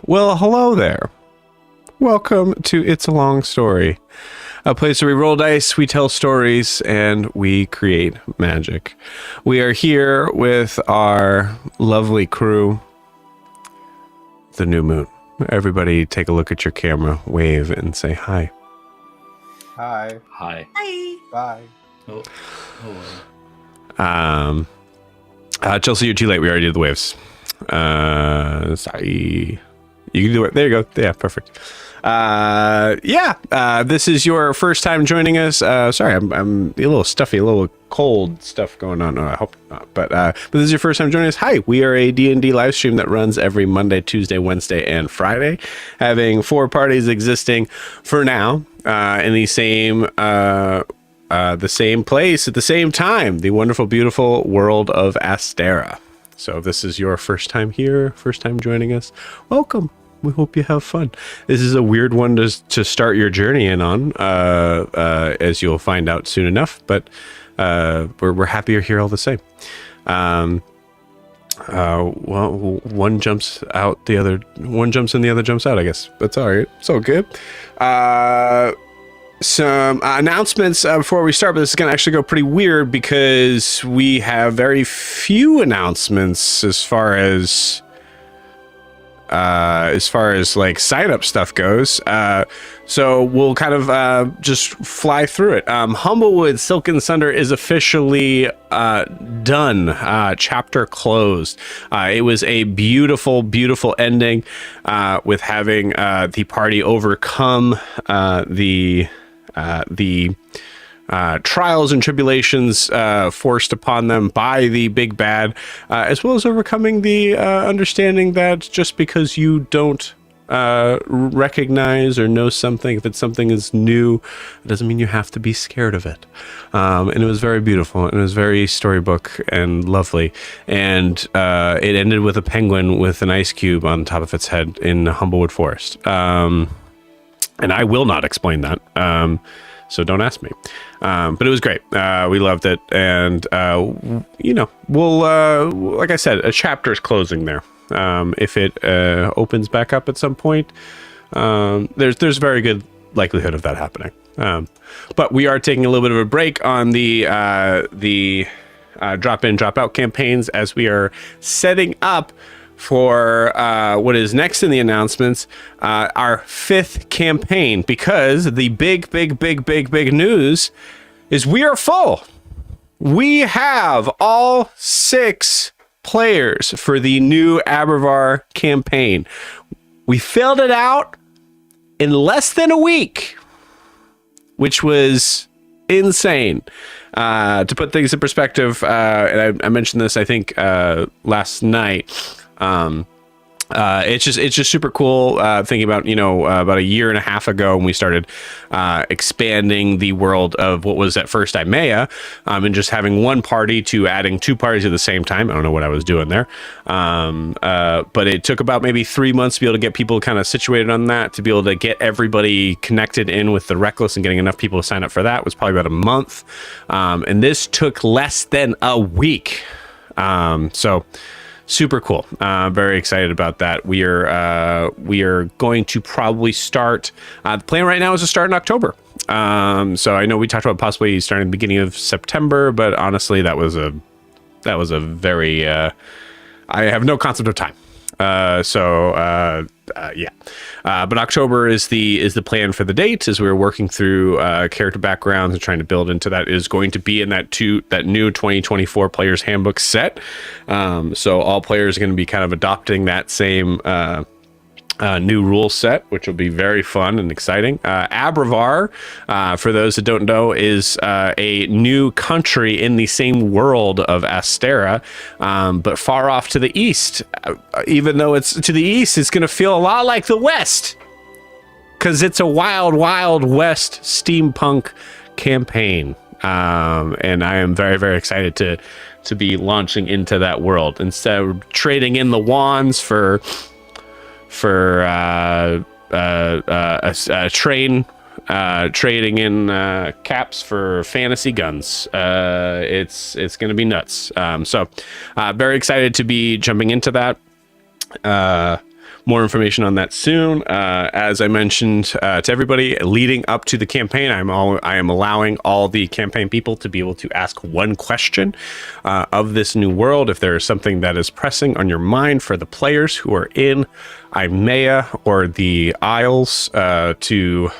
Well, hello there. Welcome to It's a Long Story, a place where we roll dice, we tell stories, and we create magic. We are here with our lovely crew, the New Moon. Everybody take a look at your camera, wave, and say hi. Hi. Hi. Hi. Bye. Oh. Hello. Chelsea, you're too late. We already did the waves. Sorry. You can do it. There you go. Yeah, perfect. This is your first time joining us. Sorry, I'm a little stuffy, a little cold stuff going on. No, I hope not. But this is your first time joining us. Hi, we are a D&D live stream that runs every Monday, Tuesday, Wednesday, and Friday, having 4 parties existing for now in the same place at the same time, the wonderful, beautiful world of Astera. So if this is your first time here, first time joining us, welcome. We hope you have fun. This is a weird one to start your journey in on, as you'll find out soon enough. But we're happy you're here all the same. One jumps out, one jumps in, the other jumps out. I guess that's all right. It's all good. Some announcements before we start, but this is going to actually go pretty weird because we have very few announcements as far as like sign up stuff goes. So we'll kind of just fly through it. Humblewood Silk and Sunder is officially done. Chapter closed. It was a beautiful, beautiful ending with having the party overcome the trials and tribulations forced upon them by the big bad, as well as overcoming the understanding that just because you don't recognize or know something, if something is new, it doesn't mean you have to be scared of it. And it was very beautiful, and it was very storybook and lovely. And it ended with a penguin with an ice cube on top of its head in Humblewood Forest. And I will not explain that. So don't ask me. But it was great. We loved it. And, we'll, like I said, a chapter is closing there. If it opens back up at some point, there's very good likelihood of that happening. But we are taking a little bit of a break on the drop in, drop out campaigns as we are setting up for what is next in the announcements, our 5th campaign, because the big news is we are full. We have all 6 players for the new Abervar campaign. We filled it out in less than a week, which was insane. To put things in perspective, and I mentioned this, I think, last night. It's just super cool thinking about, about a year and a half ago when we started expanding the world of what was at first Imea, and just having one party to adding 2 parties at the same time. I don't know what I was doing there. But it took about maybe 3 months to be able to get people kind of situated on that, to be able to get everybody connected in with the Reckless, and getting enough people to sign up for that was probably about a month. And this took less than a week. So super cool. Very excited about that. We are going to probably start. The plan right now is to start in October. So I know we talked about possibly starting at the beginning of September, but honestly, that was a very. I have no concept of time. But October is the plan for the date, as we're working through character backgrounds and trying to build into that. Is going to be in that new 2024 players handbook set. So all players are going to be kind of adopting that same new rule set, which will be very fun and exciting. Abervar, for those that don't know, is a new country in the same world of Astera, but far off to the east. Even though it's to the east, it's going to feel a lot like the West, because it's a wild, wild West steampunk campaign. And I am very, very excited to be launching into that world, instead of trading in the wands for a train, trading in caps for fantasy guns. It's going to be nuts. So very excited to be jumping into that. more information on that soon. As I mentioned to everybody, leading up to the campaign, I am allowing all the campaign people to be able to ask one question of this new world. If there is something that is pressing on your mind for the players who are in Imea or the Isles to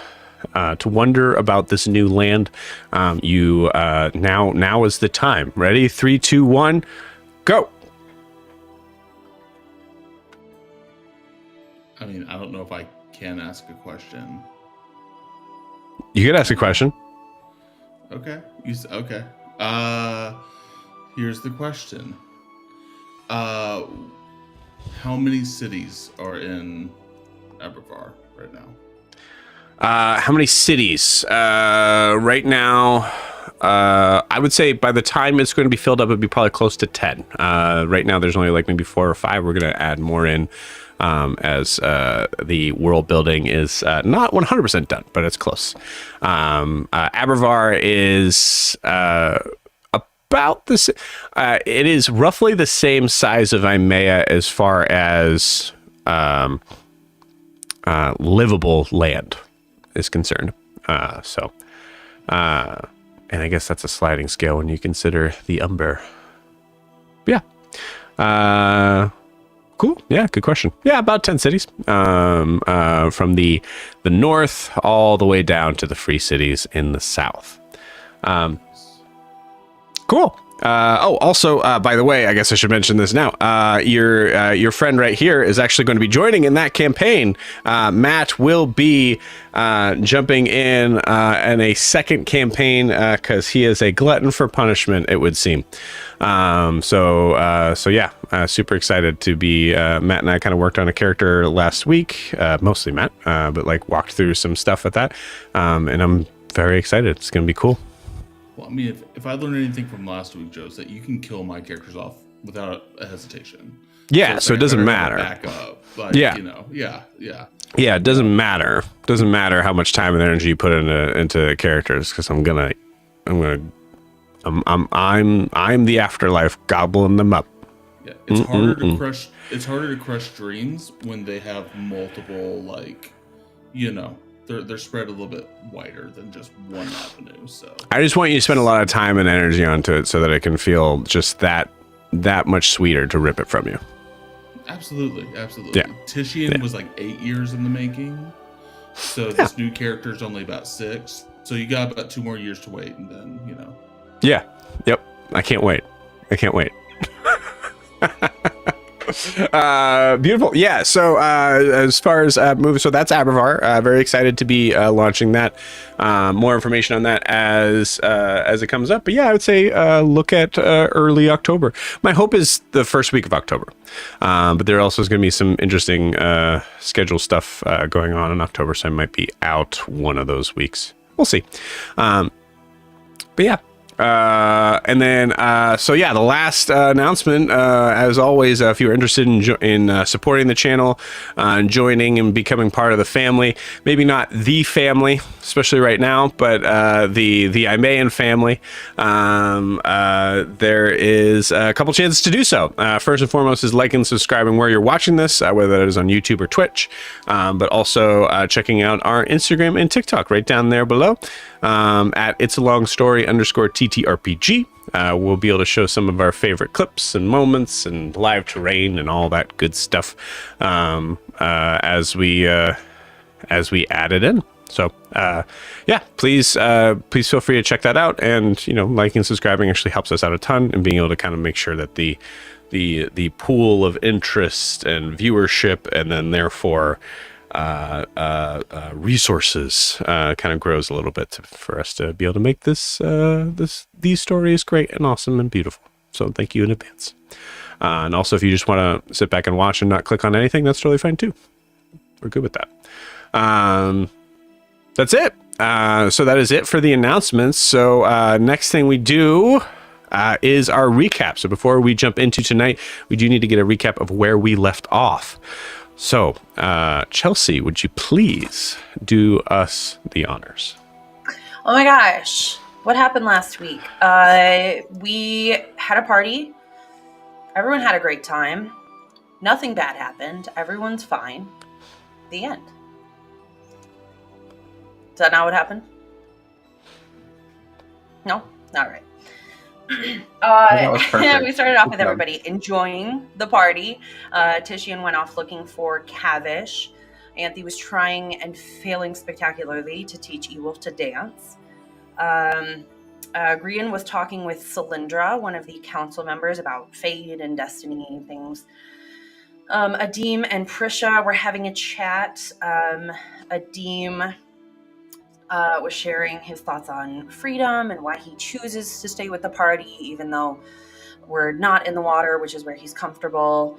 wonder about this new land, now is the time. Ready? 3, 2, 1, go. I mean, I don't know if I can ask a question. You could ask a question. Okay. Okay. Here's the question. How many cities are in Abervar right now? How many cities? Right now, I would say by the time it's going to be filled up, it'd be probably close to 10. Right now, there's only like maybe 4 or 5. We're going to add more in as the world building is not 100% done, but it's close. Abervar is about this. It is roughly the same size of Imea as far as livable land is concerned. And I guess that's a sliding scale when you consider the Umber. Yeah. Cool. Yeah, good question. Yeah, about 10 cities. From the north all the way down to the free cities in the south. Cool. Also, by the way, I guess I should mention this now. Your friend right here is actually going to be joining in that campaign. Matt will be jumping in a second campaign because he is a glutton for punishment, it would seem. So yeah, super excited to be. Matt and I kind of worked on a character last week, mostly Matt, but like walked through some stuff with that, and I'm very excited. It's going to be cool. Well, I mean, if I learned anything from last week, Joe, is that you can kill my characters off without a hesitation. Yeah, so it doesn't matter. Back up. Like, yeah. You know, yeah. Yeah, it doesn't matter. Doesn't matter how much time and energy you put into characters, because I'm the afterlife gobbling them up. Yeah, it's harder to crush. It's harder to crush dreams when they have multiple, like, you know. They're spread a little bit wider than just one avenue. So I just want you to spend a lot of time and energy onto it so that it can feel just that much sweeter to rip it from you. Absolutely. Yeah. Titian was like 8 years in the making. So this new character is only about 6. So you got about 2 more years to wait, and then, you know. Yeah. Yep. I can't wait. Beautiful. Yeah. So as far as movies, so that's Abervar. Very excited to be launching that. More information on that as it comes up. But yeah, I would say look at early October. My hope is the first week of October. But there also is going to be some interesting schedule stuff going on in October, so I might be out one of those weeks. We'll see. But yeah. And then, the last announcement, as always, if you're interested in supporting the channel, joining and becoming part of the family, maybe not the family, especially right now, but the Imean family, there is a couple chances to do so. First and foremost is liking and subscribing where you're watching this, whether that is on YouTube or Twitch, but also checking out our Instagram and TikTok right down there below. At It's a Long Story _TTRPG. We'll be able to show some of our favorite clips and moments and live terrain and all that good stuff as we add it in. So please feel free to check that out. And liking and subscribing actually helps us out a ton, and being able to kind of make sure that the pool of interest and viewership, and then therefore resources kind of grows a little bit for us to be able to make these stories great and awesome and beautiful. So thank you in advance. And also, if you just want to sit back and watch and not click on anything, that's totally fine too. We're good with that. That's it. So that is it for the announcements. So next thing we do is our recap. So before we jump into tonight, we do need to get a recap of where we left off. So, Chelsea, would you please do us the honors? Oh my gosh. What happened last week? We had a party. Everyone had a great time. Nothing bad happened. Everyone's fine. The end. Is that not what happened? No? All right. That was perfect. We started off Good with job. everybody enjoying the party. Titian went off looking for Cavish. Anthe was trying and failing spectacularly to teach Ewolf to dance. Grian was talking with Cylindra, one of the council members, about fate and destiny and things. Adim and Prisha were having a chat. Adim was sharing his thoughts on freedom and why he chooses to stay with the party, even though we're not in the water, which is where he's comfortable.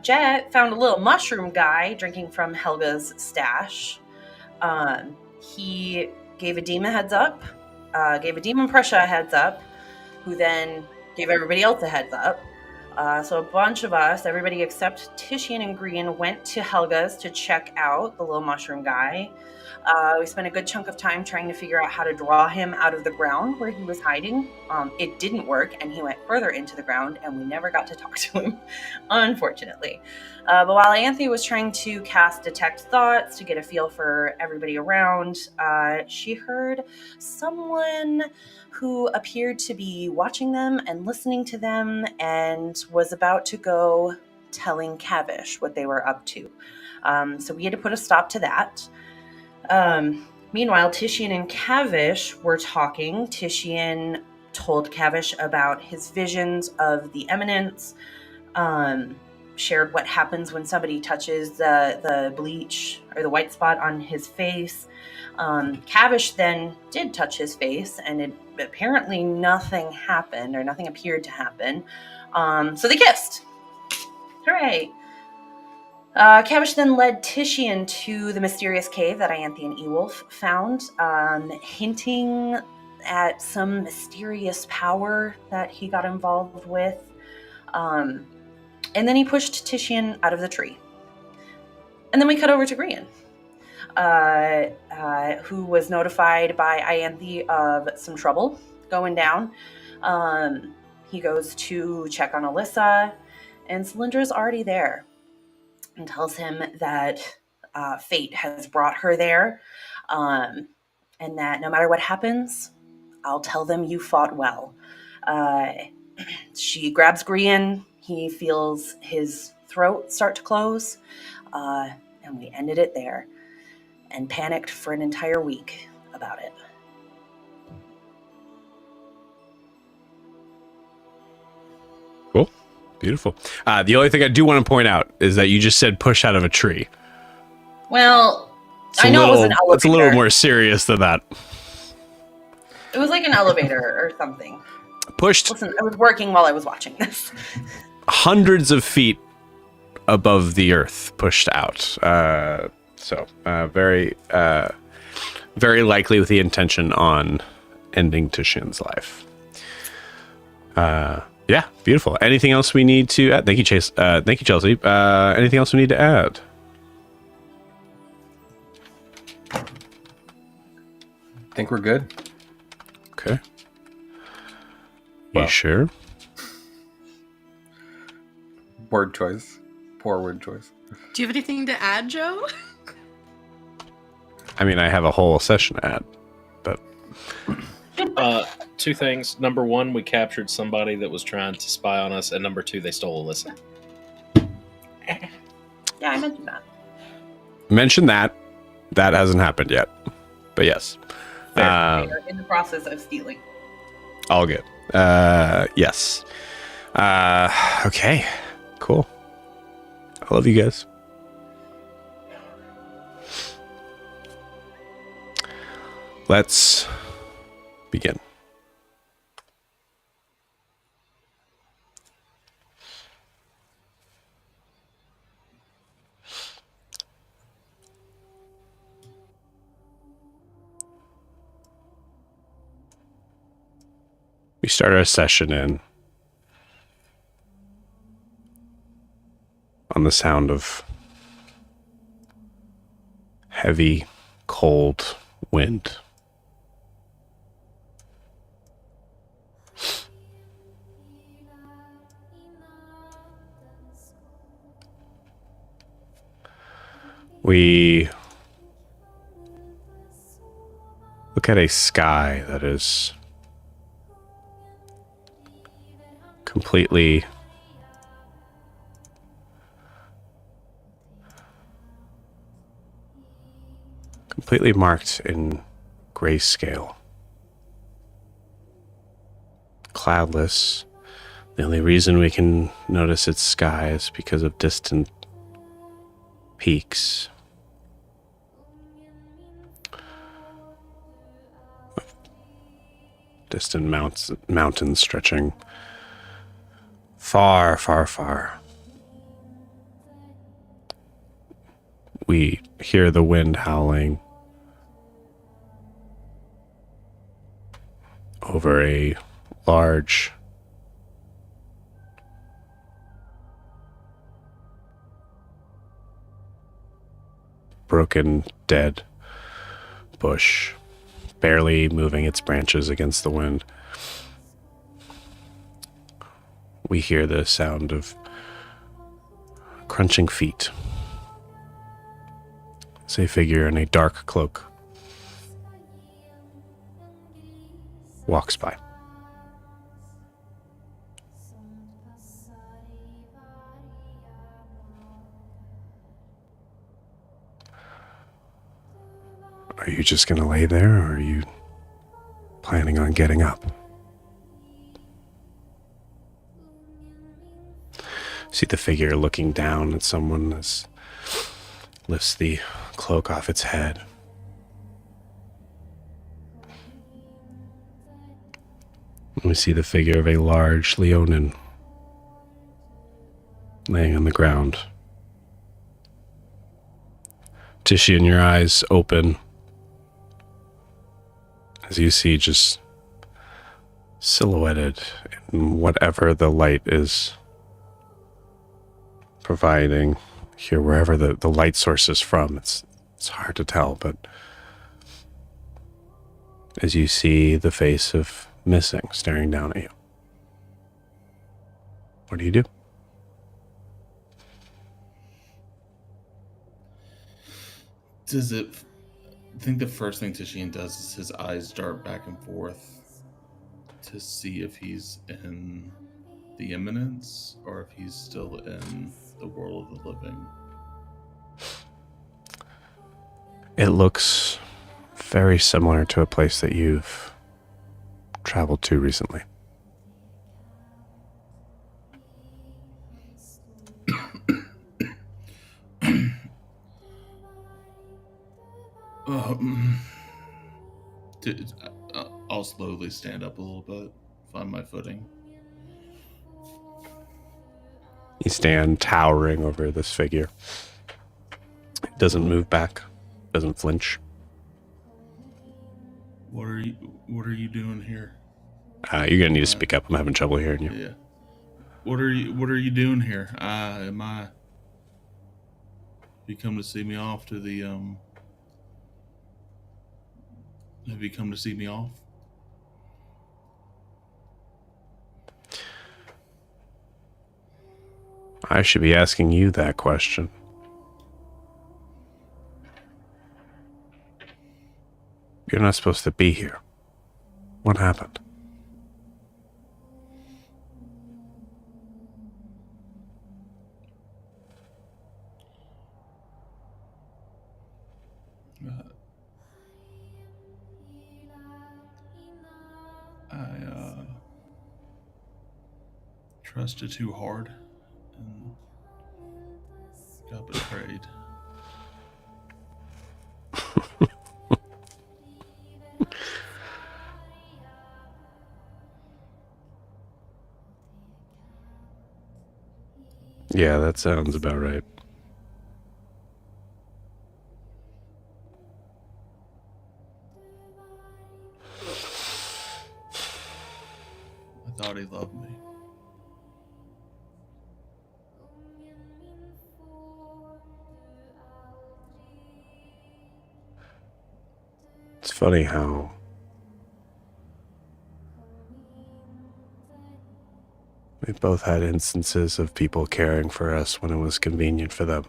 Jet found a little mushroom guy drinking from Helga's stash. He gave Adim a heads up, gave Adim and Prisha a heads up, who then gave everybody else a heads up. So a bunch of us, everybody except Titian and Grian, went to Helga's to check out the little mushroom guy. We spent a good chunk of time trying to figure out how to draw him out of the ground where he was hiding. It didn't work, and he went further into the ground, and we never got to talk to him, unfortunately. But while Anthe was trying to cast Detect Thoughts to get a feel for everybody around, she heard someone who appeared to be watching them and listening to them and was about to go telling Cavish what they were up to. So we had to put a stop to that. Meanwhile, Titian and Cavish were talking. Titian told Cavish about his visions of the Eminence, shared what happens when somebody touches the bleach or the white spot on his face. Cavish then did touch his face, and apparently nothing happened, or nothing appeared to happen. So they kissed. Hooray! Cavish then led Titian to the mysterious cave that Ianthe and Ewolf found, hinting at some mysterious power that he got involved with. And then he pushed Titian out of the tree. And then we cut over to Grian, who was notified by Ianthe of some trouble going down. He goes to check on Alyssa, and Cylindra's already there, and tells him that fate has brought her there, and that no matter what happens, I'll tell them you fought well. She grabs Grian. He feels his throat start to close, and we ended it there, and panicked for an entire week about it. Cool. Beautiful. The only thing I do want to point out is that you just said push out of a tree. Well, I know it was an elevator. It's a little more serious than that. It was like an elevator or something. Pushed. Listen, I was working while I was watching this. Hundreds of feet above the earth, pushed out. Very likely with the intention on ending Titian's life. Yeah, beautiful. Anything else we need to add? Thank you, Chase. Thank you, Chelsea. Anything else we need to add? I think we're good. Okay. Well. You sure? Word choice. Poor word choice. Do you have anything to add, Joe? I mean, I have a whole session to add, but... Two things. Number one, we captured somebody that was trying to spy on us, and number two, they stole Alyssa. Yeah, I mentioned that. Mention that. That hasn't happened yet. But yes. They are in the process of stealing. All good. Yes. Okay. Cool. I love you guys. Let's begin. We start our session on the sound of heavy, cold wind. We look at a sky that is completely marked in grayscale. Cloudless. The only reason we can notice its sky is because of distant peaks. Distant mountains stretching far, far, far. We hear the wind howling over a large broken, dead bush, barely moving its branches against the wind. We hear the sound of crunching feet. It's a figure in a dark cloak walks by. Are you just going to lay there, or are you planning on getting up? See the figure looking down at someone as lifts the cloak off its head. We see the figure of a large Leonin laying on the ground. Titian, your eyes open as you see just silhouetted in whatever the light is providing here, wherever the light source is from. It's hard to tell, but as you see the face of Missing staring down at you, what do you do? Does it? I think the first thing Titian does is his eyes dart back and forth to see if he's in the imminence or if he's still in the world of the living. It looks very similar to a place that you've traveled to recently. I'll slowly stand up a little bit, find my footing. You stand towering over this figure. It doesn't move back, doesn't flinch. What are you doing here? You're gonna need to speak up. I'm having trouble hearing you. Yeah. What are you doing here? You come to see me off to the Have you come to see me off? I should be asking you that question. You're not supposed to be here. What happened? I trusted too hard and got betrayed. Yeah, that sounds about right. I thought he loved me. It's funny how we both had instances of people caring for us when it was convenient for them.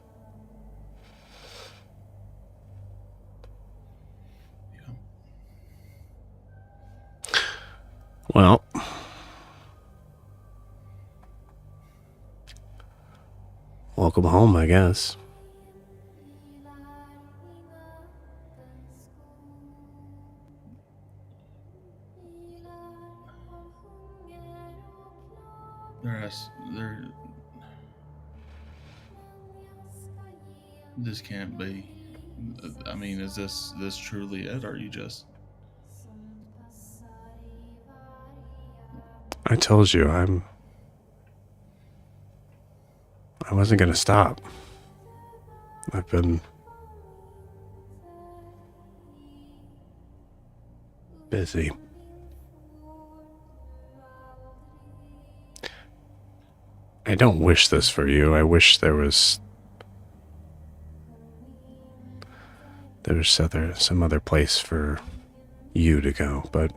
Well, welcome home, I guess. This can't be. I mean, is this truly it? Or are you just? I told you, I wasn't gonna stop. I've been busy. I don't wish this for you. I wish there was some other place for you to go, but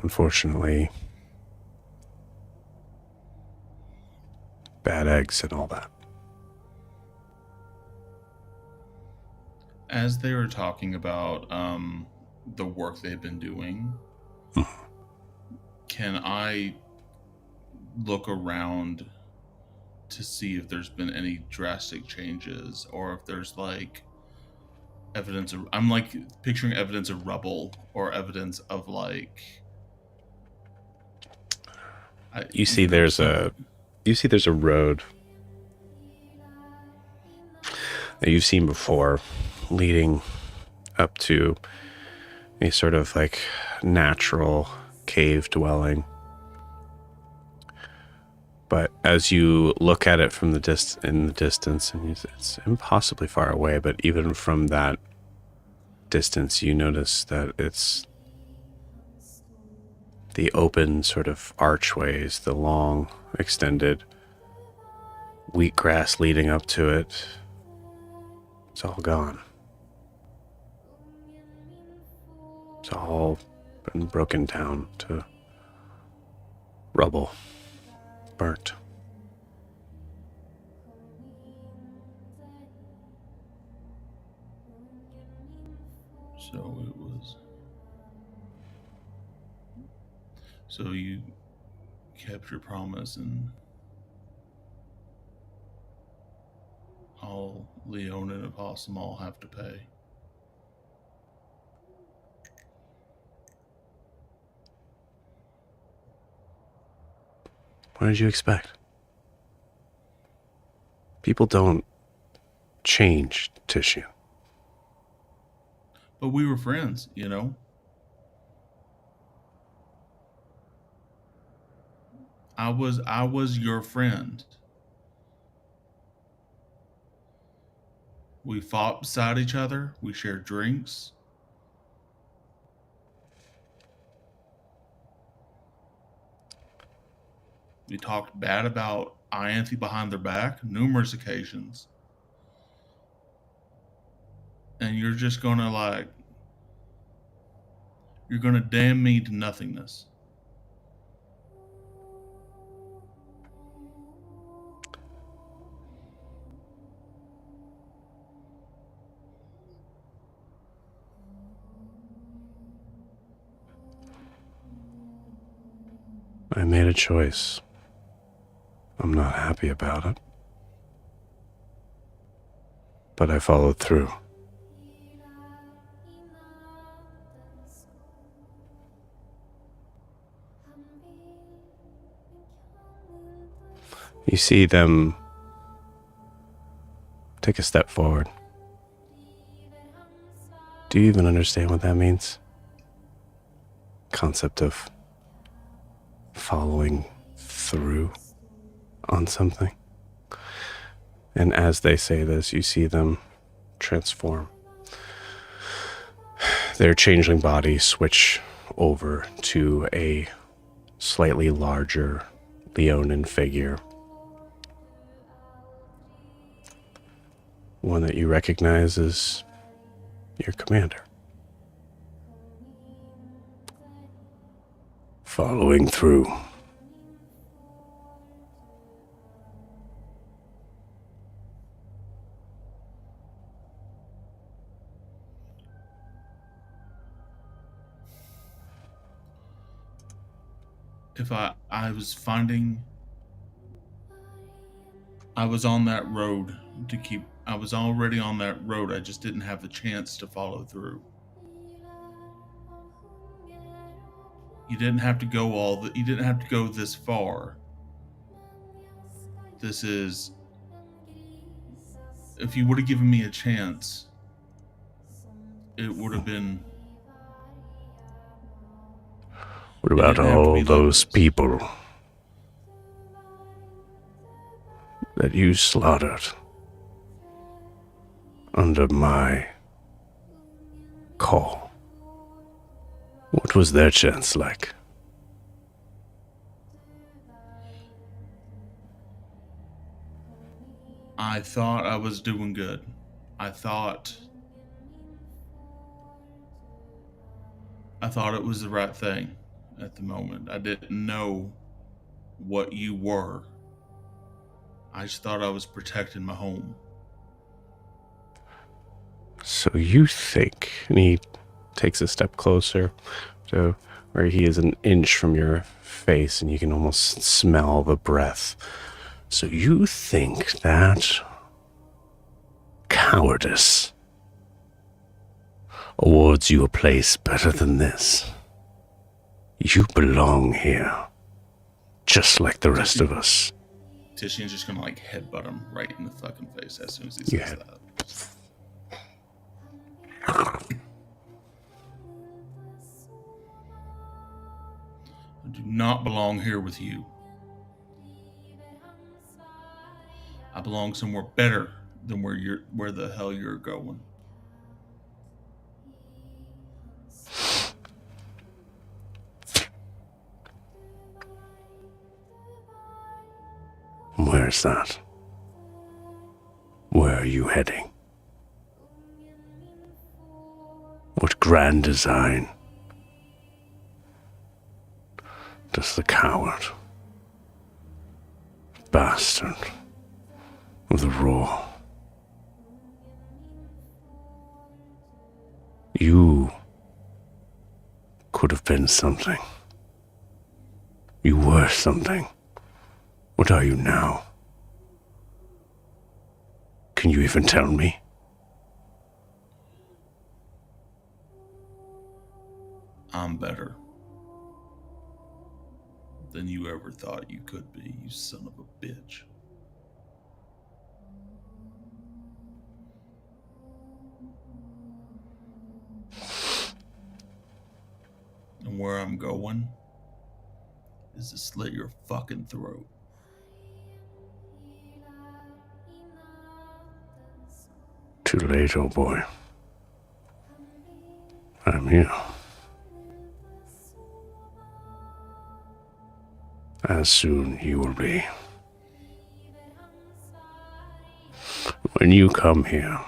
unfortunately, bad eggs and all that. As they were talking about the work they've been doing, can I look around to see if there's been any drastic changes, or if there's like evidence of, I'm like picturing evidence of rubble or evidence of like You see there's a road that you've seen before leading up to a sort of like natural cave dwelling. But as you look at it from in the distance, and it's impossibly far away, but even from that distance, you notice that it's the open sort of archways, the long, extended wheatgrass leading up to it. It's all gone. It's all been broken down to rubble, burnt. So it was. So you kept your promise, and all Leon and Opossum all have to pay. What did you expect? People don't change tissue. But we were friends, you know? I was your friend. We fought beside each other. We shared drinks. We talked bad about Ianthe behind their back numerous occasions. And you're just gonna you're gonna damn me to nothingness. I made a choice. I'm not happy about it. But I followed through. You see them take a step forward. Do you even understand what that means? Concept of following through on something. And as they say this, you see them transform. Their changeling body switch over to a slightly larger Leonin figure. One that you recognize as your commander. Following through. if I was finding, I was on that road to keep, I was already on that road. I just didn't have the chance to follow through. You didn't have to go you didn't have to go this far. This is, if you would have given me a chance, it would have been. What about didn't have to all be like those this. people that you slaughtered under my call? What was their chance like? I thought I was doing good. I thought it was the right thing at the moment. I didn't know what you were. I just thought I was protecting my home. So you think, and he takes a step closer to where he is an inch from your face and you can almost smell the breath. So you think that cowardice awards you a place better than this? You belong here, just like the rest of us. Titian's just gonna like headbutt him right in the fucking face as soon as he Yeah. says that. I do not belong here with you. I belong somewhere better than where the hell you're going. Where's that? Where are you heading? What grand design does the coward, bastard of the Roar? You could have been something. You were something. What are you now? Can you even tell me? I'm better than you ever thought you could be, you son of a bitch. And where I'm going is to slit your fucking throat. Too late, oh boy. I'm here. As soon you will be. When you come here,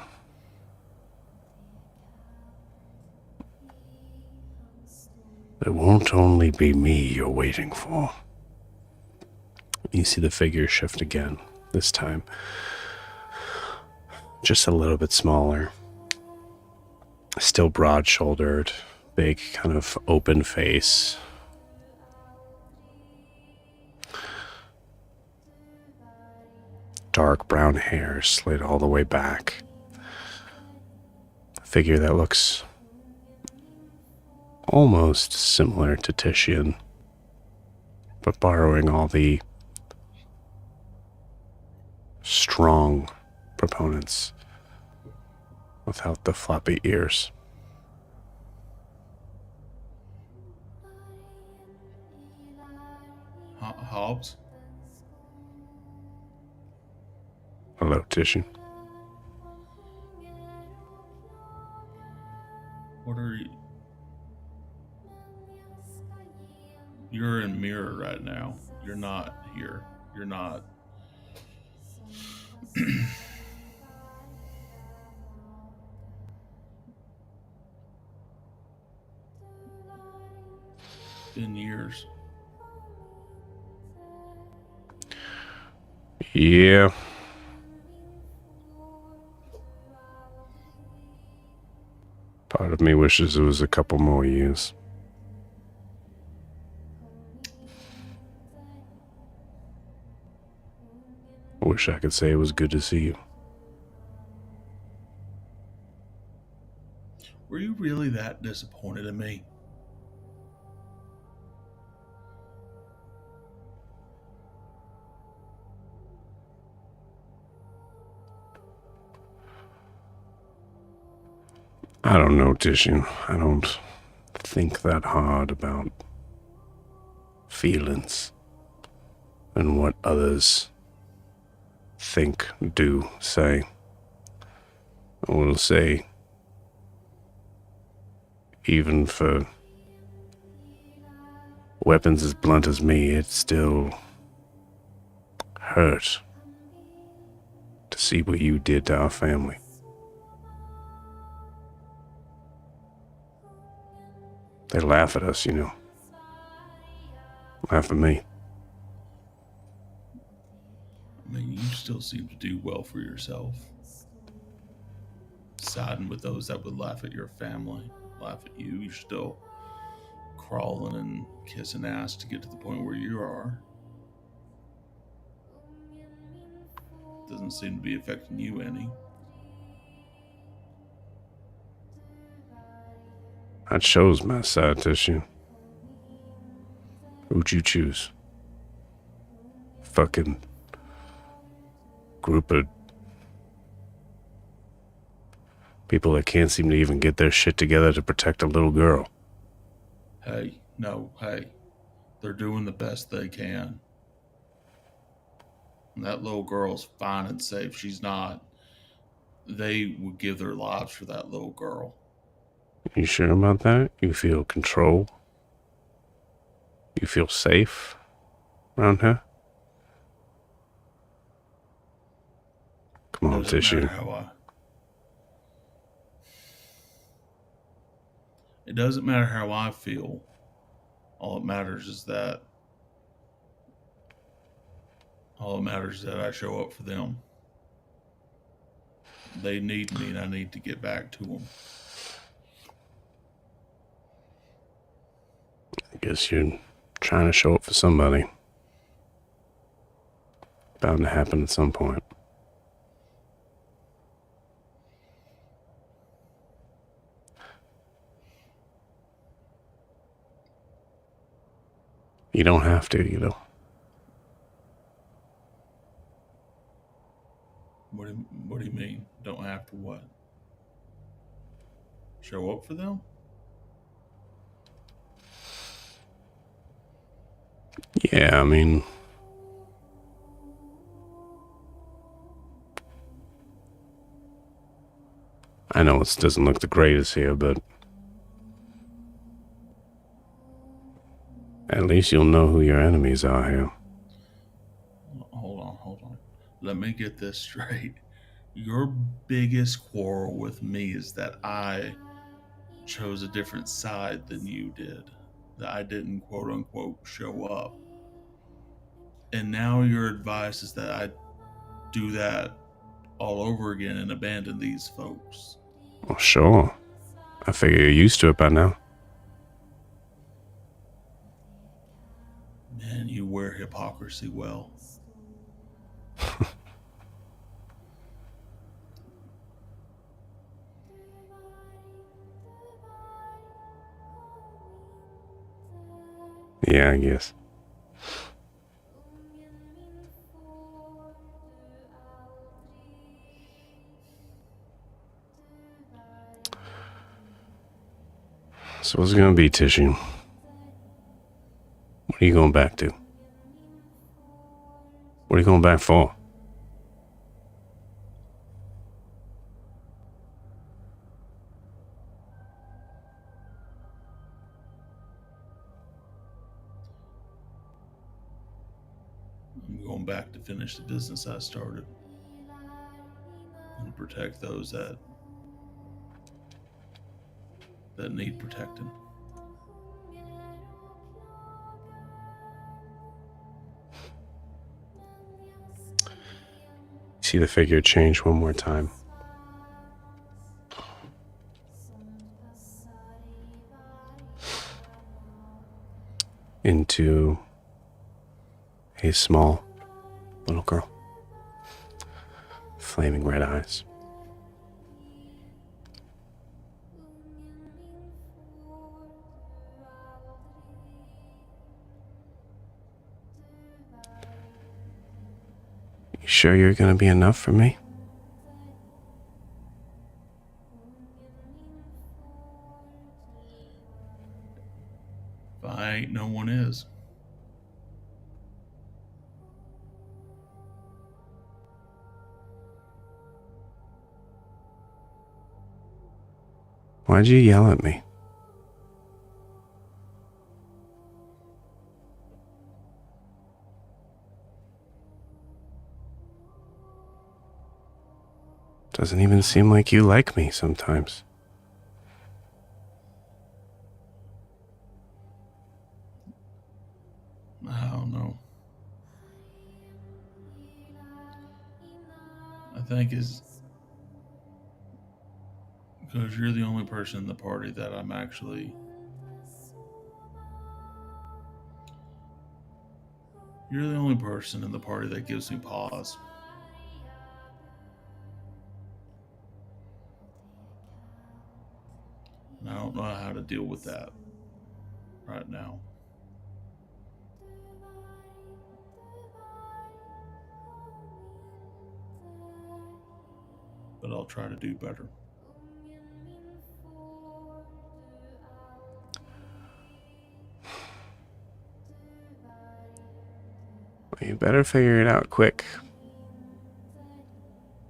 it won't only be me you're waiting for. You see the figure shift again, this time just a little bit smaller. Still broad-shouldered, big kind of open face. Dark brown hair slid all the way back. A figure that looks almost similar to Titian, but borrowing all the strong proponents without the floppy ears. Hobbs? Hello, Titian. What are you? You're in mirror right now. You're not here. You're not. Been years. Yeah. Part of me wishes it was a couple more years. Wish I could say it was good to see you. Were you really that disappointed in me? I don't know, Titian. I don't think that hard about feelings and what others think, do, say. I will say, even for weapons as blunt as me, it still hurt to see what you did to our family. They laugh at us, you know. Laugh at me. I mean, you still seem to do well for yourself. Siding with those that would laugh at your family, laugh at you. You're still crawling and kissing ass to get to the point where you are. Doesn't seem to be affecting you any. That shows my side, Titian. Who'd you choose? Fucking group of people that can't seem to even get their shit together to protect a little girl. Hey, they're doing the best they can. And that little girl's fine and safe. She's not. They would give their lives for that little girl. You sure about that? You feel control? You feel safe around her? Come on, Tissue. It doesn't matter how I feel. All it matters is that I show up for them. They need me and I need to get back to them. I guess you're trying to show up for somebody. Bound to happen at some point. You don't have to, you know. What do you mean? Don't have to what? Show up for them? Yeah, I mean, I know it doesn't look the greatest here, but at least you'll know who your enemies are here. Hold on. Let me get this straight. Your biggest quarrel with me is that I chose a different side than you did. That I didn't quote unquote show up. And now your advice is that I do that all over again and abandon these folks. Well, sure. I figure you're used to it by now. Man, you wear hypocrisy well. Yeah, I guess. So what's it gonna be, Tissue? What are you going back to? What are you going back for? I'm going back to finish the business I started and protect those that need protecting. See the figure change one more time. Into a small little girl. flaming red eyes. You sure you're gonna be enough for me? If I ain't, no one is. Why'd you yell at me? Doesn't even seem like you like me sometimes. I don't know. I think it's because you're the only person in the party that I'm actually. You're the only person in the party that gives me pause. And I don't know how to deal with that right now. But I'll try to do better. Well, you better figure it out quick.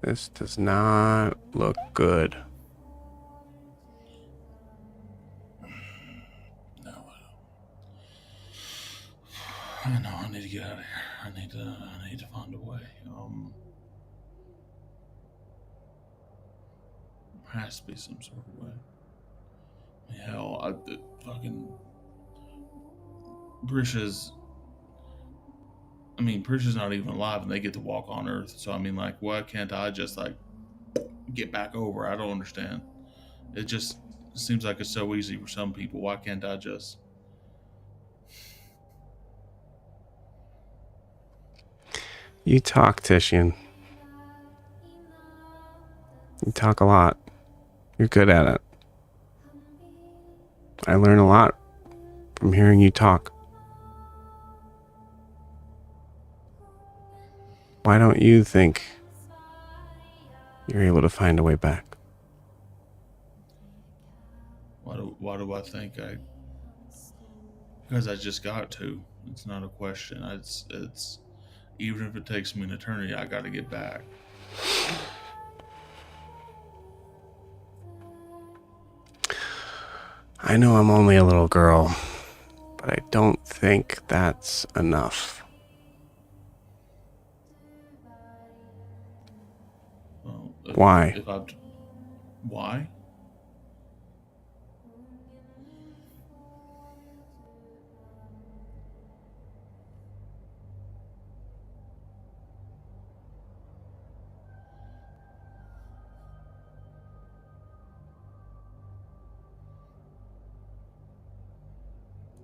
This does not look good. No, I know. I need to get out of here. I need to find a way. There has to be some sort of way. Hell, fucking Brisha's. Brisha's not even alive, and they get to walk on Earth. So like, why can't I just get back over? I don't understand. It just seems like it's so easy for some people. Why can't I just? You talk, Titian. You talk a lot. You're good at it. I learn a lot from hearing you talk. Why don't you think you're able to find a way back? Why do I think because I just got to. It's not a question. It's even if it takes me an eternity, I got to get back. I know I'm only a little girl, but I don't think that's enough. Well, Why? Why?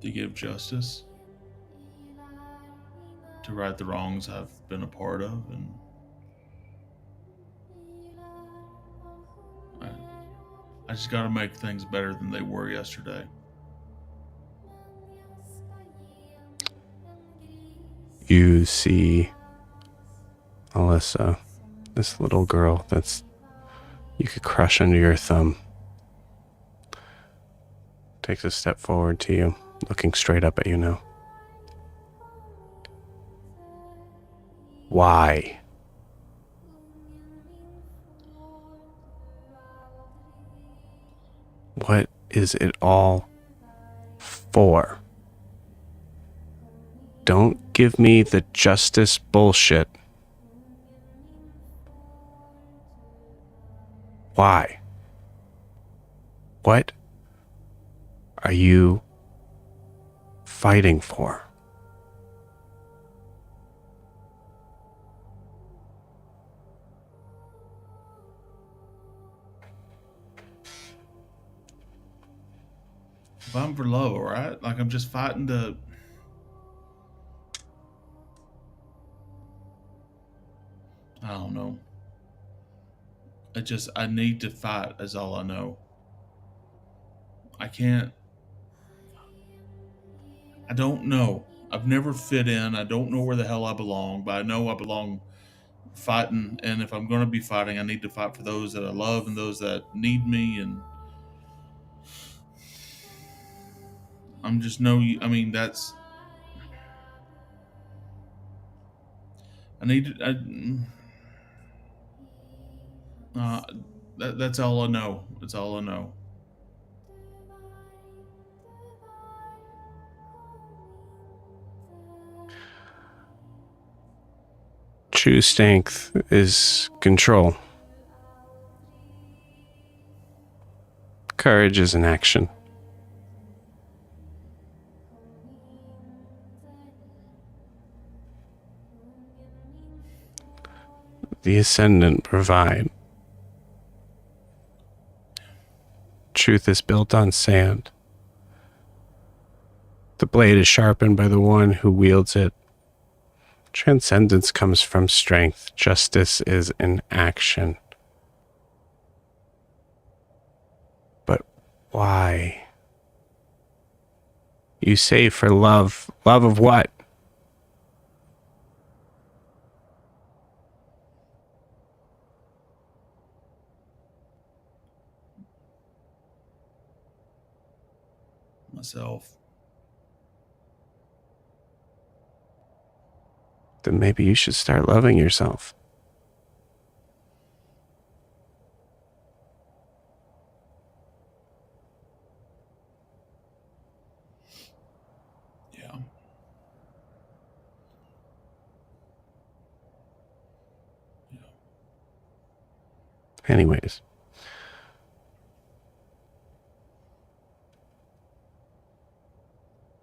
To give justice, to right the wrongs I've been a part of, and I just got to make things better than they were yesterday. You see Alyssa, this little girl that's you could crush under your thumb, takes a step forward to you, looking straight up at you now. Why? What is it all for? Don't give me the justice bullshit. Why? What are you fighting for? If I'm for love, all right? I'm just fighting to. I don't know. I need to fight, is all I know. I can't. I don't know. I've never fit in. I don't know where the hell I belong, but I know I belong fighting. And if I'm going to be fighting, I need to fight for those that I love and those that need me. And I'm just I mean, that's. I need to. That's all I know. That's all I know. True strength is control. Courage is an action. The Ascendant provide. Truth is built on sand. The blade is sharpened by the one who wields it. Transcendence comes from strength. Justice is in action. But why? You say for love. Love of what? Myself. Then maybe you should start loving yourself. Yeah. Anyways.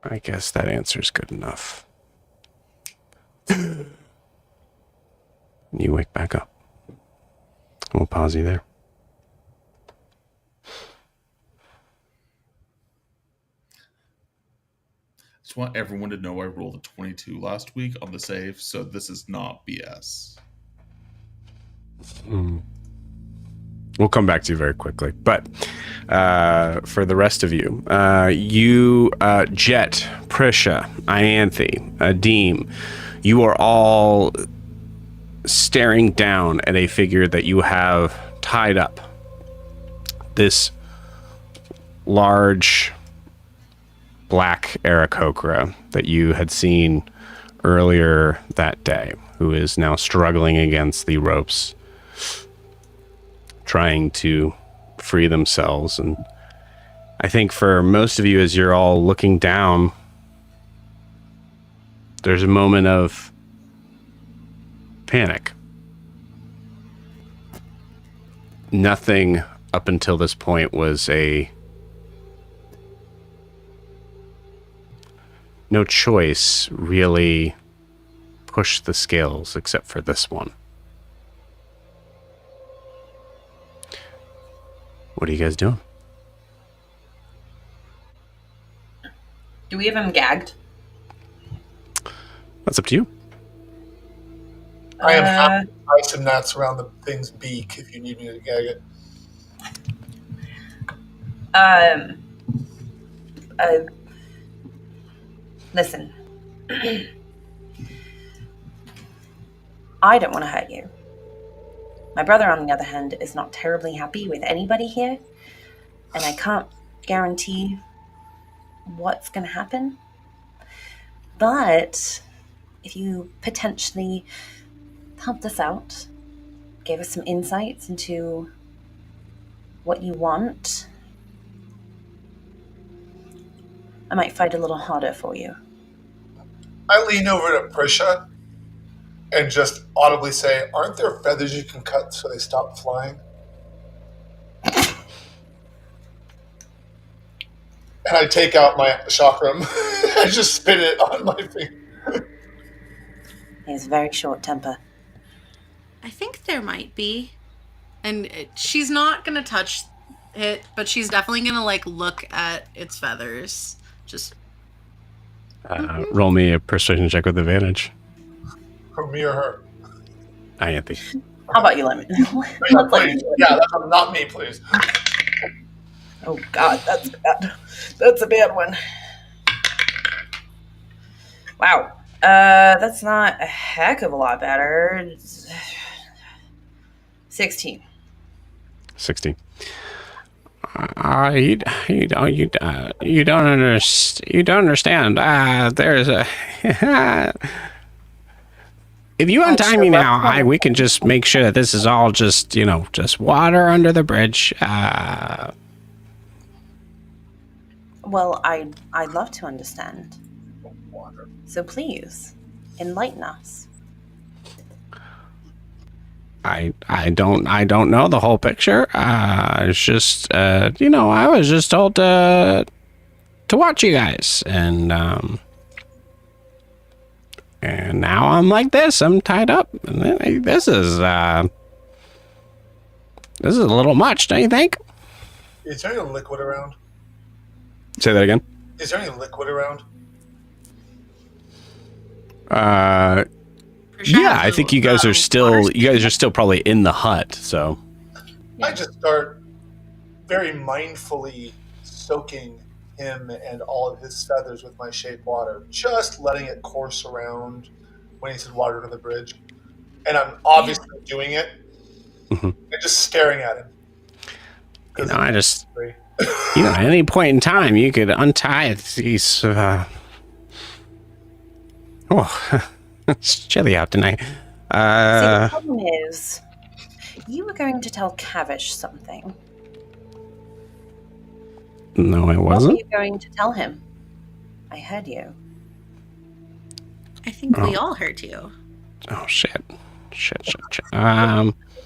I guess that answer's good enough. You wake back up. We'll pause you there. Just want everyone to know I rolled a 22 last week on the save, so this is not BS. We'll come back to you very quickly. But for the rest of you, Jet, Prisha, Ianthe, Adim, you are all staring down at a figure that you have tied up. This large black Aarakocra that you had seen earlier that day, who is now struggling against the ropes, trying to free themselves. And I think for most of you, as you're all looking down, there's a moment of panic. Nothing up until this point was no choice really pushed the scales except for this one. What are you guys doing? Do we have him gagged? That's up to you. I am happy to tie some knots around the thing's beak if you need me to gag it. Listen. I don't want to hurt you. My brother, on the other hand, is not terribly happy with anybody here, and I can't guarantee what's going to happen. But if you potentially helped us out, gave us some insights into what you want, I might fight a little harder for you. I lean over to Prisha and just audibly say, aren't there feathers you can cut so they stop flying? And I take out my chakram. I just spin it on my finger. He has a very short temper. I think there might be. And she's not going to touch it, but she's definitely going to, like, look at its feathers. Just... Roll me a persuasion check with advantage. For me or her? Ianthe. How about you let me? Yeah, Let's let please. you do it. Yeah, that's not me, please. Oh God, that's bad. That's a bad one. Wow. That's not a heck of a lot better. 16. 16. You don't understand. There's a. If you untie me now, we can just make sure that this is all just water under the bridge. Well, I'd love to understand. So please, enlighten us. I don't know the whole picture. It's just I was just told to watch you guys, and now I'm like this. I'm tied up. And this is a little much, don't you think? Is there any liquid around? Say that again. Is there any liquid around? Yeah, I think you guys are still probably in the hut. So I just start very mindfully soaking him and all of his feathers with my shape water, just letting it course around when he said water under the bridge. And I'm obviously doing it and just staring at him. At any point in time, you could untie these. It's chilly out tonight. See, the problem is, you were going to tell Cavish something. No, I What were wasn't. you going to tell him? I heard you. I think we all heard you. Oh shit. It's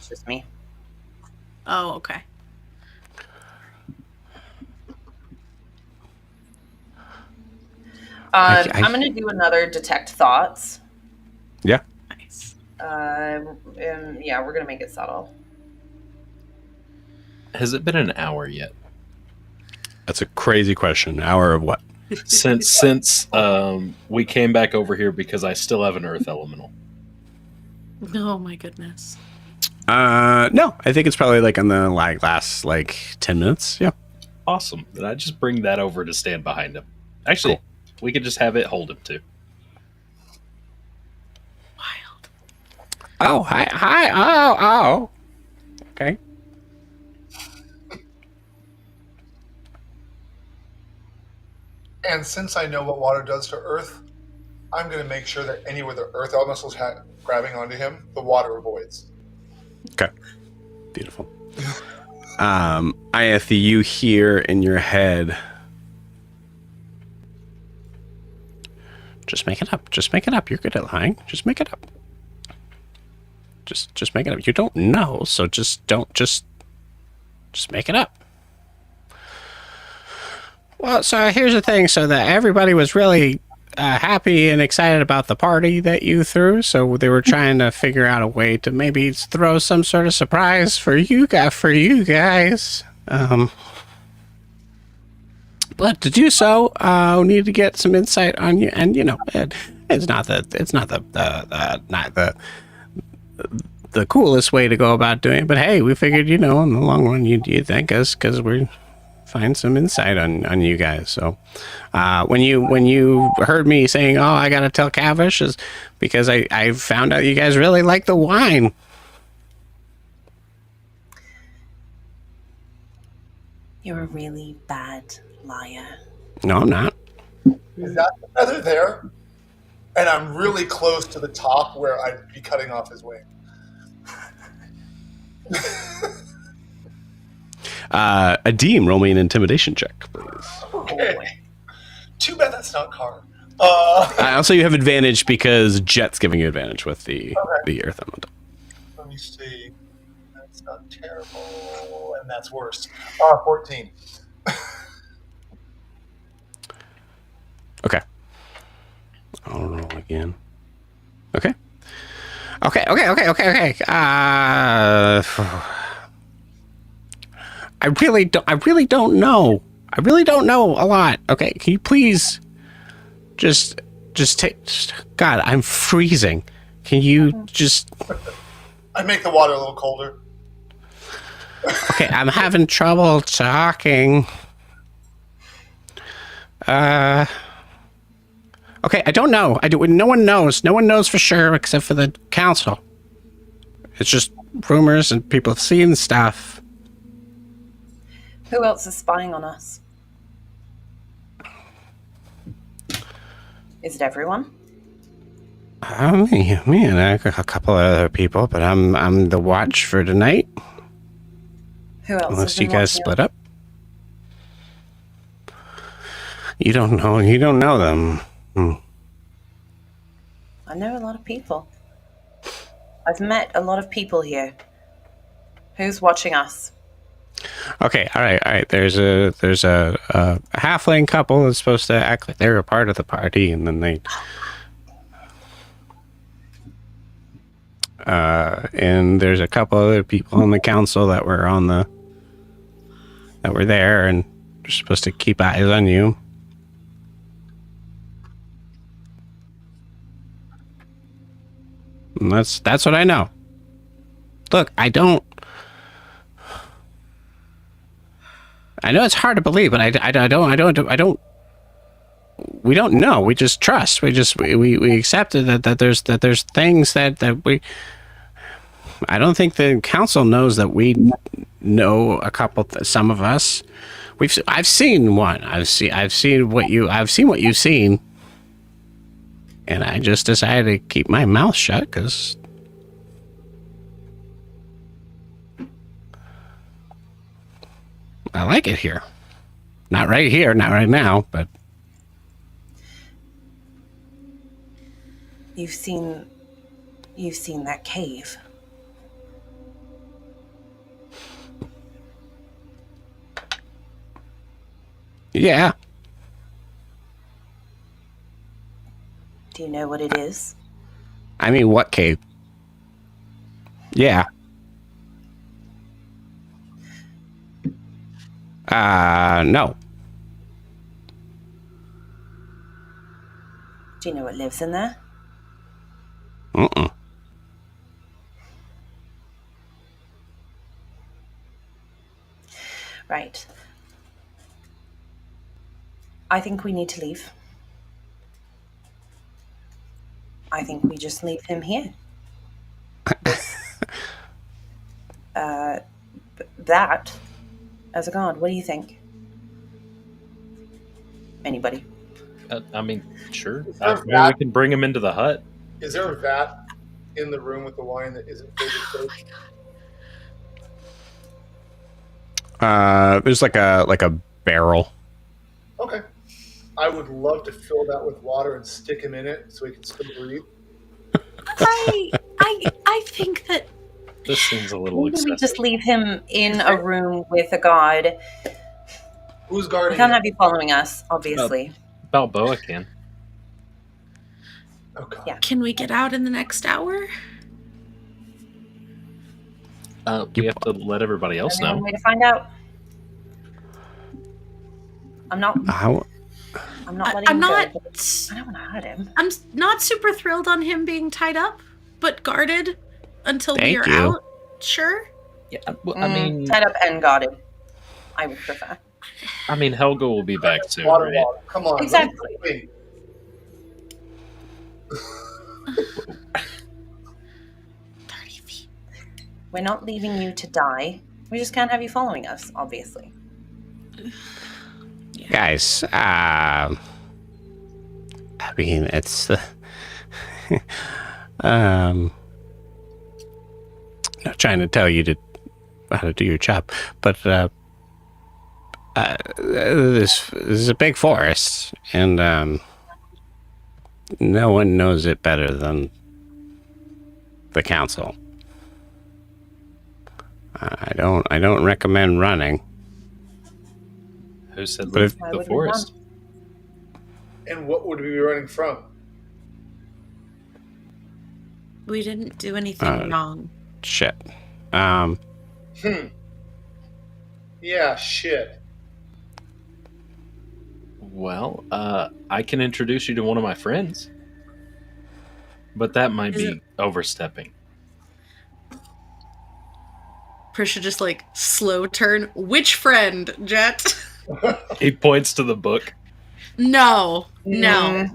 just me. Oh, okay. I'm going to do another detect thoughts. Yeah. Nice. Yeah, we're going to make it subtle. Has it been an hour yet? That's a crazy question. An hour of what? Since we came back over here because I still have an earth elemental. Oh my goodness. No, I think it's probably like in the last 10 minutes. Yeah. Awesome. Then I just bring that over to stand behind him. Actually, Cool. We could just have it hold him too. Wild. Oh, hi. Oh. Okay. And since I know what water does to Earth, I'm going to make sure that anywhere the Earth elementals grabbing onto him, the water avoids. Okay. Beautiful. Ianthe, you hear in your head. Just make it up. Just make it up. You're good at lying. Just make it up. Just make it up. You don't know, so just make it up. Well, so here's the thing. So that everybody was really happy and excited about the party that you threw. So they were trying to figure out a way to maybe throw some sort of surprise for you guys. But to do so, we need to get some insight on you. And it's not the coolest way to go about doing it. But hey, we figured, in the long run, you'd thank us because we find some insight on you guys. So when you heard me saying, "Oh, I gotta tell Cavish," is because I found out you guys really like the wine. You're a really bad liar. No, I'm not. Is that the feather there? And I'm really close to the top where I'd be cutting off his wing. Adim, roll me an intimidation check, please. Okay. Too bad that's not Car. Also, you have advantage because Jet's giving you advantage with the Earth Elemental. Let me see. That's not terrible. And that's worse. 14. Okay. I'll roll again. Okay. I really don't know. I really don't know a lot. Okay, can you please just take? God, I'm freezing. Can you just? I make the water a little colder. Okay, I'm having trouble talking. Okay, I don't know. No one knows. No one knows for sure except for the council. It's just rumors and people seeing stuff. Who else is spying on us? Is it everyone? Me and a couple of other people, but I'm the watch for tonight. Who else? Unless has you been guys watching split up. You don't know. You don't know them. I know a lot of people. I've met a lot of people here. Who's watching us? Okay, all right. There's a halfling couple that's supposed to act like they're a part of the party, and then they. And there's a couple other people on the council that were there, and they're supposed to keep eyes on you. And that's what I know. Look, I know it's hard to believe, but I don't. We don't know. We just trust. We accepted that there's things that we. I don't think the council knows that we know a couple. Some of us. I've seen one. I've seen what you've seen. And I just decided to keep my mouth shut because I like it here. Not right here, not right now, but You've seen that cave. yeah. Do you know what it is? I mean, what cave? Yeah. No. Do you know what lives in there? Mm-mm. Right. I think we need to leave. I think we just leave him here. That as a god. What do you think? Anybody? I mean, sure. Is there a Maybe we vat? can bring him into the hut. Is there a vat in the room with the wine that isn't filled with soap? There's like a barrel. Okay. I would love to fill that with water and stick him in it so he can still breathe. I think that This seems a little Maybe we excessive. just leave him in a room with a god. Who's We guarding can't him? have you following us, obviously. Balboa can. Oh, God. Yeah. can we get out in the next hour? We have to let everybody else Only one know. way to find out. I'm not How? letting I'm him not. go. But I don't want to hurt him. I'm not super thrilled on him being tied up, but guarded until we Thank are you. out. Sure. Yeah, well, I mean, tied up and guarded. I would prefer. Helga will be back soon, Water, right? water. Come on. Exactly. Wait. 30 feet. We're not leaving you to die. We just can't have you following us, obviously. Guys, I mean, it's not trying to tell you how to do your job, but this is a big forest, and no one knows it better than the council. I don't recommend running. Who said But leave if- Why the would we forest? And what would we be running from? We didn't do anything wrong. Shit. Yeah, shit. Well, I can introduce you to one of my friends, but that might Is be overstepping. Prisha just like slow turn. Which friend, Jet? He points to the book. No. Yeah.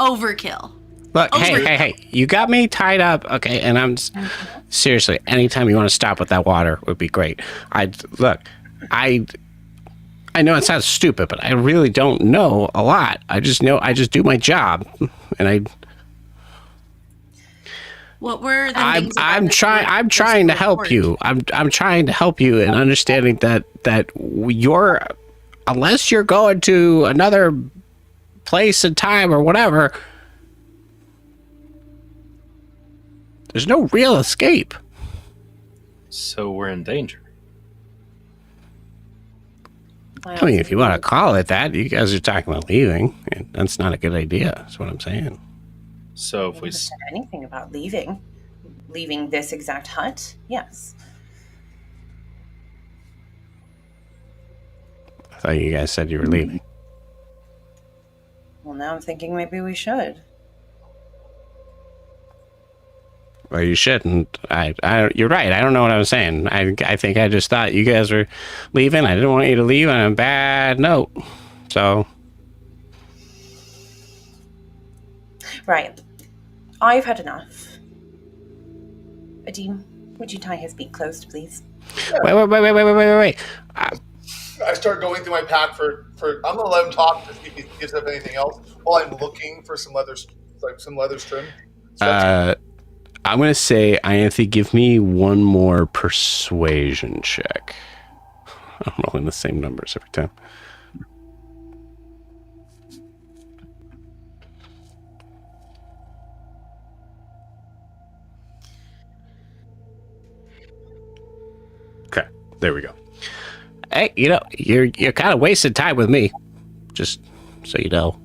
Overkill. Look, Over- hey, you got me tied up, okay? And I'm seriously, anytime you want to stop with that water would be great. I know it sounds stupid, but I really don't know a lot. I just do my job, and What were the I'm things about this trying to help report? you. I'm trying to help you in understanding that you're, unless you're going to another place and time or whatever, there's no real escape. So we're in danger. I mean, if you want to call it that, you guys are talking about leaving, and that's not a good idea. That's what I'm saying. So I if we haven't said anything about leaving this exact hut. Yes. I thought you guys said you were leaving. Well, now I'm thinking maybe we should. Well, you shouldn't. You're right. I don't know what I was saying. I think I just thought you guys were leaving. I didn't want you to leave on a bad note. So. Right. I've had enough. Adim, would you tie his beak closed, please? Wait. I start going through my pack for. I'm gonna let him talk to see if he gives up anything else while I'm looking for some leather trim. I'm going to say, Ianthe, give me one more persuasion check. I'm rolling the same numbers every time. Okay, there we go. Hey, you're kind of wasting time with me. Just so you know.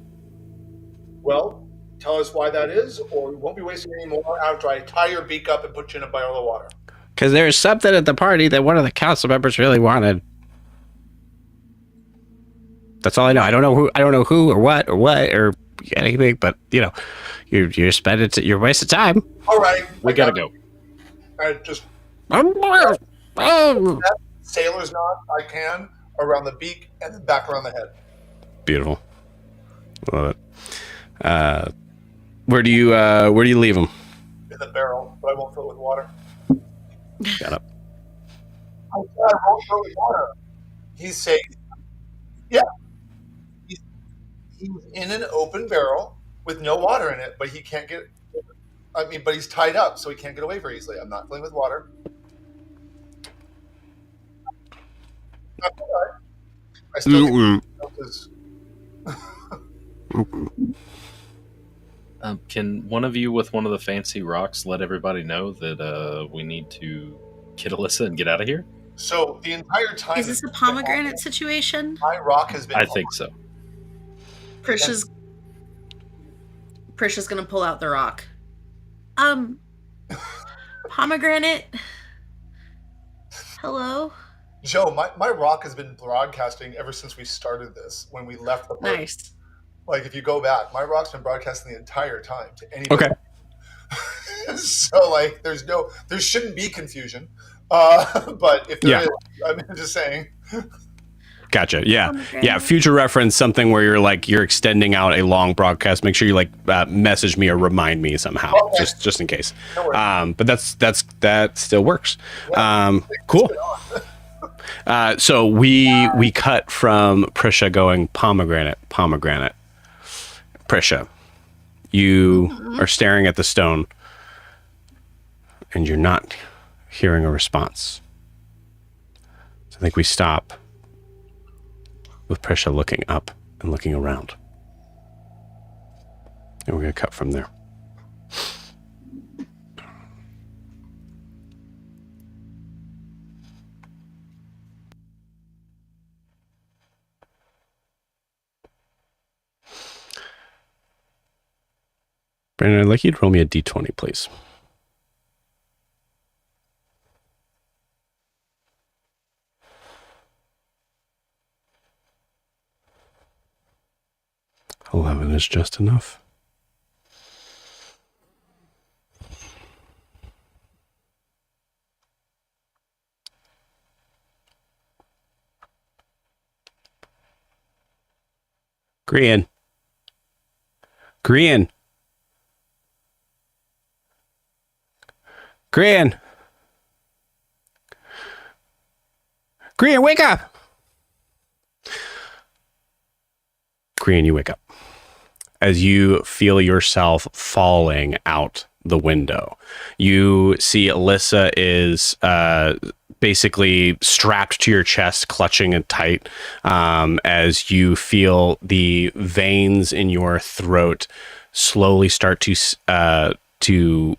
Well, tell us why that is, or we won't be wasting any more after I tie your beak up and put you in a barrel of water. Because there's something at the party that one of the council members really wanted. That's all I know. I don't know who or what or anything, but you're wasting time. All right, we gotta go. I just sailor's knot I can around the beak and then back around the head. Beautiful. Love it. Where do you leave him? In the barrel, but I won't fill it with water. Shut up. I won't fill it with water. He's saying, yeah. He's in an open barrel with no water in it, but he can't get. But he's tied up, so he can't get away very easily. I'm not filling with water. I still can one of you with one of the fancy rocks let everybody know that we need to get Alyssa and get out of here? So the entire time... Is this a pomegranate situation? My rock has been... I think so. Prisha's gonna pull out the rock. Pomegranate? Hello? Joe, my rock has been broadcasting ever since we started this, when we left the party. Nice. Like, if you go back, my rock's been broadcasting the entire time to anybody. Okay. So, there shouldn't be confusion. But if there is, I'm just saying. Gotcha. Yeah. Future reference, something where you're extending out a long broadcast. Make sure you message me or remind me somehow, okay. just in case. No worries. But that still works. Cool. So we cut from Prisha going pomegranate. Prisha, you are staring at the stone, and you're not hearing a response. So I think we stop with Prisha looking up and looking around. And we're going to cut from there. Brandon, I'd like you to roll me a d20, please. $11 is just enough. Grian. Grian. Grian. Grian, wake up. Grian, you wake up as you feel yourself falling out the window. You see Alyssa is basically strapped to your chest, clutching it tight, as you feel the veins in your throat slowly start to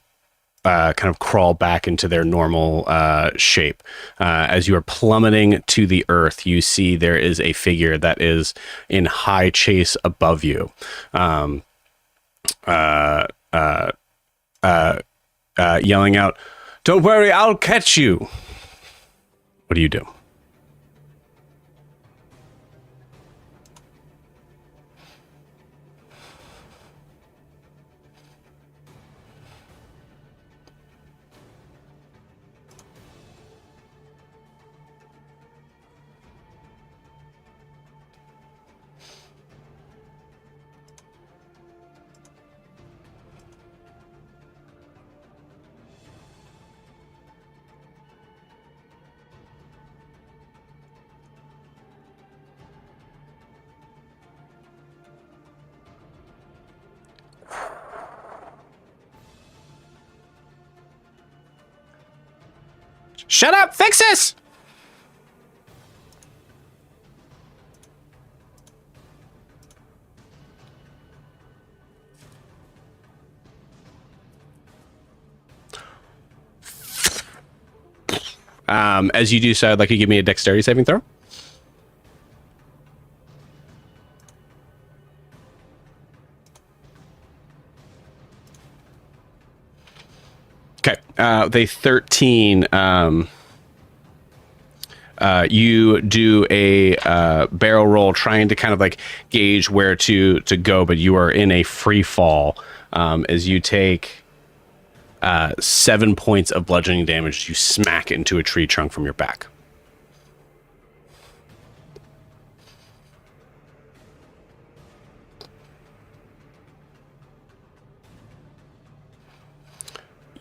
kind of crawl back into their normal shape. As you are plummeting to the earth, you see there is a figure that is in high chase above you. Yelling out, "Don't worry, I'll catch you." What do you do? Shut up! Fix this! As you do so, I'd like you to give me a dexterity saving throw. Okay, they 13. You do a barrel roll, trying to kind of like gauge where to go, but you are in a free fall as you take 7 points of bludgeoning damage. You smack into a tree trunk from your back.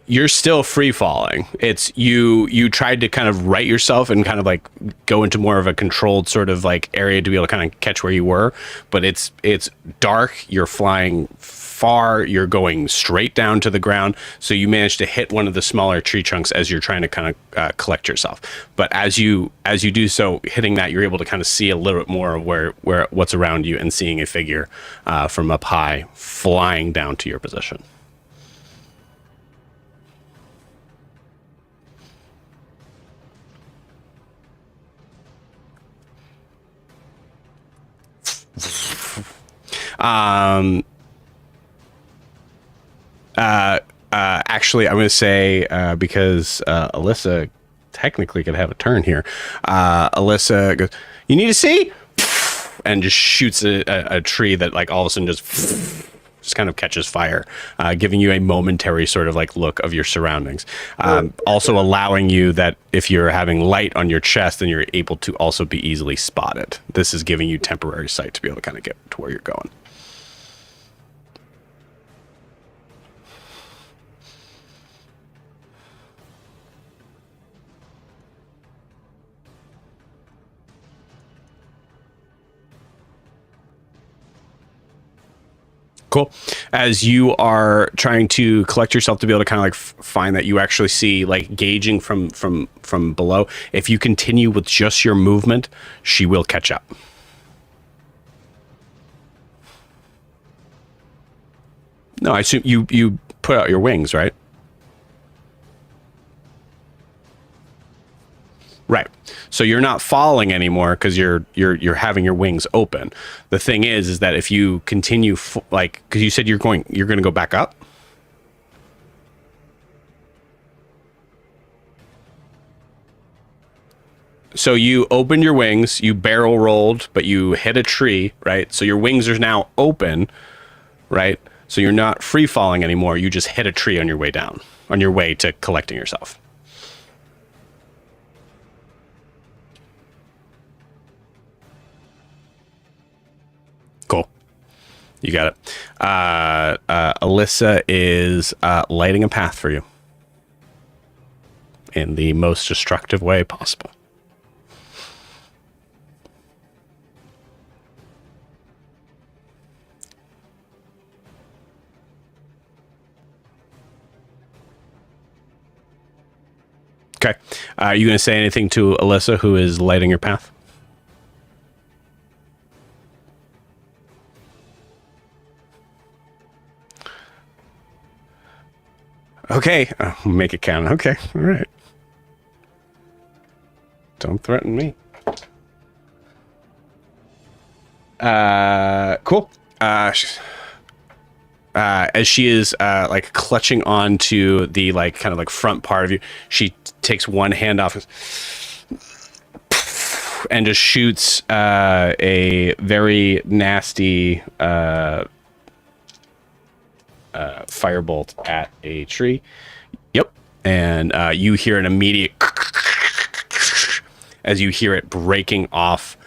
You're still free falling. It's you tried to kind of right yourself and kind of like go into more of a controlled sort of like area to be able to kind of catch where you were, but it's dark. You're flying far. You're going straight down to the ground. So you managed to hit one of the smaller tree trunks as you're trying to kind of collect yourself. But as you do so, hitting that, you're able to kind of see a little bit more of where what's around you and seeing a figure from up high flying down to your position. Actually, I'm going to say, because Alyssa technically could have a turn here. Alyssa goes, "You need to see?" And just shoots a tree that like all of a sudden just kind of catches fire, giving you a momentary sort of like look of your surroundings. Also allowing you that if you're having light on your chest, then you're able to also be easily spotted. This is giving you temporary sight to be able to kind of get to where you're going. Cool. As you are trying to collect yourself to be able to kind of like find that you actually see like gauging from below, if you continue with just your movement, she will catch up. No, I assume you put out your wings, right? Right. So you're not falling anymore because you're having your wings open. The thing is that if you continue like, because you said you're going to go back up. So you opened your wings, you barrel rolled, but you hit a tree, right? So your wings are now open, right? So you're not free falling anymore. You just hit a tree on your way down, on your way to collecting yourself. Cool. You got it. Alyssa is lighting a path for you in the most destructive way possible. Okay. Are you going to say anything to Alyssa, who is lighting your path? Okay. Make it count. Okay. All right. Don't threaten me. Cool. As she is like clutching onto the like kind of like front part of you, she takes one hand off and just shoots a very nasty firebolt at a tree. Yep. And you hear an immediate as you hear it breaking off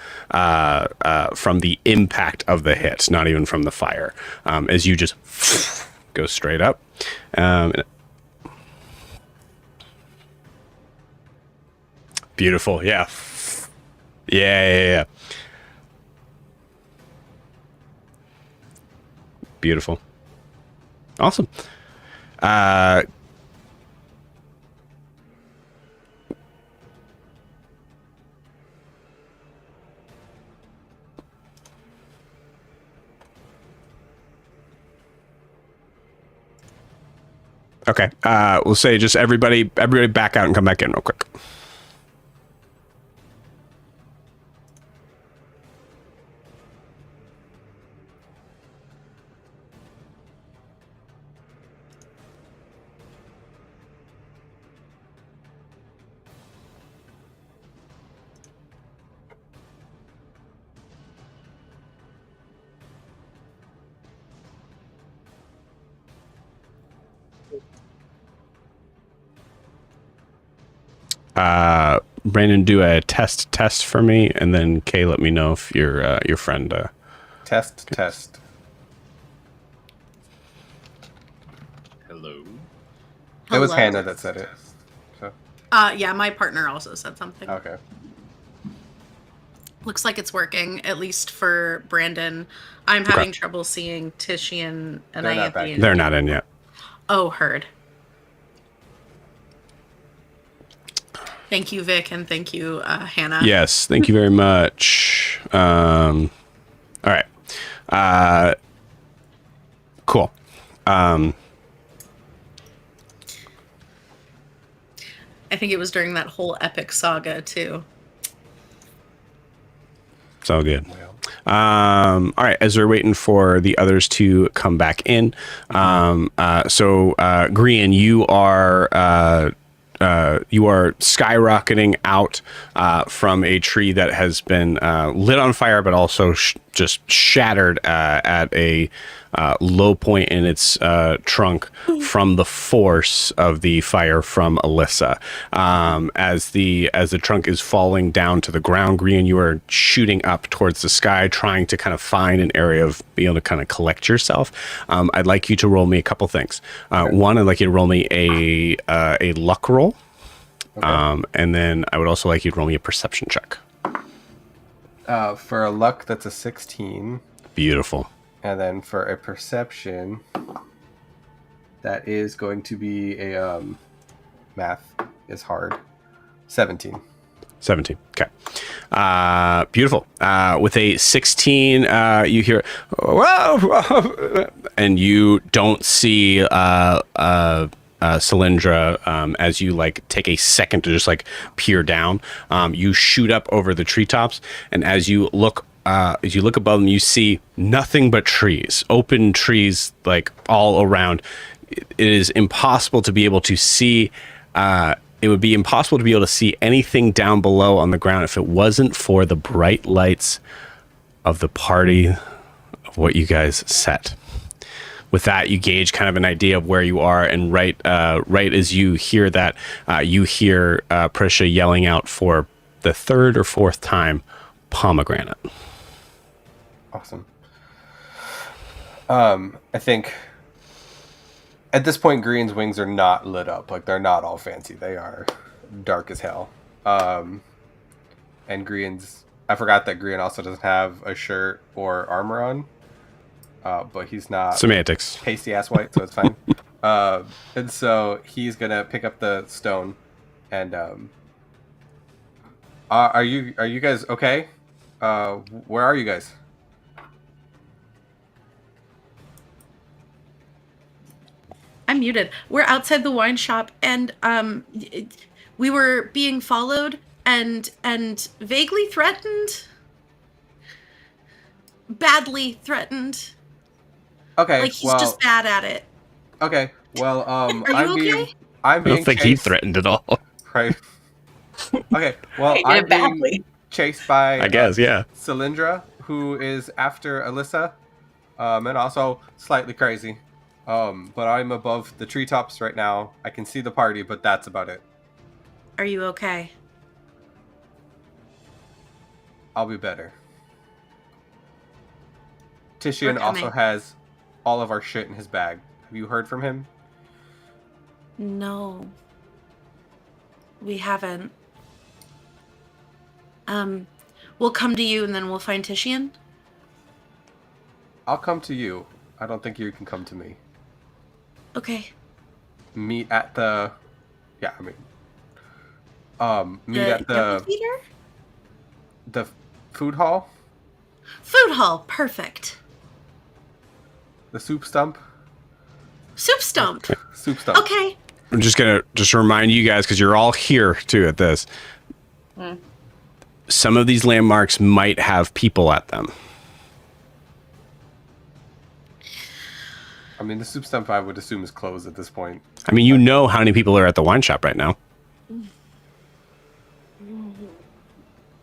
from the impact of the hit, not even from the fire, as you just go straight up. Beautiful. Yeah. Yeah. Beautiful. Awesome. Okay. We'll say just everybody back out and come back in real quick. Brandon, do a test for me, and then Kay, let me know if your friend. Test. Hello. It was Hello. Hannah that said it. So Yeah, my partner also said something. okay. Looks like it's working, at least for Brandon. I'm having trouble seeing Titian and They're not back Ianthe. yet. They're not in yet. Oh, heard. Thank you, Vic, and thank you, Hannah. Yes, thank you very much. All right. Cool. I think it was during that whole epic saga, too. It's all good. All right, as we're waiting for the others to come back in, Grian, you are skyrocketing out from a tree that has been lit on fire, but also just shattered at a low point in its trunk from the force of the fire from Alyssa. As the trunk is falling down to the ground, Grian, you are shooting up towards the sky, trying to kind of find an area of being able to kind of collect yourself. I'd like you to roll me a couple things. One, I'd like you to roll me a luck roll. Okay. And then I would also like you to roll me a perception check. For a luck, that's a 16. Beautiful. And then for a perception, that is going to be a math is hard. 17. 17. Okay. Beautiful. With a 16, you hear, whoa, and you don't see Cylindra as you like take a second to just like peer down. You shoot up over the treetops, and as you look above them, you see nothing but trees, open trees like all around. It is impossible to be able to see. It would be impossible to be able to see anything down below on the ground if it wasn't for the bright lights of the party of what you guys set. With that, you gauge kind of an idea of where you are, and right as you hear that, you hear Prisha yelling out for the third or fourth time, pomegranate. Awesome. I think at this point, Green's wings are not lit up. Like, they're not all fancy. They are dark as hell. And Green's... I forgot that Green also doesn't have a shirt or armor on. But he's not Semantics. pasty-ass white, so it's fine. And so he's going to pick up the stone. And are you guys okay? Where are you guys? I'm muted. We're outside the wine shop, and we were being followed and vaguely threatened, badly threatened. Okay, Like he's just bad at it. Okay, well, Are you I'm okay? being I'm I being don't think he chased, threatened at all. right? Okay, well, He did I'm it being badly. chased by I guess, yeah. Cylindra, who is after Alyssa, and also slightly crazy. But I'm above the treetops right now. I can see the party, but that's about it. Are you okay? I'll be better. Titian We're also coming. has all of our shit in his bag. Have you heard from him? No. We haven't. We'll come to you and then we'll find Titian. I'll come to you. I don't think you can come to me. Okay. Meet at the... Yeah, I mean... meet The at the amphitheater? the food hall? Food hall. Perfect. The soup stump? Soup stump. Soup stump. Okay. I'm just gonna remind you guys, because you're all here too at this. Some of these landmarks might have people at them. I mean, the soup stump I would assume is closed at this point. I mean, you know how many people are at the wine shop right now.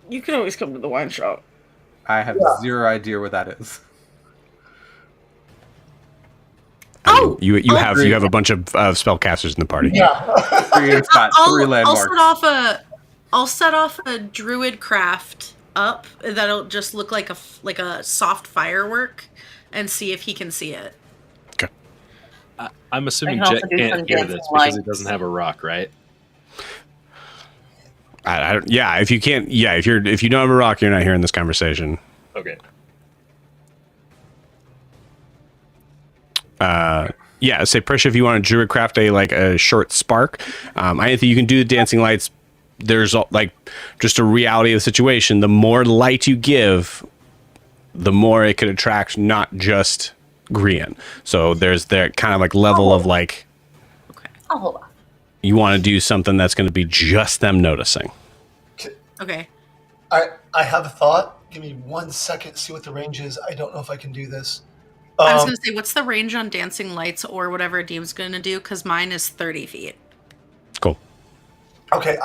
You can always come to the wine shop. I have zero idea where that is. Oh, You have a bunch of spellcasters in the party. Yeah. Green's got three landmarks. I'll set off a druid craft up that'll just look like a soft firework, and see if he can see it. I'm assuming I can Jet also do can't some hear dancing this because he lights. doesn't have a rock, right? Yeah, if you can't, if you don't have a rock, you're not hearing this conversation. Okay. Yeah, say Prisha, if you want to druid craft a short spark, I think you can do the dancing lights. There's just a reality of the situation. The more light you give, the more it could attract not just Grian. So there's that kind of level of I'll hold off. you want to do something that's going to be just them noticing. Okay. I have a thought. Give me 1 second, see what the range is. I don't know if I can do this. I was gonna say, what's the range on dancing lights or whatever Deem's gonna do? Because mine is 30 feet. Cool. Okay,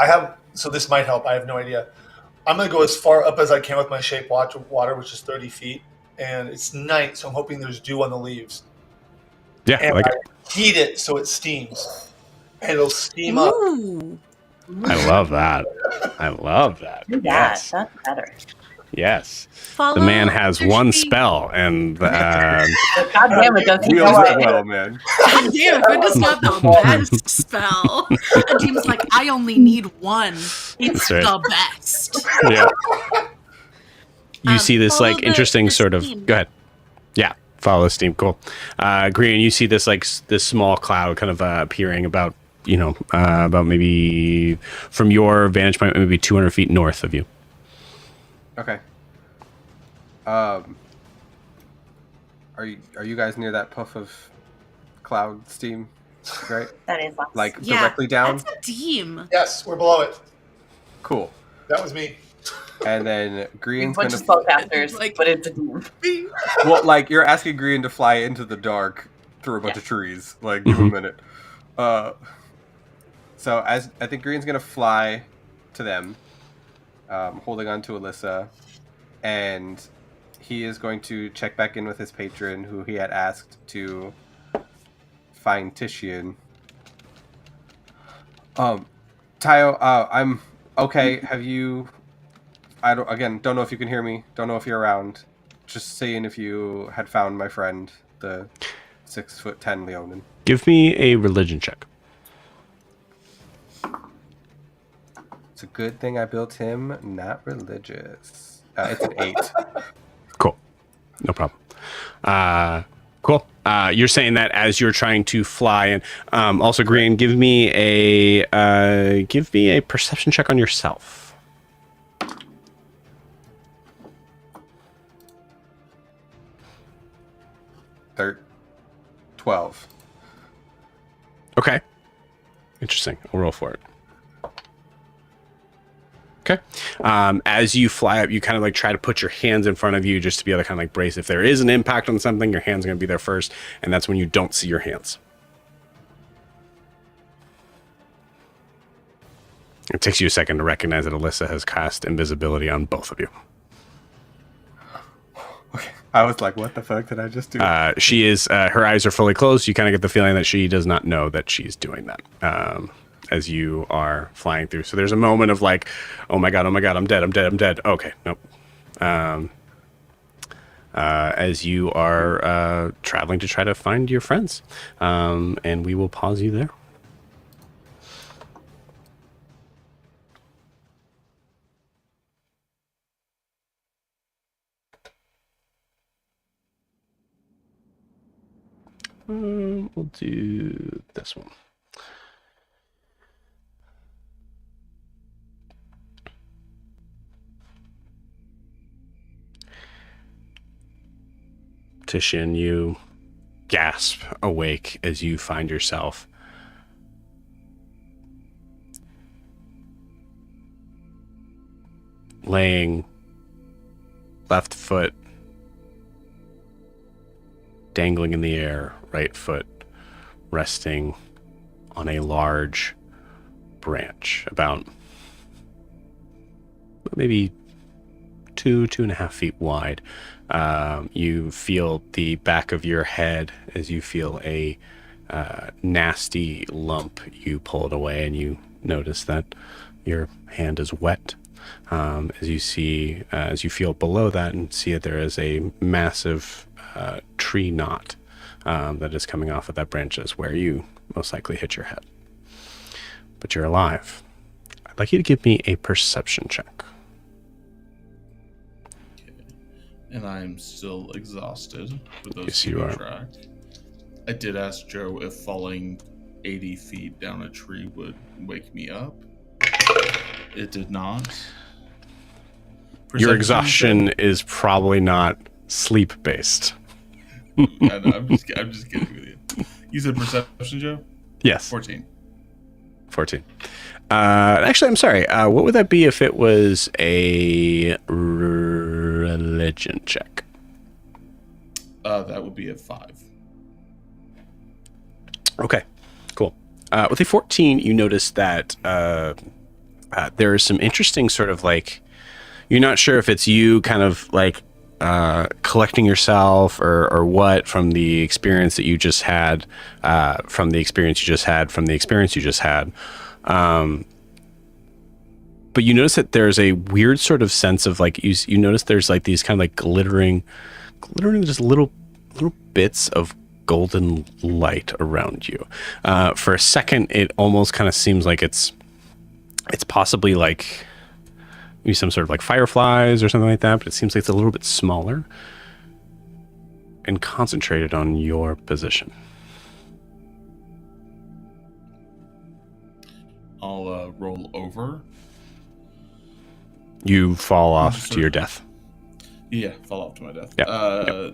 so this might help. I have no idea. I'm going to go as far up as I can with my shape water, which is 30 feet. And it's night, so I'm hoping there's dew on the leaves. Yeah, And I like I it. heat it so it steams. And it'll steam up. Ooh. I love that. I love that. Do that. Yes. That's better. Yes. Follow The man has one Tishby. spell, and God damn it, doesn't Wheels know it it. well, man. God damn, good to spot the best spell. And Deem's like, I only need one. It's That's right. the best. yeah. You see this follow the interesting sort of. steam. Go ahead. Yeah, follow the steam. Cool. Green, you see this this small cloud kind of appearing about about maybe from your vantage point, maybe 200 feet north of you. Okay. Are you guys near that puff of cloud steam? Right? That is last. Yeah, Directly down? That's a Deem. Yes, we're below it. Cool. That was me. And then a Green's bunch gonna... of spellcasters, Like- but it's a demon. Well, you're asking Green to fly into the dark through a bunch of trees. Give him a minute. So as I think Green's gonna fly to them, holding on to Alyssa, and he is going to check back in with his patron, who he had asked to find Titian. Tayo, I'm okay. Have you? I don't know if you can hear me. Don't know if you're around. Just seeing if you had found my friend the 6'10" Leonin. Give me a religion check. It's a good thing I built him not religious. It's an 8. Cool. No problem. Cool. You're saying that as you're trying to fly, and also Green, give me a perception check on yourself. 12. Okay. Interesting. I'll roll for it. Okay. As you fly up, you kind of like try to put your hands in front of you just to be able to kind of like brace. If there is an impact on something, your hand's going to be there first, and that's when you don't see your hands. It takes you a second to recognize that Alyssa has cast invisibility on both of you. Okay. I was like, what the fuck did I just do? She is, her eyes are fully closed. You kind of get the feeling that she does not know that she's doing that. As you are flying through. So there's a moment of like, oh my God, I'm dead. Okay, nope. As you are traveling to try to find your friends. And we will pause you there. We'll do this one. Titian, you gasp awake as you find yourself laying left foot dangling in the air, right foot resting on a large branch about maybe 2.5 feet wide. You feel the back of your head as you feel a nasty lump. You pull it away and you notice that your hand is wet. As you feel below that and see that there is a massive tree knot that is coming off of that branches where you most likely hit your head. But you're alive. I'd like you to give me a perception check. And I'm still exhausted for those Yes, you are. tracked. I did ask Joe if falling 80 feet down a tree would wake me up. It did not. Your exhaustion is probably not sleep-based. I know, I'm just kidding with you. You said perception, Joe? Yes. 14. Actually, I'm sorry. What would that be if it was a religion check? That would be a 5. Okay, cool. With a 14, you notice that there is some interesting sort of like, you're not sure if it's you kind of like collecting yourself or what from the experience that you just had, from the experience you just had. But you notice that there's a weird sort of sense of like, you notice there's like these kind of like glittering just little bits of golden light around you. For a second, it almost kind of seems like it's possibly like maybe some sort of like fireflies or something like that, but it seems like it's a little bit smaller and concentrated on your position. I'll roll over. You fall off to your death. Yeah, fall off to my death. Yep.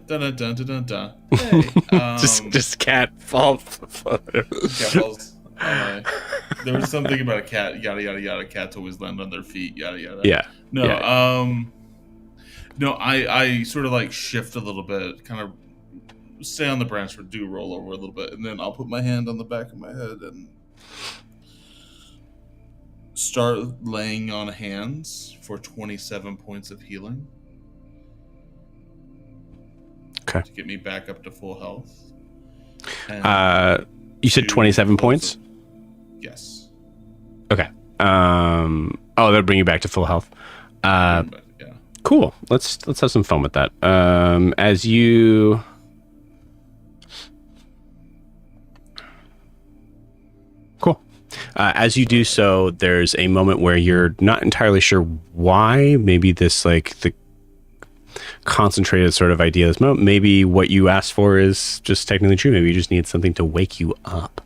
Dun, dun, dun, dun, dun. Hey, Just cat fall. cat falls. There was something about a cat, yada yada yada. Cats always land on their feet, yada yada. Yeah. No, yeah. No, I sort of like shift a little bit, kind of stay on the branch, but do roll over a little bit, and then I'll put my hand on the back of my head and start laying on hands for 27 points of healing. Okay. To get me back up to full health. And you said 27 points? Yes. Okay. That'll bring you back to full health. Yeah. Cool. Let's have some fun with that. As you As you do so, there's a moment where you're not entirely sure why. Maybe this, like, the concentrated sort of idea this moment. Maybe what you asked for is just technically true. Maybe you just need something to wake you up,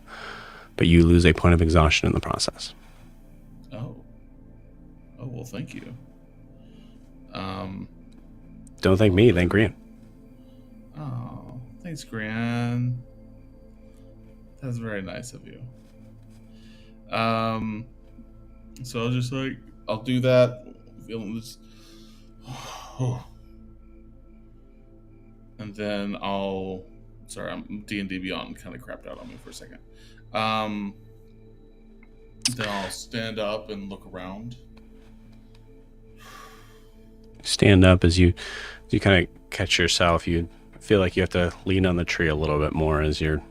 but you lose a point of exhaustion in the process. Oh, well, thank you. Don't thank me, thank Grian. Oh, thanks, Gran. That's very nice of you. So I'll just I'll do that. Feeling this, and then Sorry, I'm D&D Beyond kind of crapped out on me for a second. Then I'll stand up and look around. Stand up as you kind of catch yourself. You feel like you have to lean on the tree a little bit more as you're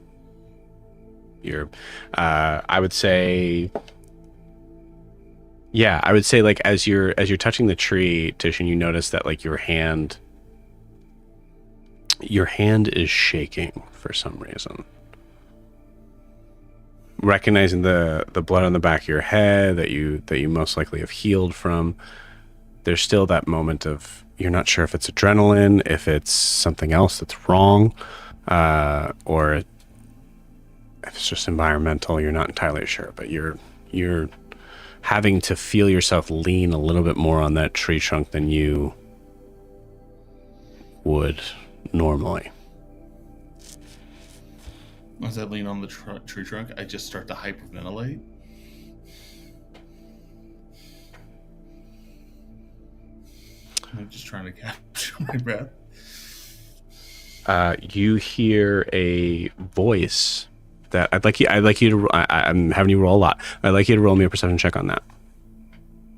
I would say like as you're touching the tree, Tishin, you notice that like your hand is shaking for some reason. Recognizing the blood on the back of your head that you most likely have healed from, there's still that moment of you're not sure if it's adrenaline, if it's something else that's wrong, or if it's just environmental. You're not entirely sure, but you're having to feel yourself lean a little bit more on that tree trunk than you would normally. As I lean on the tree trunk, I just start to hyperventilate. I'm just trying to capture my breath. You hear a voice that I'd like you to. I'm having you roll a lot. I'd like you to roll me a perception check on that.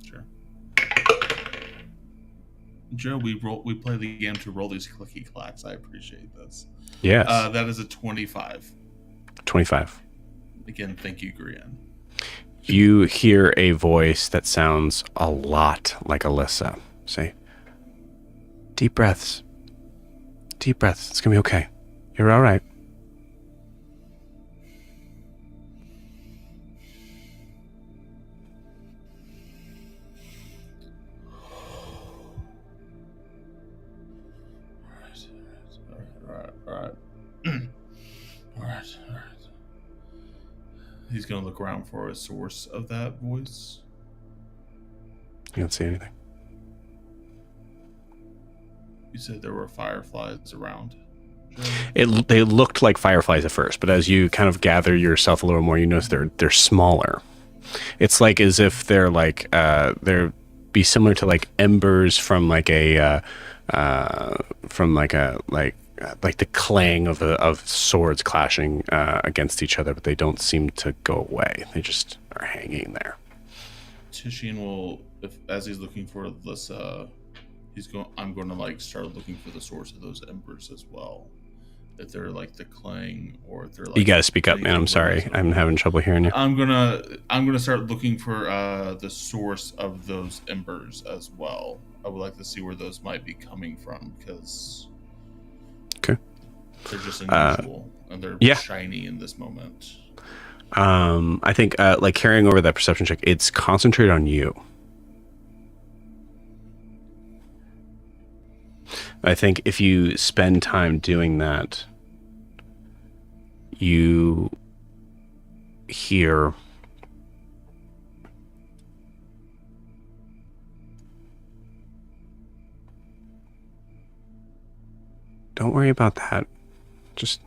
Sure. Joe, we play the game to roll these clicky clacks. I appreciate this. Yes. That is a 25. 25. Again, thank you, Grian. You hear a voice that sounds a lot like Alyssa. Say, deep breaths. Deep breaths. It's going to be okay. You're all right. All right. He's going to look around for a source of that voice. You don't see anything. You said there were fireflies around. They looked like fireflies at first, but as you kind of gather yourself a little more, you notice they're smaller. It's like as if they're like they're be similar to like embers from like a like the clang of swords clashing against each other, but they don't seem to go away. They just are hanging there. Tishin will, as he's looking for this, I'm going to like start looking for the source of those embers as well. If they're like the clang, or if they're like, you got to speak up, man. I'm sorry, I'm having trouble hearing you. I'm gonna start looking for the source of those embers as well. I would like to see where those might be coming from, because okay, they're just unusual and they're shiny in this moment. I think like carrying over that perception check, it's concentrated on you. I think if you spend time doing that, you hear don't worry about that. Just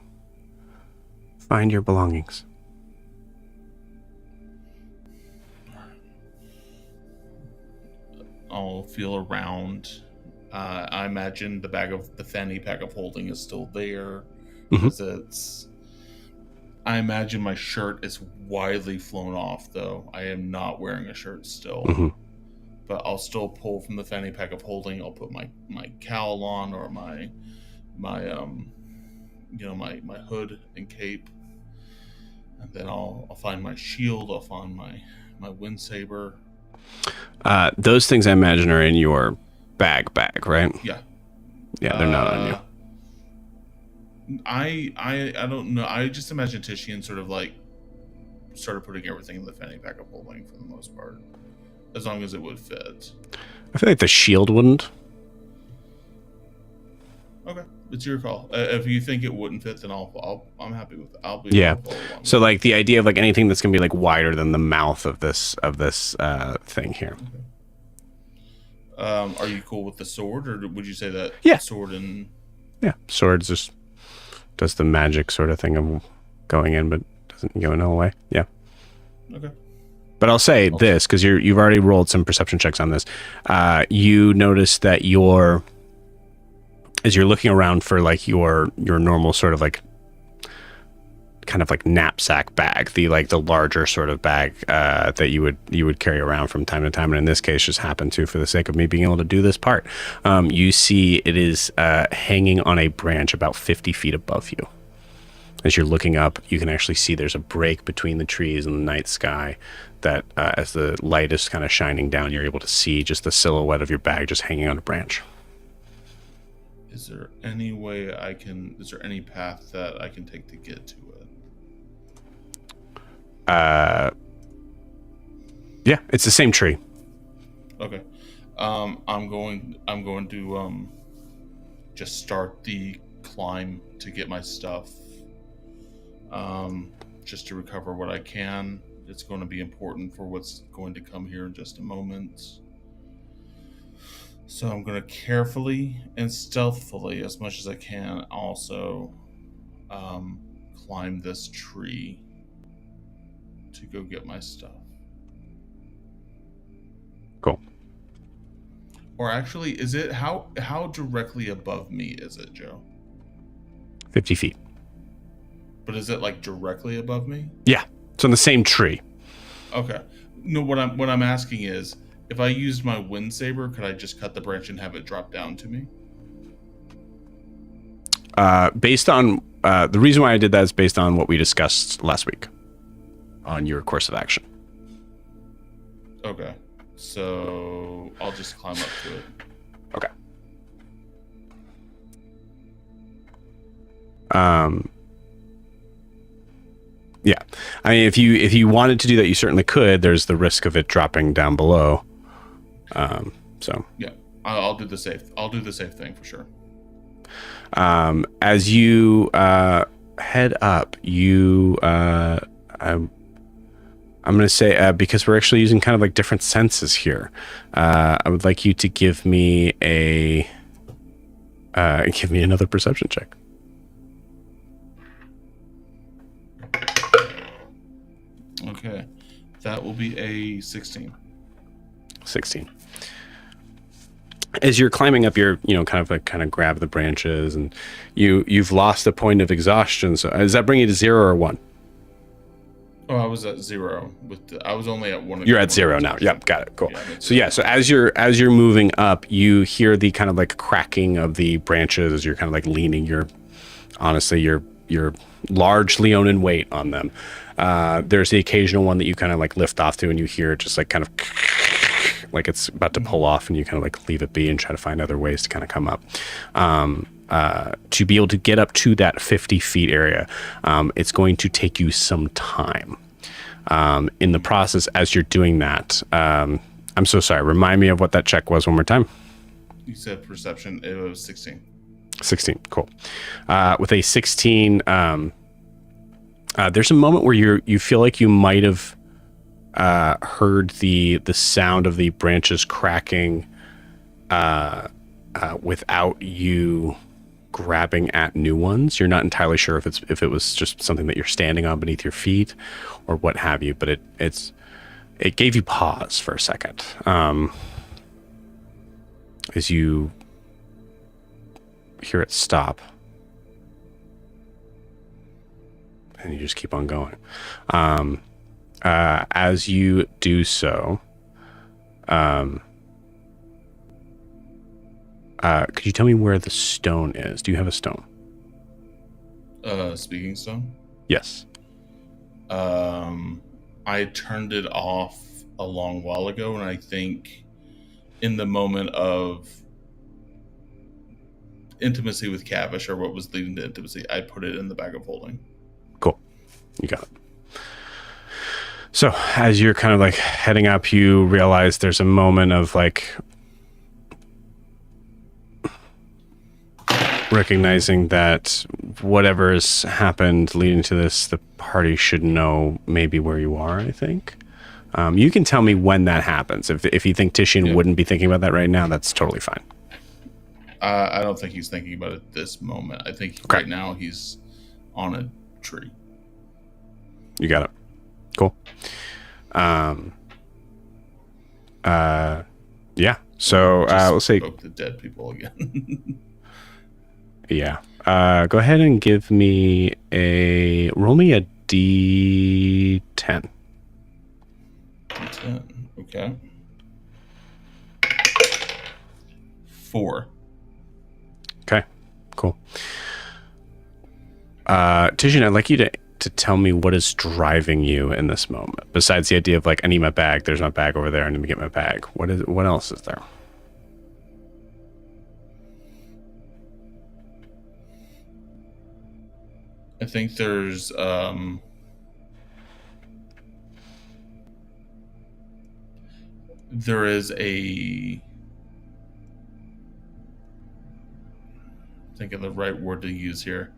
find your belongings. I'll feel around. I imagine the fanny pack of holding is still there. Because I imagine my shirt is widely flown off, though. I am not wearing a shirt still. But I'll still pull from the fanny pack of holding. I'll put my cowl on, or my hood and cape. And then I'll find my shield. I'll find my wind saber. Those things I imagine are in your bag, right? Yeah, they're not on you. I don't know. I just imagine Tishian sort of like started putting everything in the fanny pack of holding for the most part, as long as it would fit. I feel like the shield wouldn't. Okay, it's your call. If you think it wouldn't fit, then I'm happy with it. I'll Yeah. follow along So with like the idea of like anything that's gonna be like wider than the mouth of this thing here. it. Are you cool with the sword, or would you say that Yeah. sword and Yeah, swords just does the magic sort of thing of going in, but doesn't go no way. Yeah. okay? But I'll say this because you've already rolled some perception checks on this. You notice that as you're looking around for like your normal sort of like kind of like knapsack bag, the larger sort of bag that you would carry around from time to time, and in this case just happened to for the sake of me being able to do this part. You see it is hanging on a branch about 50 feet above you. As you're looking up, you can actually see there's a break between the trees and the night sky that as the light is kind of shining down, you're able to see just the silhouette of your bag just hanging on a branch. Is there any way is there any path that I can take to get to it? Yeah, it's the same tree. Okay. I'm going to just start the climb to get my stuff. Just to recover what I can. It's going to be important for what's going to come here in just a moment. So I'm going to carefully and stealthily, as much as I can, also climb this tree to go get my stuff. Cool. Or actually, is it how directly above me is it, Joe? 50 feet. But is it like directly above me? Yeah, it's on the same tree. Okay. No, what I'm asking is, if I used my wind saber, could I just cut the branch and have it drop down to me? Based on the reason why I did that is based on what we discussed last week on your course of action. Okay. So I'll just climb up to it. Okay. Yeah. I mean, if you wanted to do that, you certainly could. There's the risk of it dropping down below. So yeah, I'll do the safe thing for sure. As you head up, I'm going to say because we're actually using kind of like different senses here. I would like you to give me another perception check. Okay, that will be a 16. 16. As you're climbing up, you're kind of grab the branches, and you've lost a point of exhaustion. So does that bring you to 0 or 1? Oh, I was at 0 I was only at 1. You're at 0 now. Yep, got it. Cool. Yeah, so as you're moving up, you hear the kind of like cracking of the branches as you're kind of like leaning your large Leonin weight on them. There's the occasional one that you kind of like lift off to, and you hear it just like kind of like it's about to pull off, and you kind of like leave it be and try to find other ways to kind of come up. To be able to get up to that 50 feet area, it's going to take you some time. In the process, as you're doing that, I'm so sorry. Remind me of what that check was one more time. You said perception. It was 16. 16. Cool. With a 16, there's a moment where you feel like you might have heard the sound of the branches cracking without you grabbing at new ones. You're not entirely sure if it was just something that you're standing on beneath your feet or what have you, but it gave you pause for a second as you hear it stop, and you just keep on going. As you do so, could you tell me where the stone is? Do you have a stone? Speaking stone? Yes. I turned it off a long while ago, and I think in the moment of intimacy with Cavish, or what was leading to intimacy, I put it in the bag of holding. Cool. You got it. So as you're kind of like heading up, you realize there's a moment of like recognizing that whatever has happened leading to this, the party should know maybe where you are, I think. You can tell me when that happens. If you think Titian wouldn't be thinking about that right now, that's totally fine. I don't think he's thinking about it this moment. I think right now he's on a tree. You got it. Cool. Yeah. So we'll say spoke to dead people again. Yeah. Go ahead and give me roll me a D10. D10. Okay. 4. Okay. Cool. Titian, I'd like you to tell me what is driving you in this moment. Besides the idea of like, I need my bag. There's my bag over there. I need to get my bag. What else is there? I think there's there is a think of the right word to use here.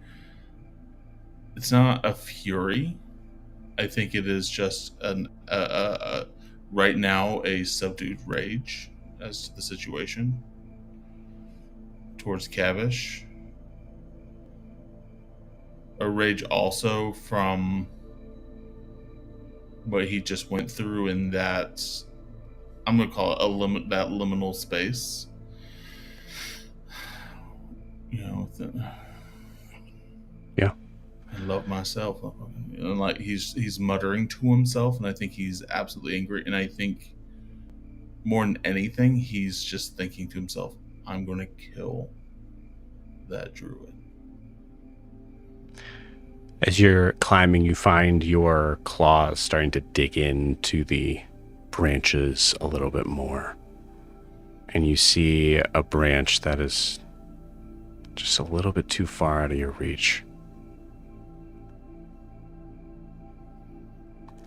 It's not a fury. I think it is just right now a subdued rage as to the situation towards Cavish. A rage also from what he just went through in that, I'm going to call it that liminal space. You know, yeah. I love myself. And like he's muttering to himself, and I think he's absolutely angry. And I think more than anything, he's just thinking to himself, I'm going to kill that druid. As you're climbing, you find your claws starting to dig into the branches a little bit more. And you see a branch that is just a little bit too far out of your reach.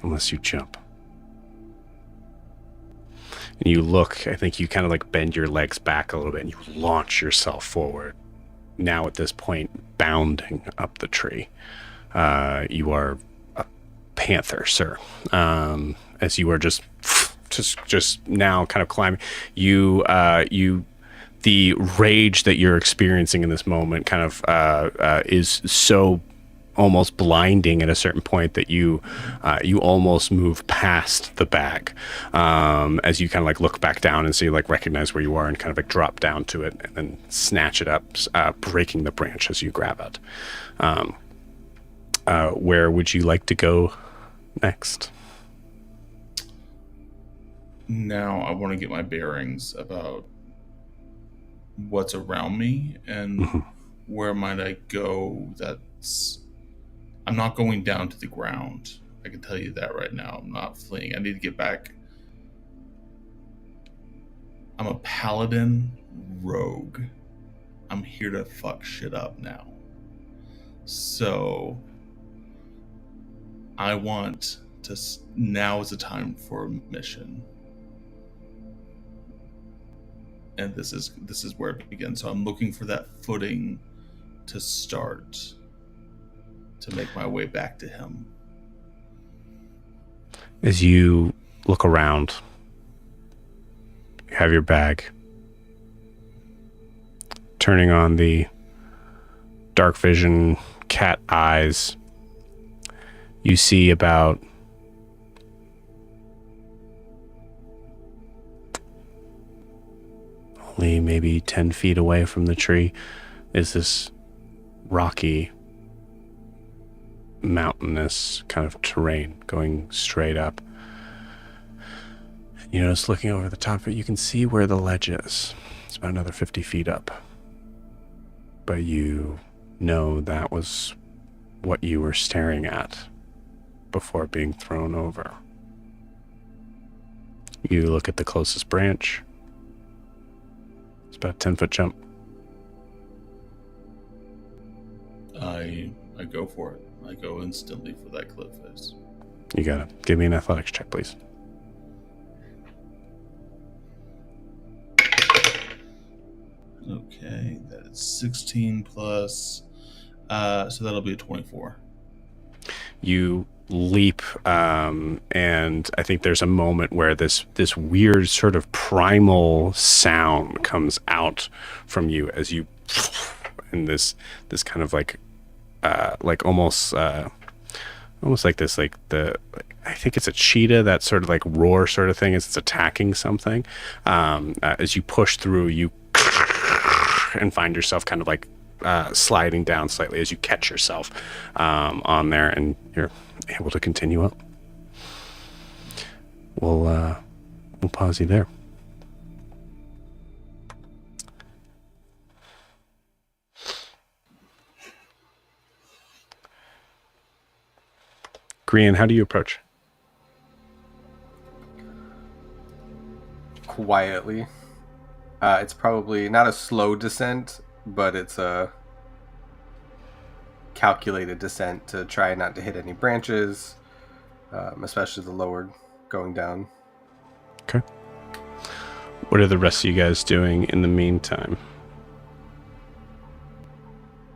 Unless you jump. And you look, I think you kind of like bend your legs back a little bit and you launch yourself forward. Now at this point, bounding up the tree. You are a panther, sir. As you are just now kind of climbing, the rage that you're experiencing in this moment kind of is so almost blinding at a certain point that you almost move past the bag as you kind of like look back down and see, like, recognize where you are and kind of like drop down to it and then snatch it up, breaking the branch as you grab it. Where would you like to go next? Now I want to get my bearings about what's around me and where might I go. I'm not going down to the ground. I can tell you that right now. I'm not fleeing. I need to get back. I'm a paladin rogue. I'm here to fuck shit up now. So I want to. Now is the time for a mission. And this is where it begins. So I'm looking for that footing to start, to make my way back to him. As you look around, you have your bag. Turning on the dark vision cat eyes, you see about only maybe 10 feet away from the tree is this rocky, mountainous kind of terrain going straight up. You notice, looking over the top of it, you can see where the ledge is. It's about another 50 feet up. But you know that was what you were staring at before being thrown over. You look at the closest branch. It's about a 10-foot jump. I go for it. I go instantly for that cliff face. You gotta give me an athletics check, please. Okay, that's 16 plus. So that'll be a 24. You leap, and I think there's a moment where this weird sort of primal sound comes out from you as you, and this kind of like almost like this, like I think it's a cheetah, that sort of like roar sort of thing as it's attacking something. As you push through, you and find yourself kind of like sliding down slightly as you catch yourself on there, and you're able to continue up. We'll pause you there. Grian, how do you approach? Quietly. It's probably not a slow descent, but it's a calculated descent to try not to hit any branches, especially the lower going down. Okay. What are the rest of you guys doing in the meantime?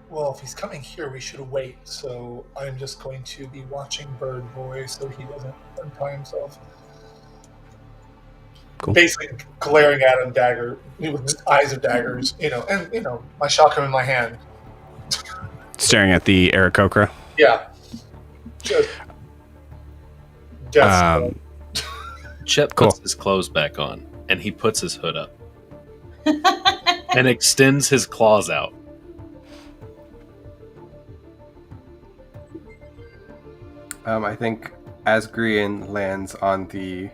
Well, if he's coming here, we should wait. So I'm just going to be watching Bird Boy so he doesn't untie himself. Cool. Basically glaring at him, dagger with his eyes of daggers, and my shotgun in my hand. Staring at the Aarakocra? Yeah. Just desperate. Chet puts his clothes back on, and he puts his hood up. And extends his claws out. I think as Grian lands on the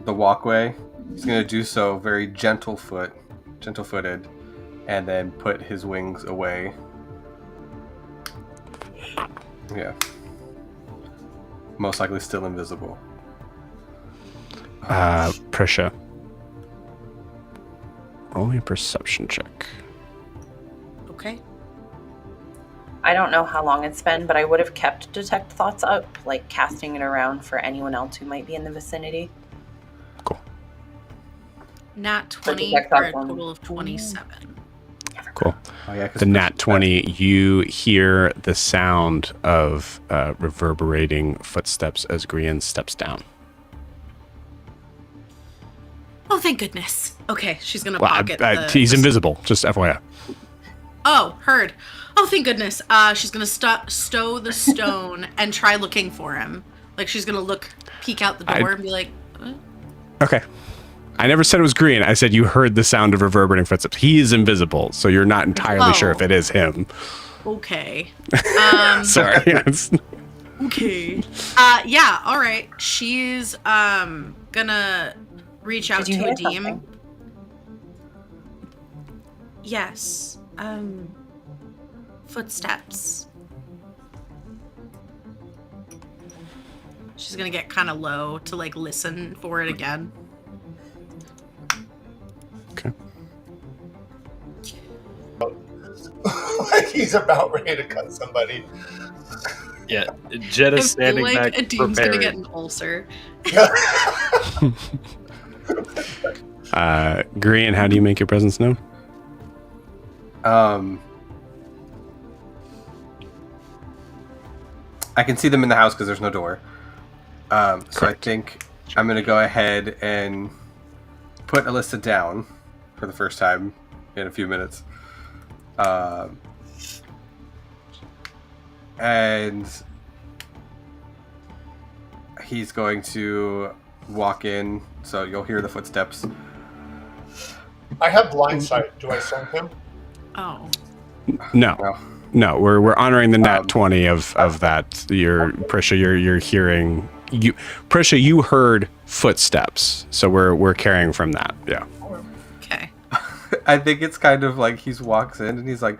walkway, he's going to do so very gentle-footed, and then put his wings away. Yeah. Most likely still invisible. Prisha. Roll me a perception check. Okay. I don't know how long it's been, but I would have kept Detect Thoughts up, like casting it around for anyone else who might be in the vicinity. Cool. Nat 20 detect for a that one. total of 27. Cool. Oh, yeah, 'cause The nat 20, you hear the sound of reverberating footsteps as Grian steps down. Oh, thank goodness. Okay, she's gonna Well, pocket he's invisible, just FYI. Oh, heard. Oh, thank goodness. She's gonna stow the stone and try looking for him. Like, she's gonna peek out the door and be like, Okay. I never said it was Grian. I said you heard the sound of reverberating footsteps. He is invisible, so you're not entirely sure if it is him. Okay. Sorry. Okay. Yeah, all right. She's gonna reach out Did you to hear Adim. something? Yes. Footsteps. She's gonna get kind of low to like listen for it again. Okay. Like he's about ready to cut somebody. Yeah, Jet is I feel standing like back Adim's gonna preparing. get an ulcer. Grian, how do you make your presence known? I can see them in the house because there's no door. So I Correct. think I'm going to go ahead and put Alyssa down for the first time in a few minutes. And he's going to walk in, so you'll hear the footsteps. I have blind sight. Do I send him? Oh. No, we're honoring the nat Um, 20 of that. Prisha, you're hearing Prisha, you heard footsteps, so we're carrying from that. Yeah. Okay. I think it's kind of like he walks in and he's like,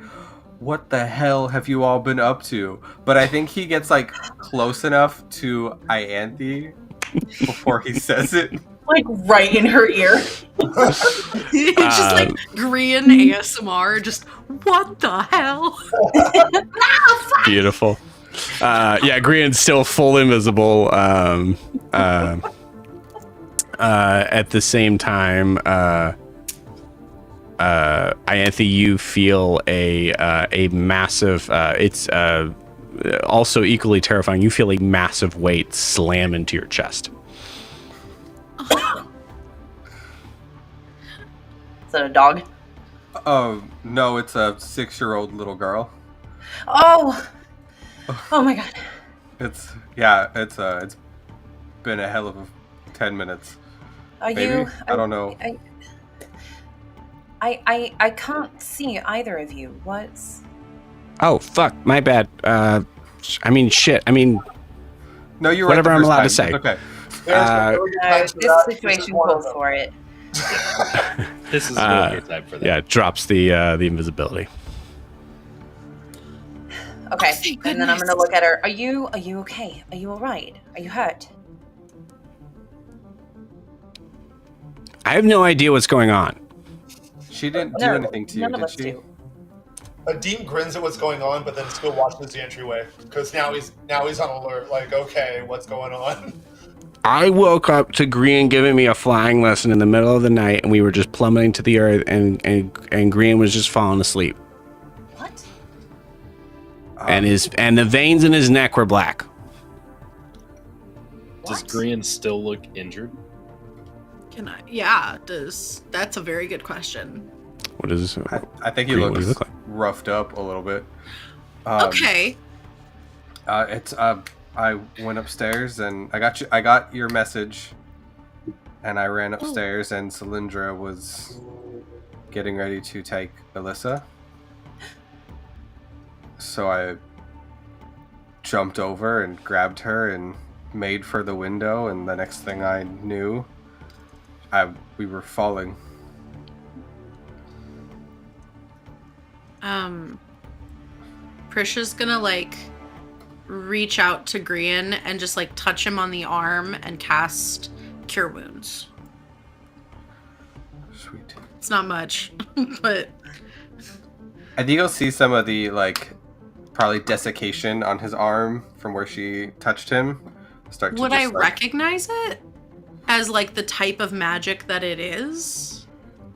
"What the hell have you all been up to?" But I think he gets like close enough to Ianthe before he says it. Like right in her ear. It's just like Grian ASMR, just what the hell? Beautiful. Yeah, Grian's still full invisible. At the same time, Ianthe, you feel a massive. It's also equally terrifying. You feel a massive weight slam into your chest. Is that a dog? Oh no, it's a 6-year-old little girl. Oh my god. It's been a hell of a 10 minutes. Are Maybe? you? I don't know. I can't see either of you. What's? Oh fuck, my bad. I mean shit. I mean No, you're whatever right I'm the allowed to first time. say. It's okay. There's a really good time for This that. situation one of calls them. for it. This is an okay time for that. Yeah, it drops the invisibility. Okay, Oh, thank and then I'm goodness. gonna look at her. Are you okay? Are you all right? Are you hurt? I have no idea what's going on. She didn't do No, anything to you, none of did us she? do. Dean grins at what's going on, but then still watches the entryway because now he's on alert. Like, okay, what's going on? I woke up to Grian giving me a flying lesson in the middle of the night, and we were just plummeting to the earth, and Grian was just falling asleep, What? and the veins in his neck were black. Does What? Grian still look injured? Can I? Yeah. That's a very good question. What is? I think he Green, what looks does he look like? roughed up a little bit. Okay. I went upstairs and I got your message, and I ran upstairs and Cylindra was getting ready to take Alyssa. So I jumped over and grabbed her and made for the window, and the next thing I knew, we were falling. Prisha's gonna like reach out to Grian and just like touch him on the arm and cast Cure Wounds. Sweet. It's not much, but I think you'll see some of the probably desiccation on his arm from where she touched him. Start to would just, I recognize it as like the type of magic that it is?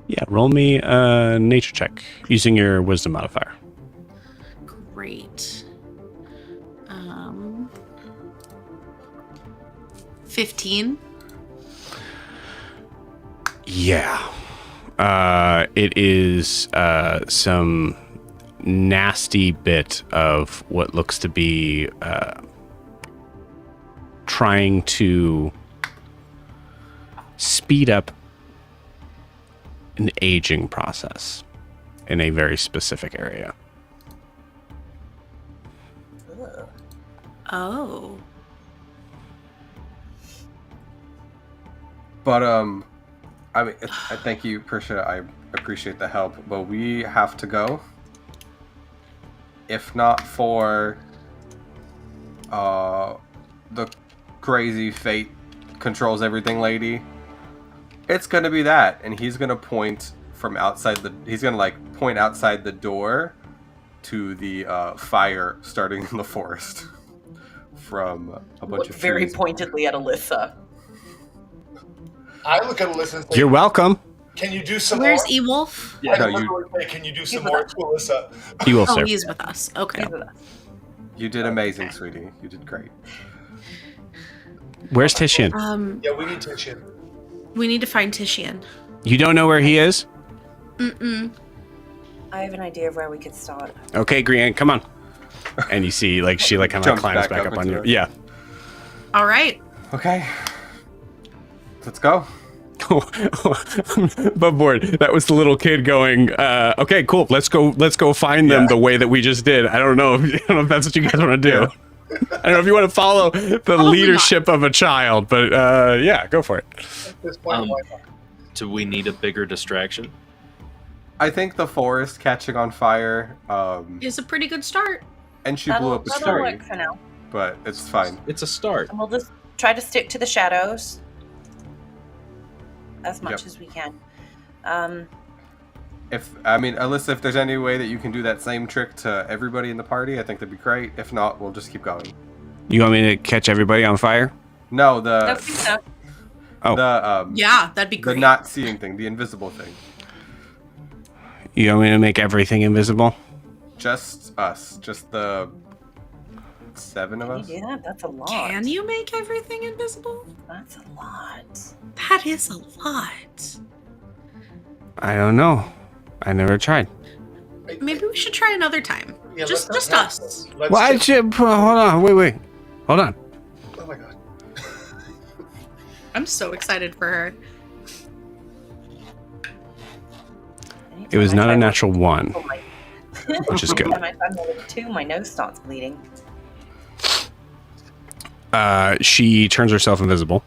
Yeah, roll me a nature check using your wisdom modifier. Great. 15. Yeah. It is some nasty bit of what looks to be trying to speed up an aging process in a very specific area. Oh. But I mean, I thank you, Prisha. I appreciate the help, but we have to go. If not for the crazy fate controls everything lady, it's gonna be that, and he's gonna point from outside the. He's gonna point outside the door to the fire starting in the forest from a bunch Look of very trees. pointedly at Alyssa. I look at Alyssa and say, You're welcome. "Can you do some Where's more?" Ewolf? I No, literally say, "Can you do some with more us. to Alyssa?" He will Oh, serve. he's with us. Okay. He's with us. You did amazing, sweetie. You did great. Where's Titian? Yeah, we need Titian. We need to find Titian. You don't know where he is? Mm-mm. I have an idea of where we could start. Okay, Grian, come on. And you see, she kind of Jumps climbs back back up up on into you. it. Yeah. All right. Okay. Let's go. Above board. That was the little kid going, okay, cool. Let's go find them Yeah. the way that we just did. I don't know if that's what you guys want to do. I don't know if you want to follow the Probably leadership of a child, but yeah, go for it. At this point, why not? Do we need a bigger distraction? I think the forest catching on fire, Is a pretty good start. and she blew up a That'll tree, work for now. but it's fine. It's a start. And we'll just try to stick to the shadows as much Yep. as we can. Alyssa, if there's any way that you can do that same trick to everybody in the party, I think that'd be great. If not, we'll just keep going. You want me to catch everybody on fire? No, No, the please don't. Yeah, that'd be the great. not seeing thing, the invisible thing. You want me to make everything invisible? Just us, just the 7 of us. Yeah, that's a lot. Can you make everything invisible? That's a lot. That is a lot. I don't know. I never tried. Maybe we should try another time. Yeah, just let's not have us. this. Let's Well, just- hold on. Wait. Hold on. Oh my god. I'm so excited for her. It was not a natural 1, Oh my. which is good. Anytime I find another 2, my nose starts bleeding. She turns herself invisible.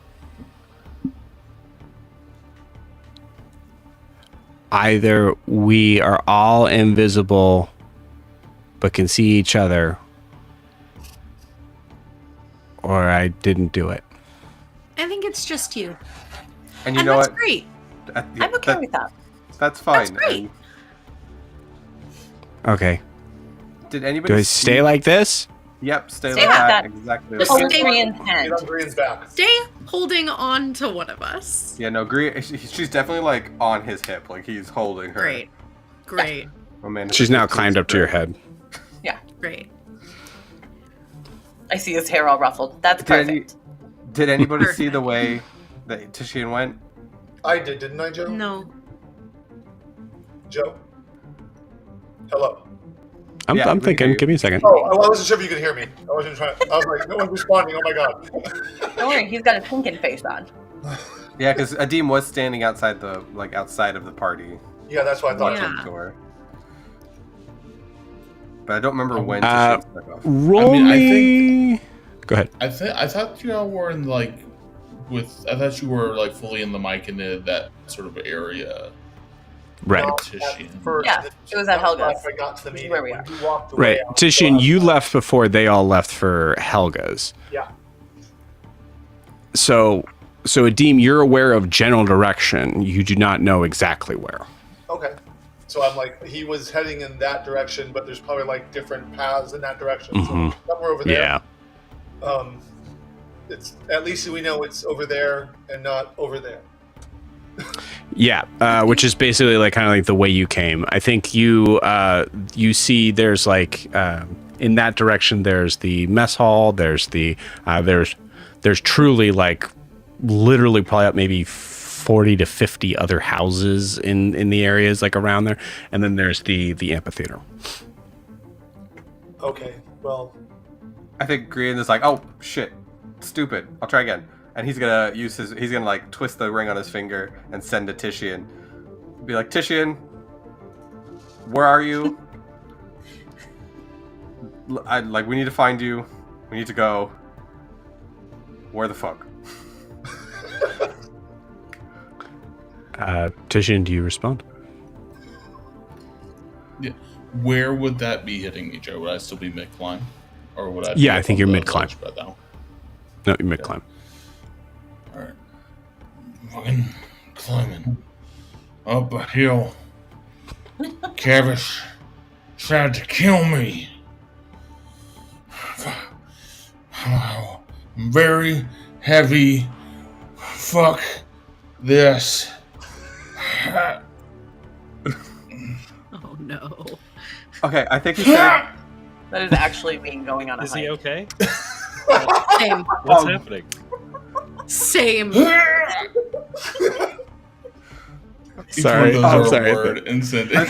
Either we are all invisible but can see each other, or I didn't do it. I think it's just you. And you And know that's what? great. I'm okay with that. That's fine. That's great. And Okay. did anybody Do I stay like this? Yep, stay Stay like like that. that. Exactly. Just like that. stay Grian's hand. Get on Grian's back. Stay holding on to one of us. Yeah, no, she's definitely like on his hip, like he's holding her. Great. Oh, man, She's now climbed up to your head. Great. I see his hair all ruffled. That's Did any- perfect. Did anybody Perfect. see the way that Tishian went? I did, didn't I, Joe? No. Joe? Hello. I'm Yeah, we can thinking. hear you. Give me a second. Oh, I wasn't sure if you could hear me. I wasn't trying. I was like, no one's responding. Oh my god. Don't worry, he's got a thinking face on. Yeah, because Adim was standing outside of the party, Yeah, that's what I thought. Yeah. watching the door. But I don't remember when Uh, Tishian stuck off. Roll I mean, I me. Go ahead. I thought y'all were in I thought you were like fully in the mic in that sort of area. Right. Not Tishian. at first. Yeah, it was at Not Helga's. after I got to the meeting. Where we When are. you walked away, Right. I was Tishian, like, you left before they all left for Helga's. Yeah. So Adim, you're aware of general direction. You do not know exactly where. Okay. So I'm like, he was heading in that direction, but there's probably like different paths in that direction. Mhm. So somewhere over there. Yeah. It's at least we know it's over there and not over there. Yeah, which is basically like kind of like the way you came. I think you see there's like in that direction there's the mess hall. There's the there's truly like literally probably up maybe 40 to 50 other houses in the areas like around there, and then there's the amphitheater. Okay. Well, I think Grian is like, oh shit, stupid. I'll try again. And he's gonna like twist the ring on his finger and send to Tishian. Be like, Tishian, where are you? We need to find you. We need to go. Where the fuck? Tishian, do you respond? Where would that be hitting me, Joe? Would I still be mid climb, or would I? Be Yeah, I up think on you're the mid-climb. ledge by now? No, you mid climb. All right. Fucking climbing up a hill. Cavish tried to kill me. Very heavy. Fuck this. Oh no. Okay, I think he said. That is actually me going on a Is hike. he okay? Same. What's Oh. happening? Same. Sorry. Each one of those I'm are a sorry. word and send it.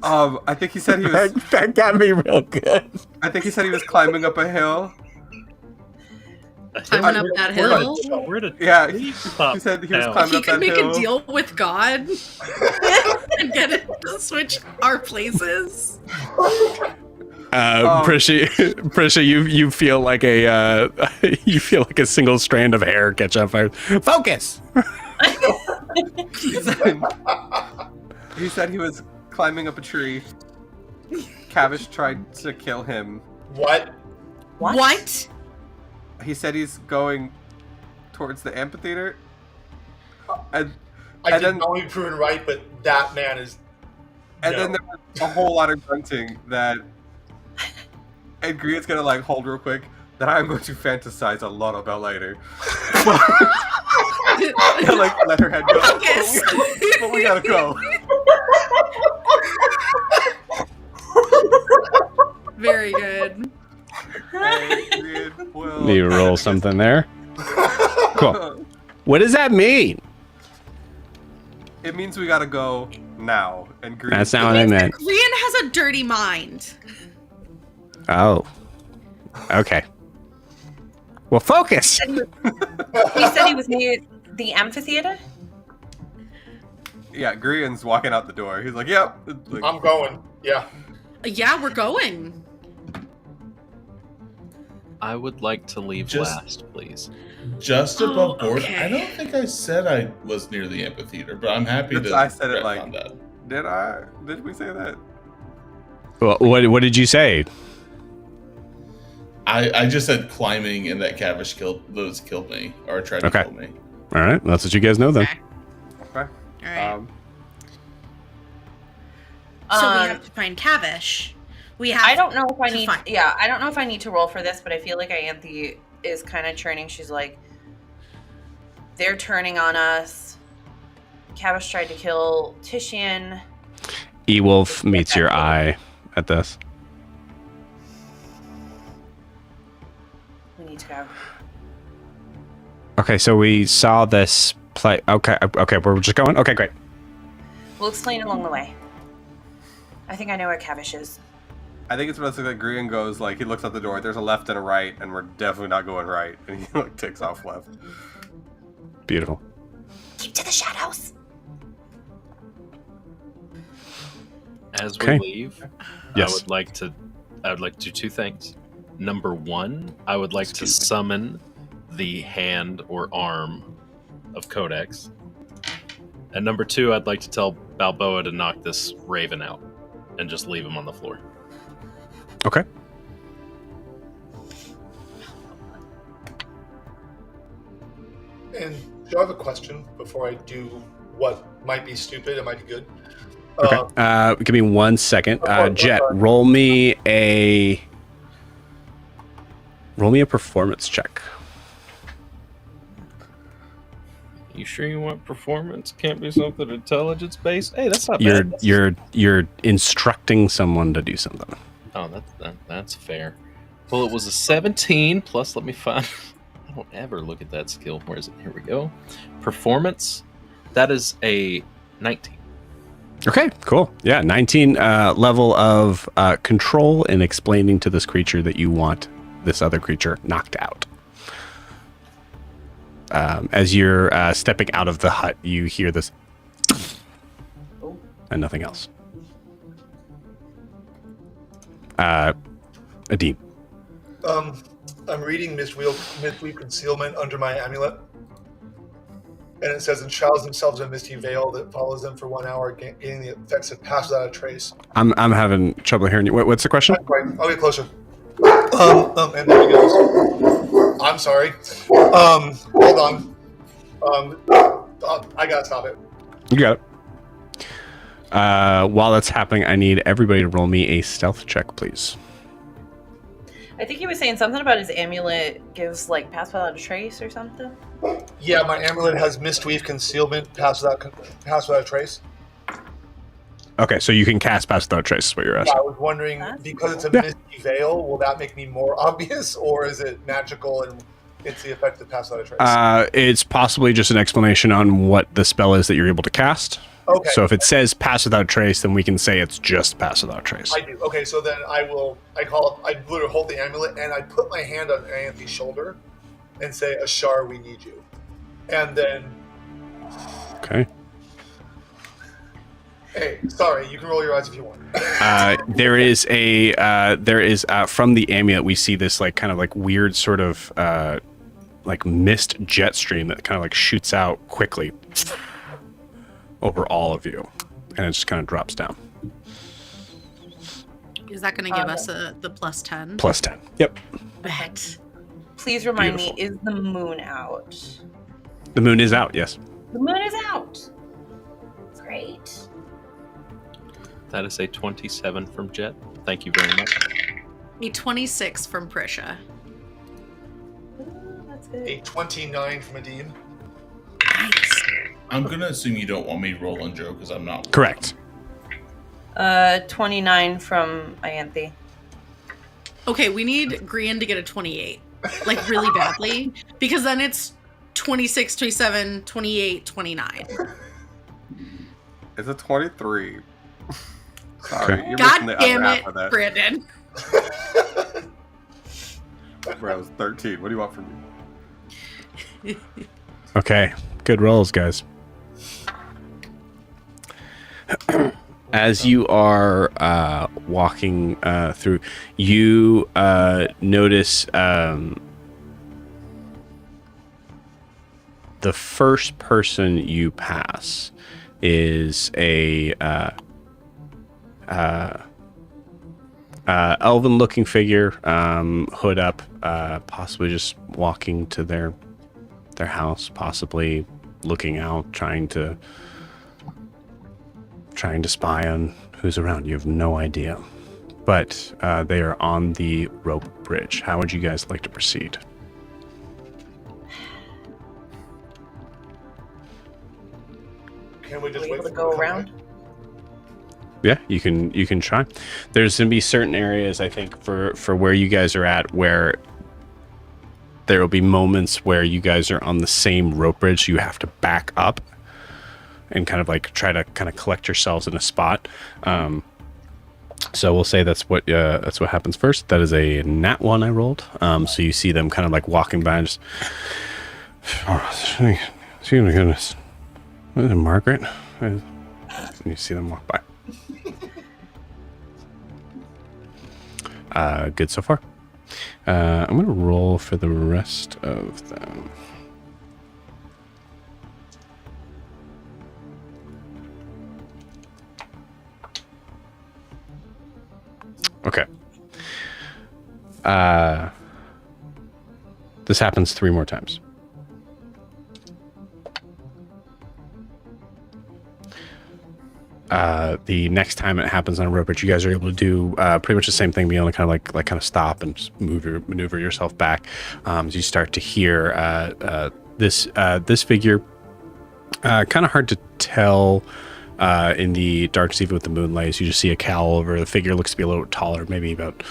I think he said he was. That got me real good. I think he said he was climbing up a hill. Climbing up that hill. Where did Yeah, he he said he was down? climbing He up could that make hill. a deal with God and get it to switch our places. Prisha, you feel like a single strand of hair catch on fire. Focus. He said he was climbing up a tree. Cavish tried to kill him. what? What? He said he's going towards the amphitheater. And I And did then- not want to be proven right, but that man is. And no. then there was a whole lot of grunting that. And Grian's gonna like hold real quick that I'm going to fantasize a lot about later. And, like let her head go. Focus. But we gotta go. Very good. And Grian will. Need to roll something there. Cool. What does that mean? It means we gotta go now. And Grian. That's not what I meant. Rian has a dirty mind. Oh. Okay. Well, focus. He said he was near the amphitheater. Yeah, Grian's walking out the door. He's like, "Yep." Like, I'm going. Yeah. Yeah, we're going. I would like to leave Just- last, please. Just above board. okay. I don't think I said I was near the amphitheater, but I'm happy That's- to. I said it retcon like- that. Did I? Did we say that? Well, what did you say? I just said climbing and that Cavish killed me or tried to Okay. kill me. All right, that's what you guys know then. Okay. Okay. All right. So we have to find Cavish. We have. I don't know if I to need. find- Yeah, I don't know if I need to roll for this, but I feel like Ianthe is kind of churning. She's like, they're turning on us. Cavish tried to kill Titian. E-Wolf meets your eye at this. We need to go. Okay, so we saw this play. Okay, we're just going. Okay, great. We'll explain along the way. I think I know where Cavish is. I think it's basically like Grian goes like he looks out the door. There's a left and a right, and we're definitely not going right. And he like takes off left. Beautiful. Keep to the shadows. As Okay. we leave, Yes. I would like to do two things. Number one, I would like to Excuse me. summon the hand or arm of Codex. And number two, I'd like to tell Balboa to knock this raven out and just leave him on the floor. Okay. And do I have a question before I do what might be stupid? It might be good. Okay. Give me 1 second. Okay, Jet, okay. roll me a performance check. You sure you want performance? Can't be something intelligence based? Hey, that's not bad. You're instructing someone to do something. Oh, that's fair. Well, it was a 17 plus. Let me find. I don't ever look at that skill. Where is it? Here we go. Performance. That is a 19. Okay, cool. Yeah, 19 level of control in explaining to this creature that you want this other creature knocked out. As you're stepping out of the hut, you hear this and nothing else. Adim. I'm reading Mistweave Concealment under my amulet. And it says, enshrouds themselves in a misty veil that follows them for 1 hour, gaining the effects of pass without a trace. I'm having trouble hearing you. What's the question? Right, I'll get closer. And there he goes. I'm sorry. Hold on. I gotta stop it. You got it. While that's happening, I need everybody to roll me a stealth check, please. I think he was saying something about his amulet gives like pass without a trace or something. Yeah, my amulet has Mistweave Concealment, pass without a trace. Okay, so you can cast Pass Without Trace, is what you're asking. I was wondering, because it's a Yeah. misty veil, will that make me more obvious, or is it magical and it's the effect of pass without a trace? It's possibly just an explanation on what the spell is that you're able to cast. Okay. So if it says Pass Without Trace, then we can say it's just Pass Without Trace. I do. Okay, so then I literally hold the amulet and I put my hand on Anthony's shoulder and say, Ashar, we need you. And then, Okay. hey, sorry, you can roll your eyes if you want. There is from the amulet we see this like kind of like weird sort of like mist jet stream that kind of like shoots out quickly over all of you, and it just kind of drops down. Is that going to give us the plus 10? Plus 10. Yep. Bet. Please remind Beautiful. me, is the moon out? The moon is out. Yes. The moon is out. That is a 27 from Jet. Thank you very much. A 26 from Prisha. Ooh, that's good. A 29 from Adim. Nice. I'm gonna assume you don't want me rolling, Joe, because I'm not. Correct. 29 from Ianthe. Okay, we need Grian to get a 28. Like, really badly. Because then it's 26, 27, 28, 29. It's a 23. Sorry, Okay. you're God missing the damn other it, half of that. Brandon. Bro, I was 13. What do you want from me? Okay. Good rolls, guys. As you are walking through, you notice the first person you pass is a elven-looking figure, hood up, possibly just walking to their house, possibly looking out, trying to spy on who's around. You have no idea. But they are on the rope bridge. How would you guys like to proceed? Can we Are just we wait able for to go them come around? in? Yeah, you can try. There's going to be certain areas, I think, for where you guys are at, where there will be moments where you guys are on the same rope bridge. So you have to back up and kind of like try to kind of collect yourselves in a spot. So we'll say that's what happens first. That is a nat 1 I rolled. So you see them kind of like walking by and just, oh, goodness, is it Margaret? And you see them walk by. Good so far. I'm going to roll for the rest of them. Okay. This happens 3 more times. The next time it happens on a rope bridge, you guys are able to do pretty much the same thing, be able to kind of like kind of stop and just maneuver yourself back. As you start to hear this figure, kind of hard to tell in the darkness, even with the moonlight. You just see a cowl over the figure. Looks to be a little bit taller, maybe about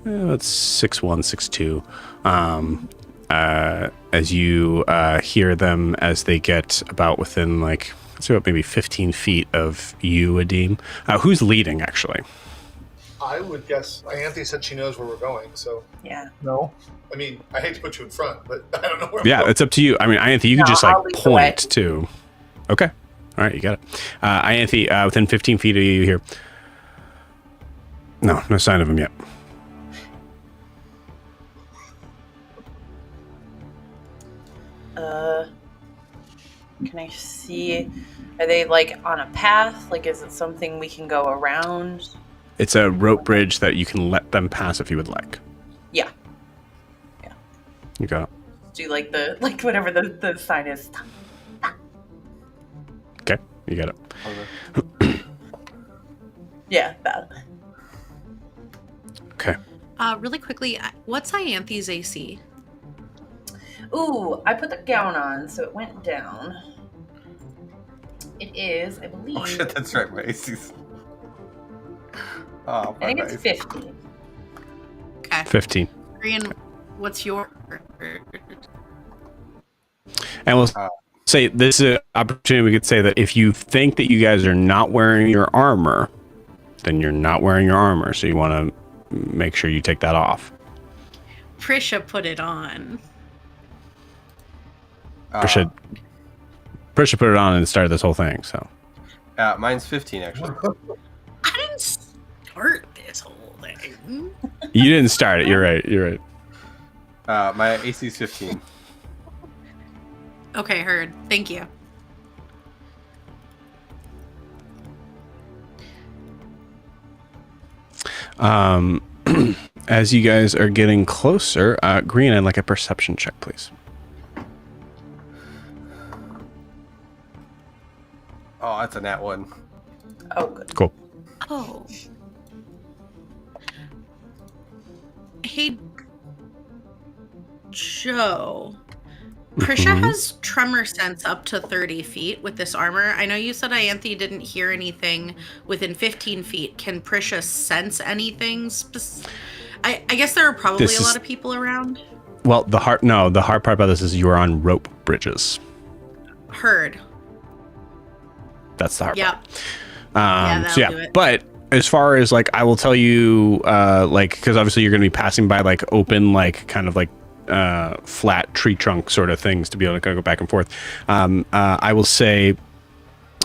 6'1", 6'2". As you hear them as they get about within like, so about maybe 15 feet of you, Adim. Who's leading, actually? I would guess Ianthe said she knows where we're going, so Yeah. no. I mean, I hate to put you in front, but I don't know where Yeah, I'm going. it's up to you. I mean, Ianthe, you can No, just I'll like lead the way. point too. Okay. All right, you got it. Ianthe, within 15 feet of you here. No sign of him yet. Can I see? Are they like on a path? Like, is it something we can go around? It's a rope bridge that you can let them pass if you would like. Yeah. You got it. Do like whatever the sign is. Okay, you got it. Yeah, that. Okay. Really quickly, what's Ianthe's AC? Ooh, I put the gown on, so it went down. It is, I believe. Oh shit, that's right. My AC's. Oh, I think my it's AC. 50. Okay. 15. Grian, what's your... And we'll say this is an opportunity. We could say that if you think that you guys are not wearing your armor, then you're not wearing your armor. So you want to make sure you take that off. Prisha put it on. Prisha put it on and started this whole thing. So Mine's 15 actually. I didn't start this whole thing. you didn't start it. You're right. My AC's 15. Okay, heard. Thank you. As you guys are getting closer, Green, I'd like a perception check, please. Oh, that's a nat 1. Oh, good. Cool. Oh. Hey, Joe. Prisha Mhm. has tremor sense up to 30 feet with this armor. I know you said Ianthe didn't hear anything within 15 feet. Can Prisha sense anything? I guess there are probably This a is- lot of people around. Well, the hard part about this is you are on rope bridges. Heard. That's the hard Yep. part. That'll do it. But as far as like, I will tell you, like, because obviously you're going to be passing by like open, like kind of like flat tree trunk sort of things to be able to go back and forth. I will say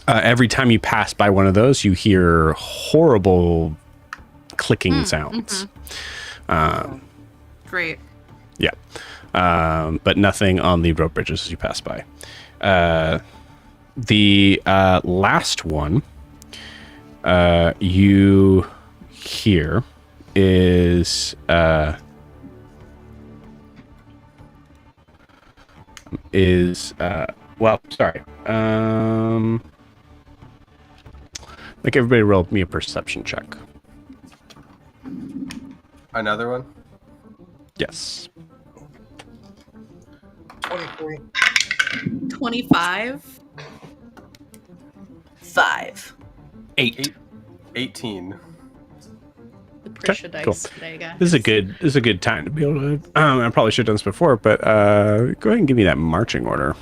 every time you pass by one of those, you hear horrible clicking sounds. Great. Yeah. But nothing on the rope bridges as you pass by. The last one you hear is well, sorry. Like, everybody roll me a perception check. Another one? Yes. 23. 25. 5. 8. 18. The Prisha dice cool. today, guys. This is a good time to be able to. I probably should have done this before, but go ahead and give me that marching order.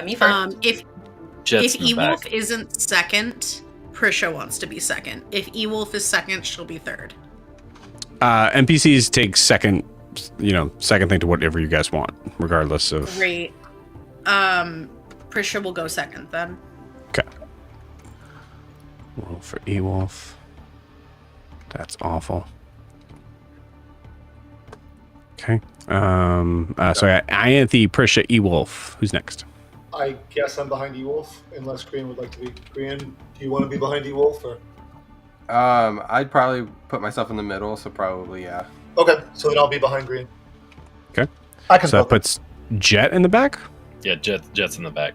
Me first. Jet's If in the back. Ewolf isn't second, Prisha wants to be second. If Ewolf is second, she'll be third. NPCs take second thing to whatever you guys want, regardless of. Great. Prisha will go second then. Okay. Roll for Ewolf. That's awful. Okay. So Ianthe, Prisha, Ewolf. Who's next? I guess I'm behind Ewolf, unless Green would like to be. Green, do you want to be behind Ewolf? Or? I'd probably put myself in the middle, so probably, yeah. Okay, so then I'll be behind Green. Okay. I can So that vote. puts Jet in the back? Yeah, Jet's in the back.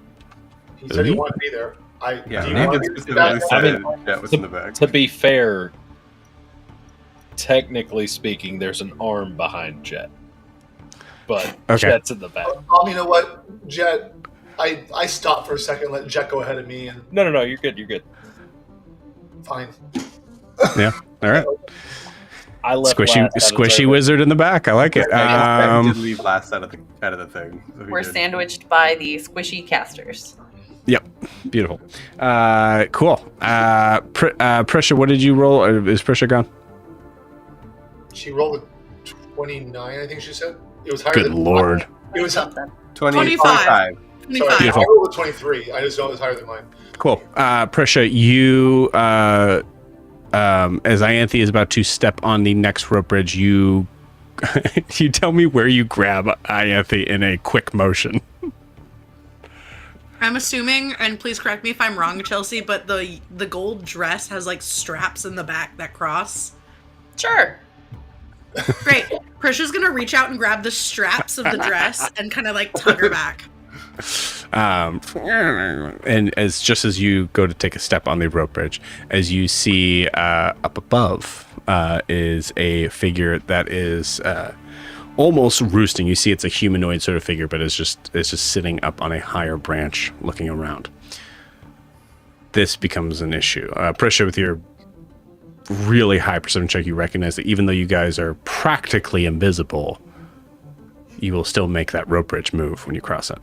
He said he wanted to be there. Yeah, do you want Nathan to be specifically back? said Jet was in the back. To be fair, technically speaking, there's an arm behind Jet. But Okay. Jet's in the back. You know what, Jet? I stopped for a second, let Jet go ahead of me, and No, you're good. You're good. fine. Yeah. All right. I left Squishy last, I deserve it. wizard in the back. I like it. I did leave last out of the thing. So we We're did. sandwiched by the squishy casters. Yep. Beautiful. Cool. Prisha, what did you roll? Or is Prisha gone? She rolled a 29, I think she said. It was higher Good than lord. It was Something. 25. 25. Sorry, 25. Beautiful. I rolled a 23. I just know it was higher than mine. Cool. Prisha, you, as Ianthe is about to step on the next rope bridge, you tell me where you grab Ianthe in a quick motion. I'm assuming, and please correct me if I'm wrong, Chelsea, but the gold dress has like straps in the back that cross. Sure. Great. Prisha's gonna reach out and grab the straps of the dress and kind of like tug her back. And as you go to take a step on the rope bridge, as you see up above is a figure that is almost roosting. You see it's a humanoid sort of figure, but it's just sitting up on a higher branch looking around. This becomes an issue. Prisha, with your really high perception check, you recognize that even though you guys are practically invisible, you will still make that rope bridge move when you cross it.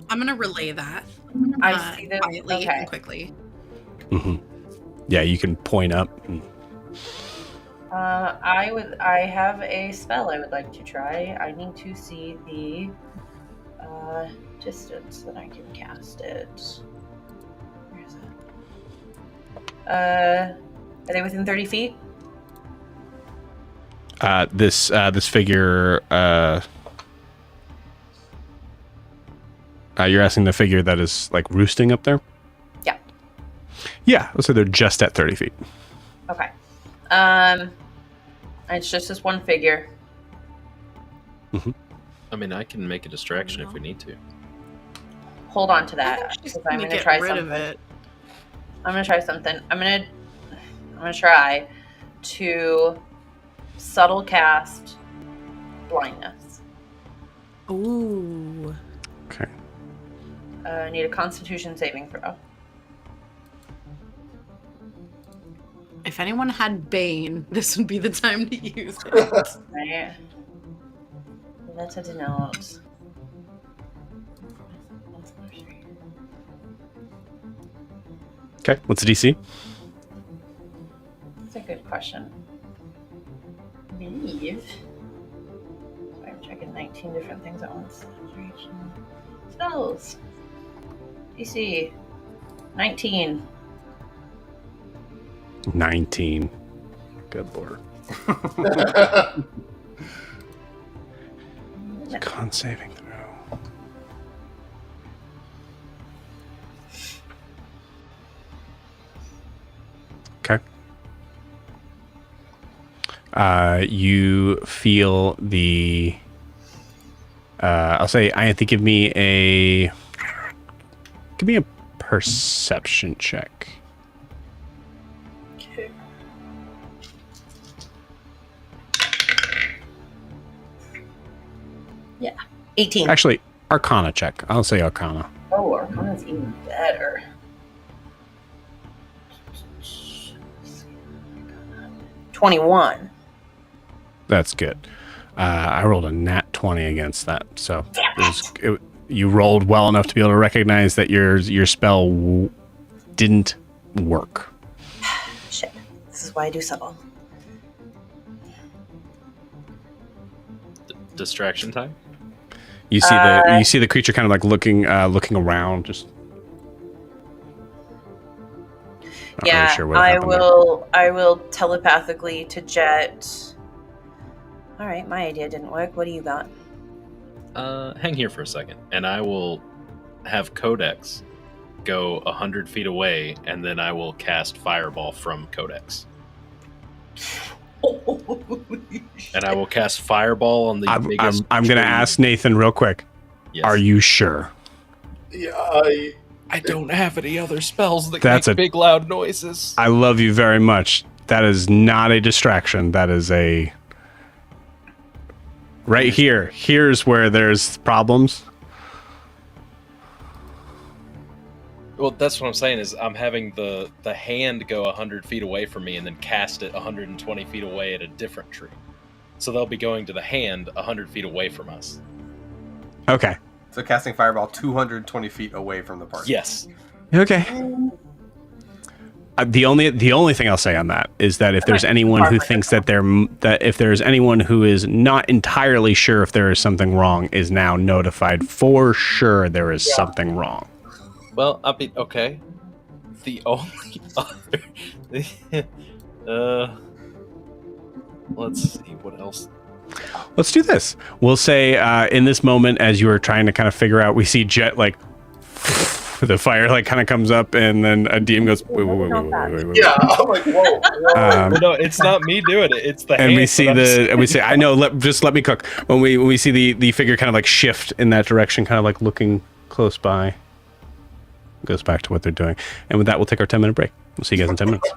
I'm gonna relay that I see that. quietly Okay. and quickly. Mm-hmm. Yeah, you can point up. And, I have a spell I would like to try. I need to see the distance that I can cast it. Where is it? Are they within 30 feet? this figure. You're asking the figure that is like roosting up there? Yeah. Yeah, so they're just at 30 feet. Okay. It's just this one figure. Mhm. I mean, I can make a distraction if we need to. Hold on to I that think she's because I'm gonna gonna get try rid something. of it. I'm gonna try something. I'm gonna try to subtle cast blindness. Ooh. Okay. I need a Constitution saving throw. If anyone had Bane, this would be the time to use it. Right. Let's denote. Okay. What's the DC? That's a good question. I believe. Sorry, I'm checking 19 different things at once. Spells. DC 19. 19. Good lord. Con saving throw. Okay. You feel the. I'll say, I think give me a perception check. Okay. Yeah. 18. Actually, Arcana check. I'll say Arcana. Oh, Arcana's even better. 21. That's good. I rolled a nat 20 against that, so you rolled well enough to be able to recognize that your spell didn't work. Shit. This is why I do subtle. Distraction time. You see the creature kind of like looking around, just. Not Yeah, really sure what happened there. I will telepathically to Jet. All right, my idea didn't work. What do you got? Hang here for a second, and I will have Codex go 100 feet away, and then I will cast Fireball from Codex. And I will cast Fireball on the biggest. I'm going to tree. ask Nathan real quick. Yes. Are you sure? Yeah, I don't have any other spells that That's make big loud noises. I love you very much. That is not a distraction. That is a. Right here. Here's where there's problems. Well, that's what I'm saying is I'm having the hand go 100 feet away from me and then cast it 120 feet away at a different tree. So they'll be going to the hand 100 feet away from us. Okay. So casting Fireball 220 feet away from the party. Yes. Okay. The only thing I'll say on that is that if there's anyone who thinks that if there's anyone who is not entirely sure if there is something wrong, is now notified for sure there is something wrong. Well, I mean, okay. The only other, let's see what else. Let's do this. We'll say in this moment, as you are trying to kind of figure out, we see Jet like the fire like kind of comes up, and then a DM goes, wait. yeah. I'm like, whoa. Well, no, it's not me doing it. It's the And hand. we see and we say, I know. Just let me cook. When we see the figure kind of like shift in that direction, kind of like looking close by, goes back to what they're doing. And with that, we'll take our 10-minute break. We'll see you guys in 10 minutes.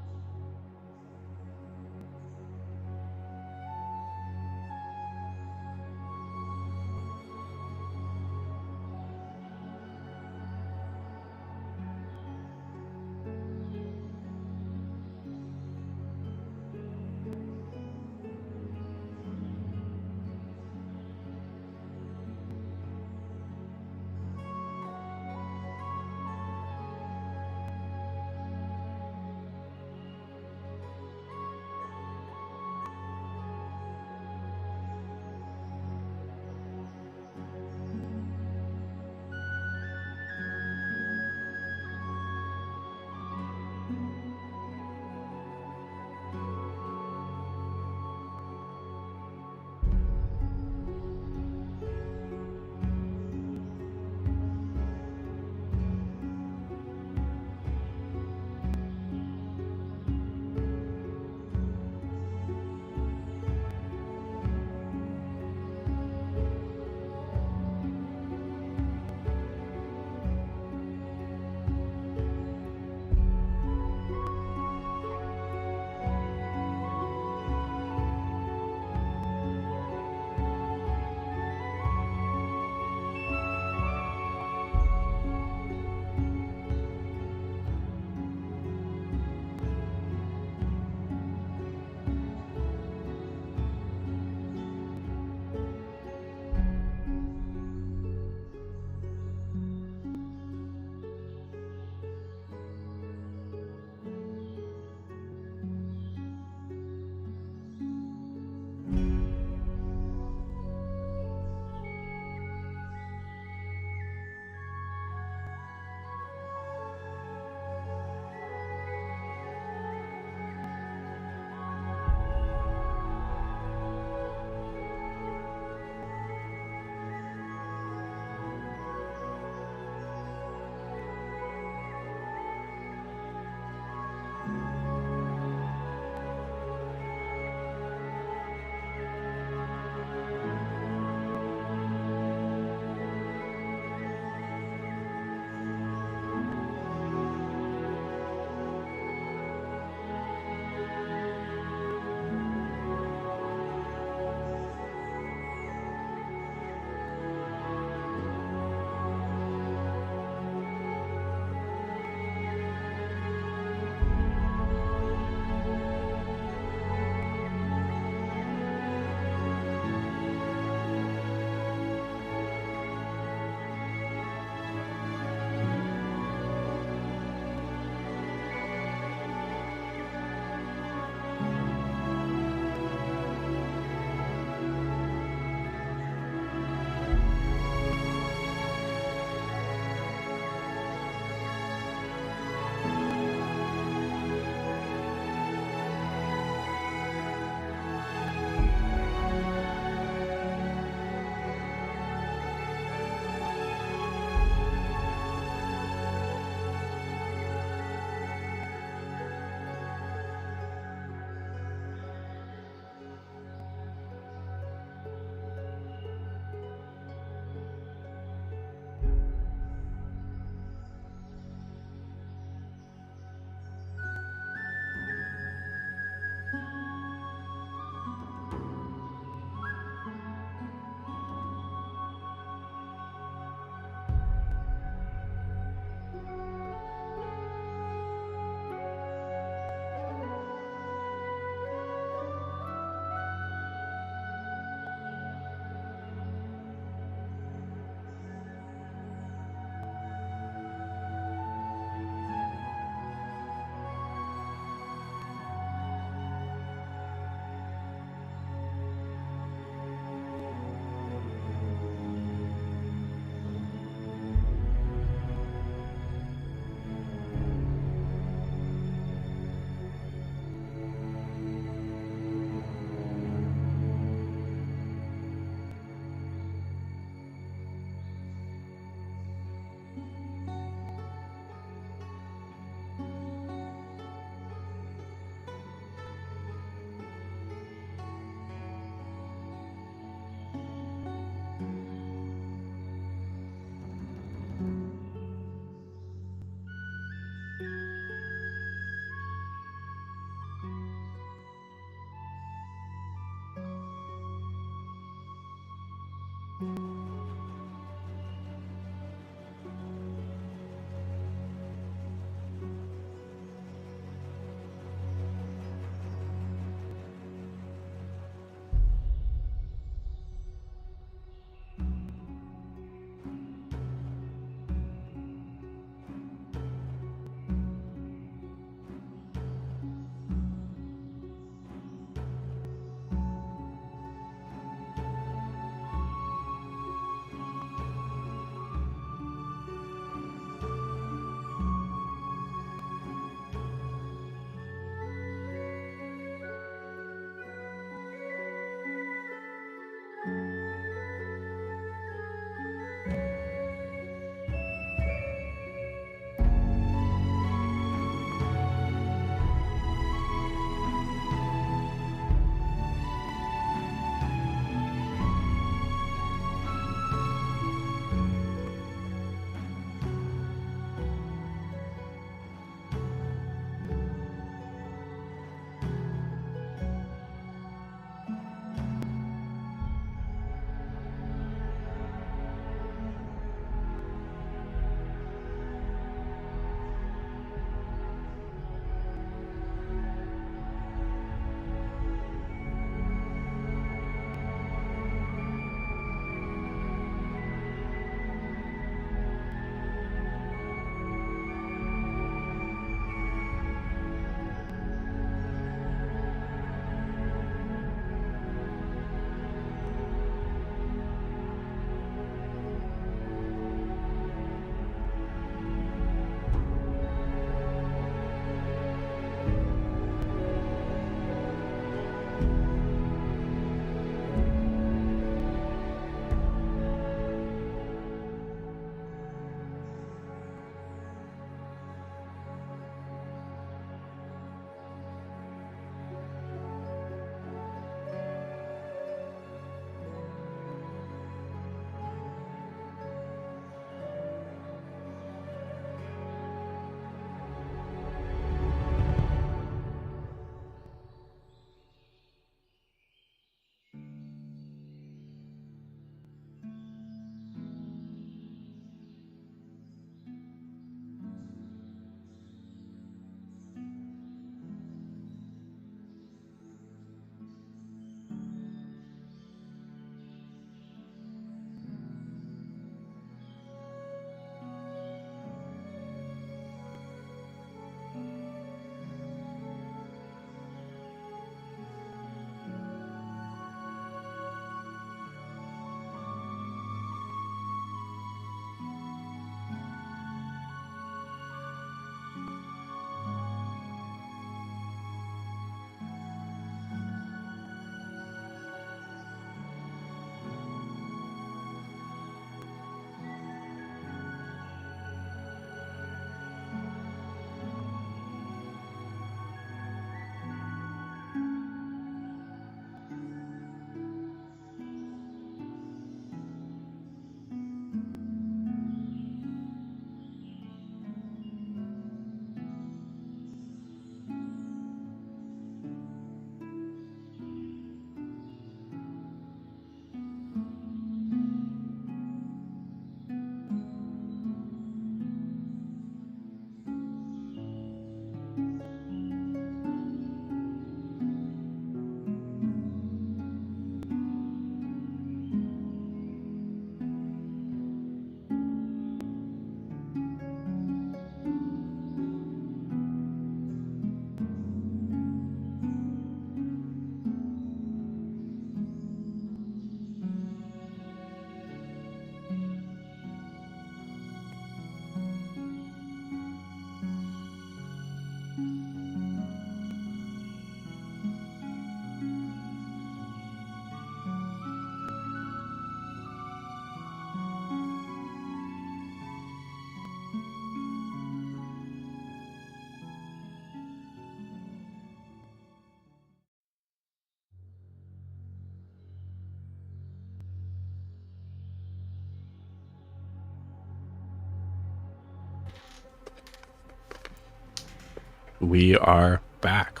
We are back.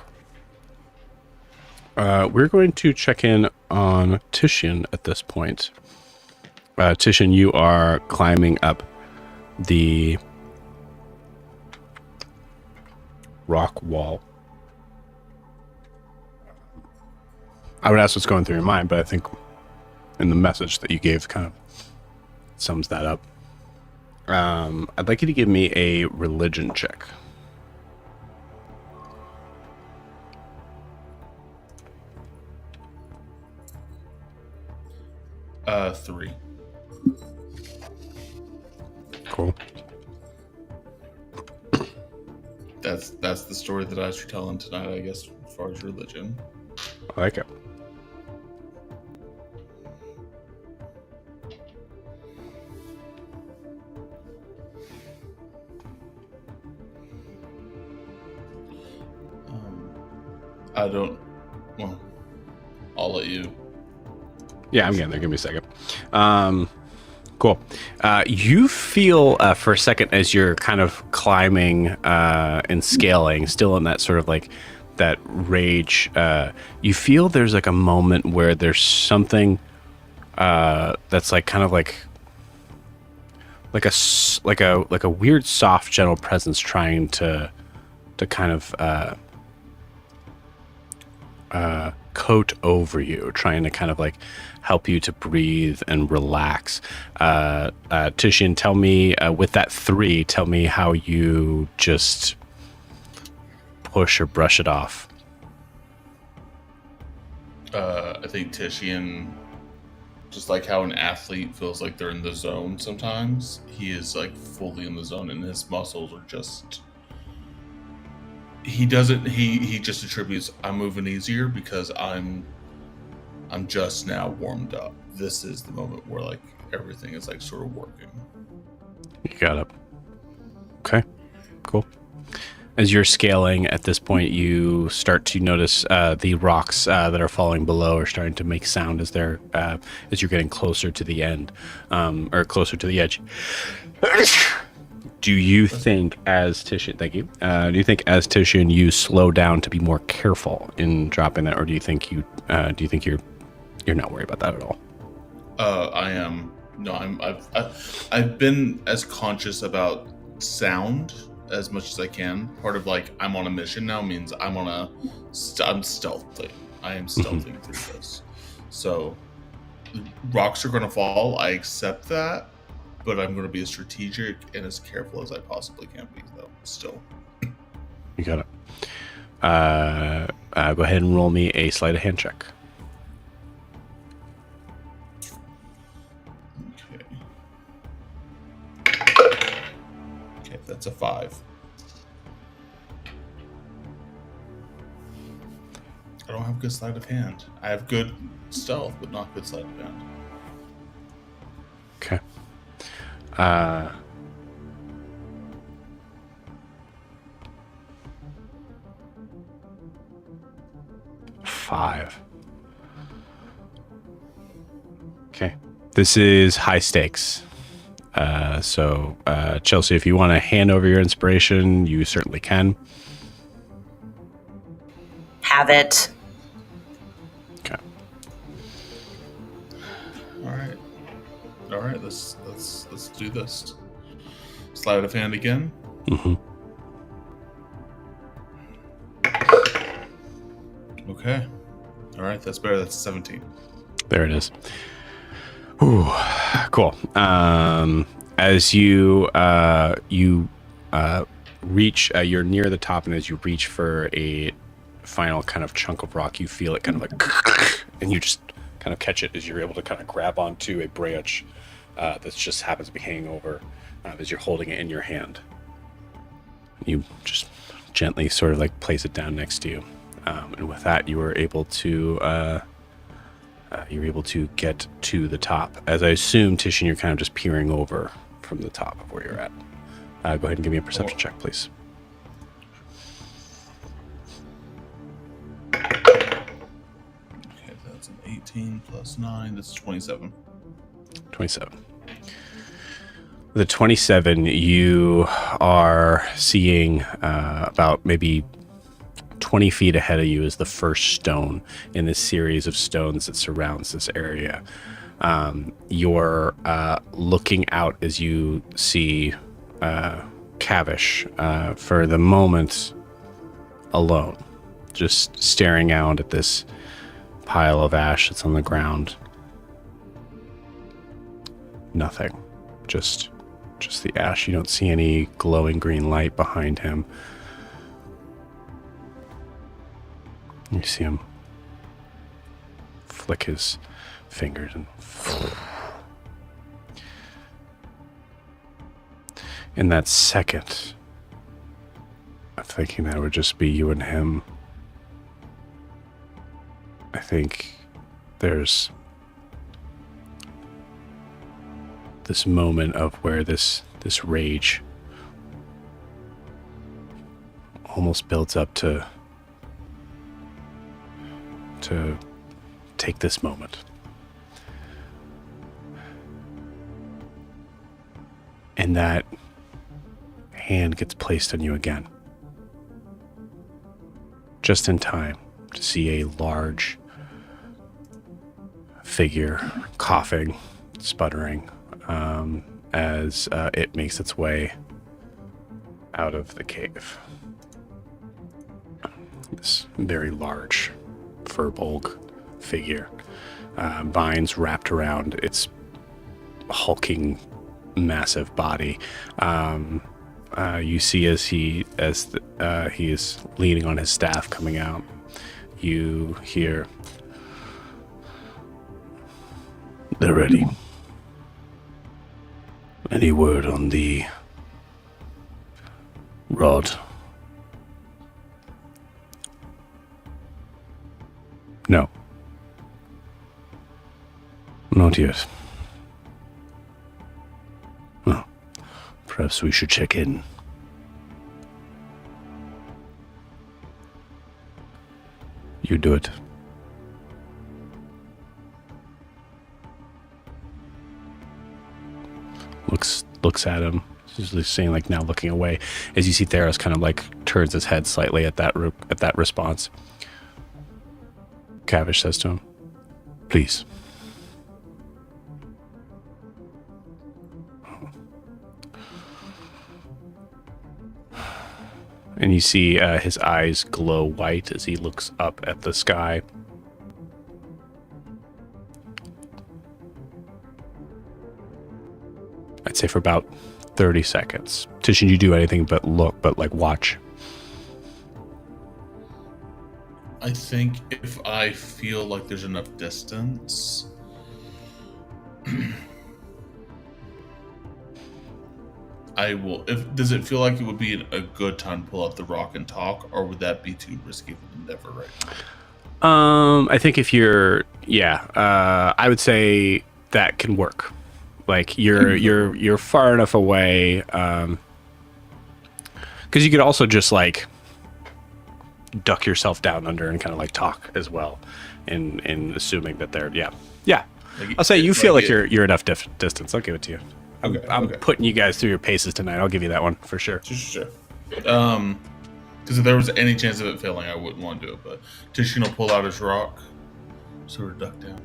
We're going to check in on Titian at this point. Titian, you are climbing up the rock wall. I would ask what's going through your mind, but I think in the message that you gave kind of sums that up. I'd like you to give me a religion check. Three. Cool. That's the story that I should tell him tonight, I guess, as far as religion. I like it. I don't. Well, I'll let you. Yeah, I'm getting there. Give me a second. Cool. You feel for a second as you're kind of climbing and scaling, still in that sort of like that rage. You feel there's like a moment where there's something that's like kind of like a weird, soft, gentle presence trying to kind of coat over you, trying to kind of like help you to breathe and relax. Titian, tell me with that 3, tell me how you just push or brush it off. I think Titian, just like how an athlete feels like they're in the zone sometimes, he is like fully in the zone, and his muscles are just. He just attributes, I'm moving easier because I'm just now warmed up. This is the moment where like everything is like sort of working. You got it. Okay, cool. As you're scaling at this point, you start to notice the rocks that are falling below are starting to make sound as they're as you're getting closer to the end, or closer to the edge. Do you think as Titian, thank you, do you think as Titian you slow down to be more careful in dropping that, or do you think you're not worried about that at all? I am. No, I've been as conscious about sound as much as I can. Part of like I'm on a mission now means I'm stealthing. I am stealthing through this. So rocks are going to fall. I accept that. But I'm going to be as strategic and as careful as I possibly can be, though, still. You got it. Go ahead and roll me a sleight of hand check. Okay, that's a 5. I don't have good sleight of hand. I have good stealth, but not good sleight of hand. Okay. 5. Okay. This is high stakes. So Chelsea, if you want to hand over your inspiration, you certainly can. Have it. Okay. All right. Let's do this. Sleight of hand again. Mm-hmm. Okay. All right. That's better. That's 17. There it is. Ooh, cool. As you reach, you're near the top, and as you reach for a final kind of chunk of rock, you feel it kind of like, and you just kind of catch it as you're able to kind of grab onto a branch that just happens to be hanging over as you're holding it in your hand. You just gently sort of like place it down next to you, and with that, you were able to. You're able to get to the top. As I assume, Titian, you're kind of just peering over from the top of where you're at. Go ahead and give me a perception check, please. Okay, that's an 18 plus 9. That's 27. 27. The 27, you are seeing about maybe 20 feet ahead of you is the first stone in this series of stones that surrounds this area. You're looking out as you see Cavish for the moment alone, just staring out at this pile of ash that's on the ground. Nothing. Just the ash. You don't see any glowing green light behind him. You see him flick his fingers and in that second of thinking that it would just be you and him, I think there's this moment of where this rage almost builds up to take this moment. And that hand gets placed on you again. Just in time to see a large figure coughing, sputtering, as it makes its way out of the cave. This very large furbolg figure, vines wrapped around its hulking, massive body. You see as he is leaning on his staff coming out, you hear, "They're ready. Any word on the rod?" "No. Not yet." "Well, perhaps we should check in." "You do it." Looks at him, usually saying, like, now looking away, as you see Theros kind of like turns his head slightly at that response. Cavish says to him, "Please." And you see his eyes glow white as he looks up at the sky. I'd say for about 30 seconds. Tishin, you do anything but look, but like watch. I think if I feel like there's enough distance, I will. Does it feel like it would be a good time to pull out the rock and talk, or would that be too risky of an endeavor right now? I think if you're, I would say that can work. Like you're far enough away, because you could also just like duck yourself down under and kind of like talk as well, in assuming that they're yeah. Like, I'll say you feel like you're enough distance. I'll give it to you. I'm Okay. putting you guys through your paces tonight. I'll give you that one for sure. Sure. Because if there was any chance of it failing, I wouldn't want to do it. But Tishin will pull out his rock, sort of duck down.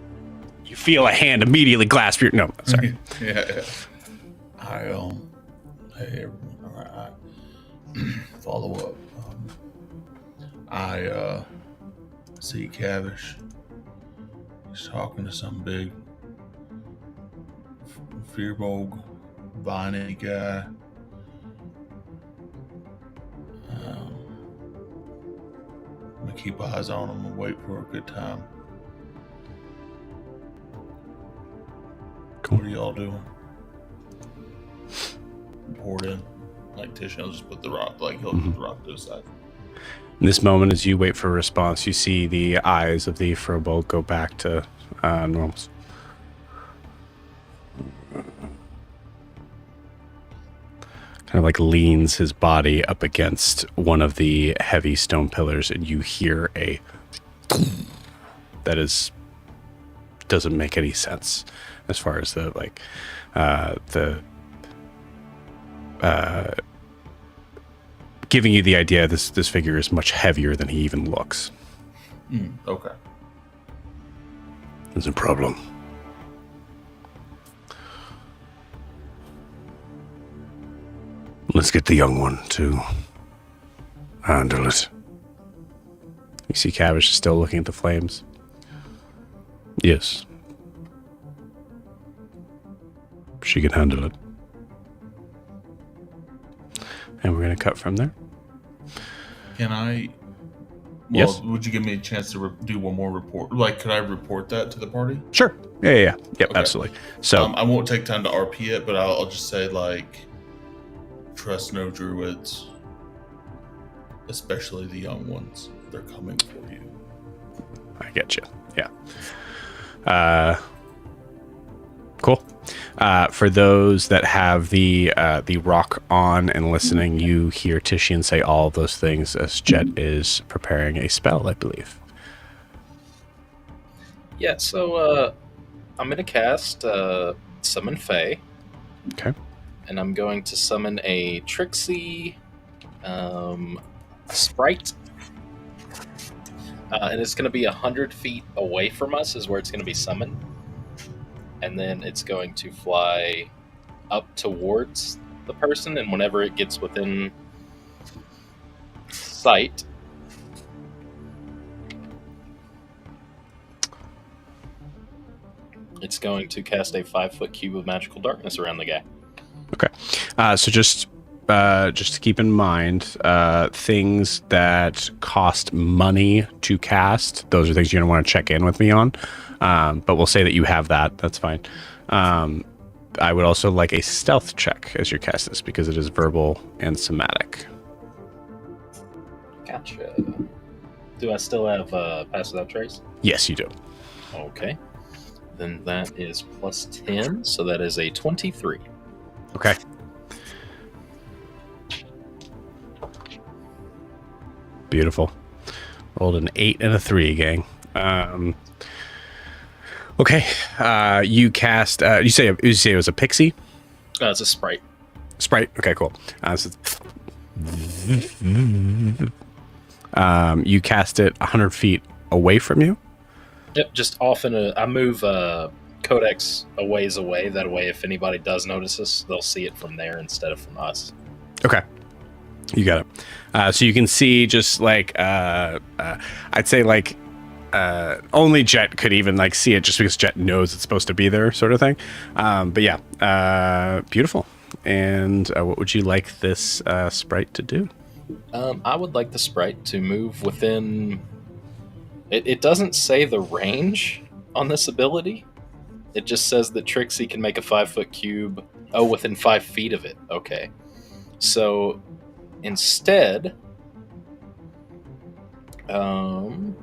You feel a hand immediately grasp your. No, sorry. Yeah. Hey everyone. All right. Follow up. I see Cavish. He's talking to some big Fearbog, viney guy. I'm gonna keep eyes on him and wait for a good time. Cool. What are y'all doing? Poured in. Like Tishin will just put the rock, like he'll put the rock to his side. In this moment, as you wait for a response, you see the eyes of the Furbolg go back to normal. Kind of like leans his body up against one of the heavy stone pillars, and you hear a that doesn't make any sense as far as the giving you the idea this figure is much heavier than he even looks. Okay. There's a problem. Let's get the young one to handle it. You see Cavish is still looking at the flames. Yes. She can handle it. And we're going to cut from there. Can I? Well, Yes. Would you give me a chance to do one more report? Like, could I report that to the party? Sure. Yeah. Yep, Okay. absolutely. So, I won't take time to RP it, but I'll just say, like, trust no druids, especially the young ones. They're coming for you. I get you. Yeah. Cool. For those that have the rock on and listening, you hear Tishian say all of those things as Jet is preparing a spell, I believe. Yeah, so I'm going to cast Summon Fae. Okay. And I'm going to summon a Trixie Sprite. And it's going to be 100 feet away from us is where it's going to be summoned. And then it's going to fly up towards the person, and whenever it gets within sight, it's going to cast a 5-foot cube of magical darkness around the guy. Okay. So just to keep in mind, things that cost money to cast, those are things you're going to want to check in with me on. But we'll say that you have that. That's fine. I would also like a stealth check as you cast this because it is verbal and somatic. Gotcha. Do I still have Pass Without Trace? Yes, you do. Okay. Then that is plus 10, so that is a 23. Okay. Beautiful. Rolled an 8 and a 3, gang. Okay. You cast. You say it was a pixie? It's a sprite. Sprite. Okay, cool. You cast it 100 feet away from you. Yep, just off I move Codex a ways away. That way, if anybody does notice us, they'll see it from there instead of from us. Okay. You got it. So you can see just like I'd say like only Jet could even like see it just because Jet knows it's supposed to be there, sort of thing. But yeah, beautiful. And what would you like this sprite to do? I would like the sprite to move within. It doesn't say the range on this ability. It just says that Trixie can make a 5-foot cube. Oh, within 5 feet of it. Okay. So instead, we're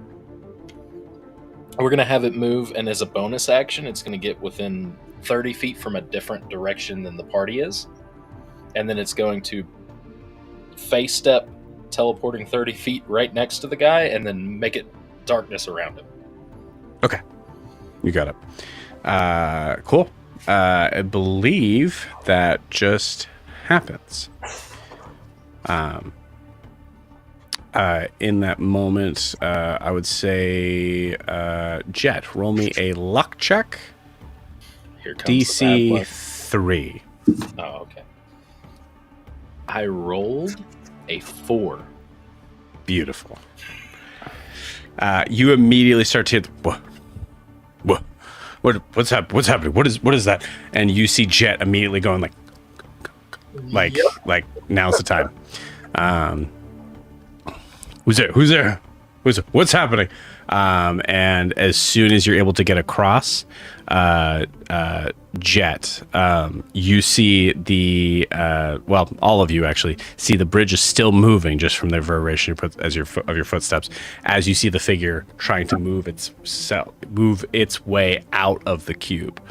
going to have it move, and as a bonus action, it's going to get within 30 feet from a different direction than the party is. And then it's going to face step, teleporting 30 feet right next to the guy, and then make it darkness around him. Okay. You got it. Cool. I believe that just happens. In that moment, I would say, Jet, roll me a luck check. Here comes the DC bad luck. 3. Oh, okay. I rolled a 4. Beautiful. You immediately start to hit. What's happening? What is that? And you see Jet immediately going like now's the time. Who's there? What's happening? And as soon as you're able to get across, Jet, you see all of you actually see the bridge is still moving just from the vibration of your footsteps. As you see the figure trying to move its way out of the cube.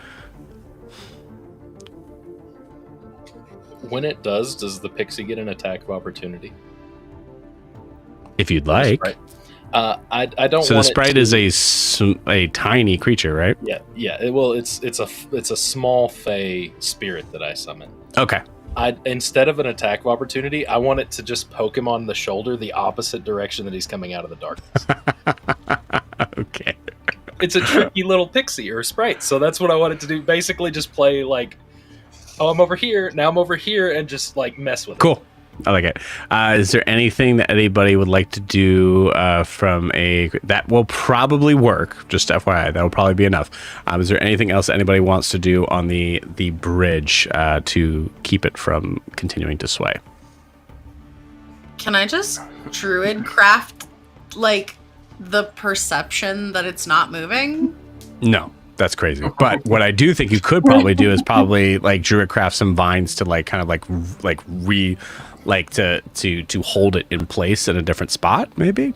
When it does the pixie get an attack of opportunity? If you'd like. Sprite. I don't. So want the sprite is a tiny creature, right? Yeah. It's a small fey spirit that I summon. Okay. Instead of an attack of opportunity, I want it to just poke him on the shoulder the opposite direction that he's coming out of the darkness. Okay. It's a tricky little pixie or sprite, so that's what I wanted to do. Basically, just play like oh, I'm over here. Now I'm over here and just like mess with it. Cool. I like it. Is there anything that anybody would like to do from a that will probably work? Just FYI, that will probably be enough. Is there anything else anybody wants to do on the bridge to keep it from continuing to sway? Can I just druid craft like the perception that it's not moving? No, that's crazy. But what I do think you could probably do is probably like druid craft some vines to like kind of like to hold it in place in a different spot, maybe.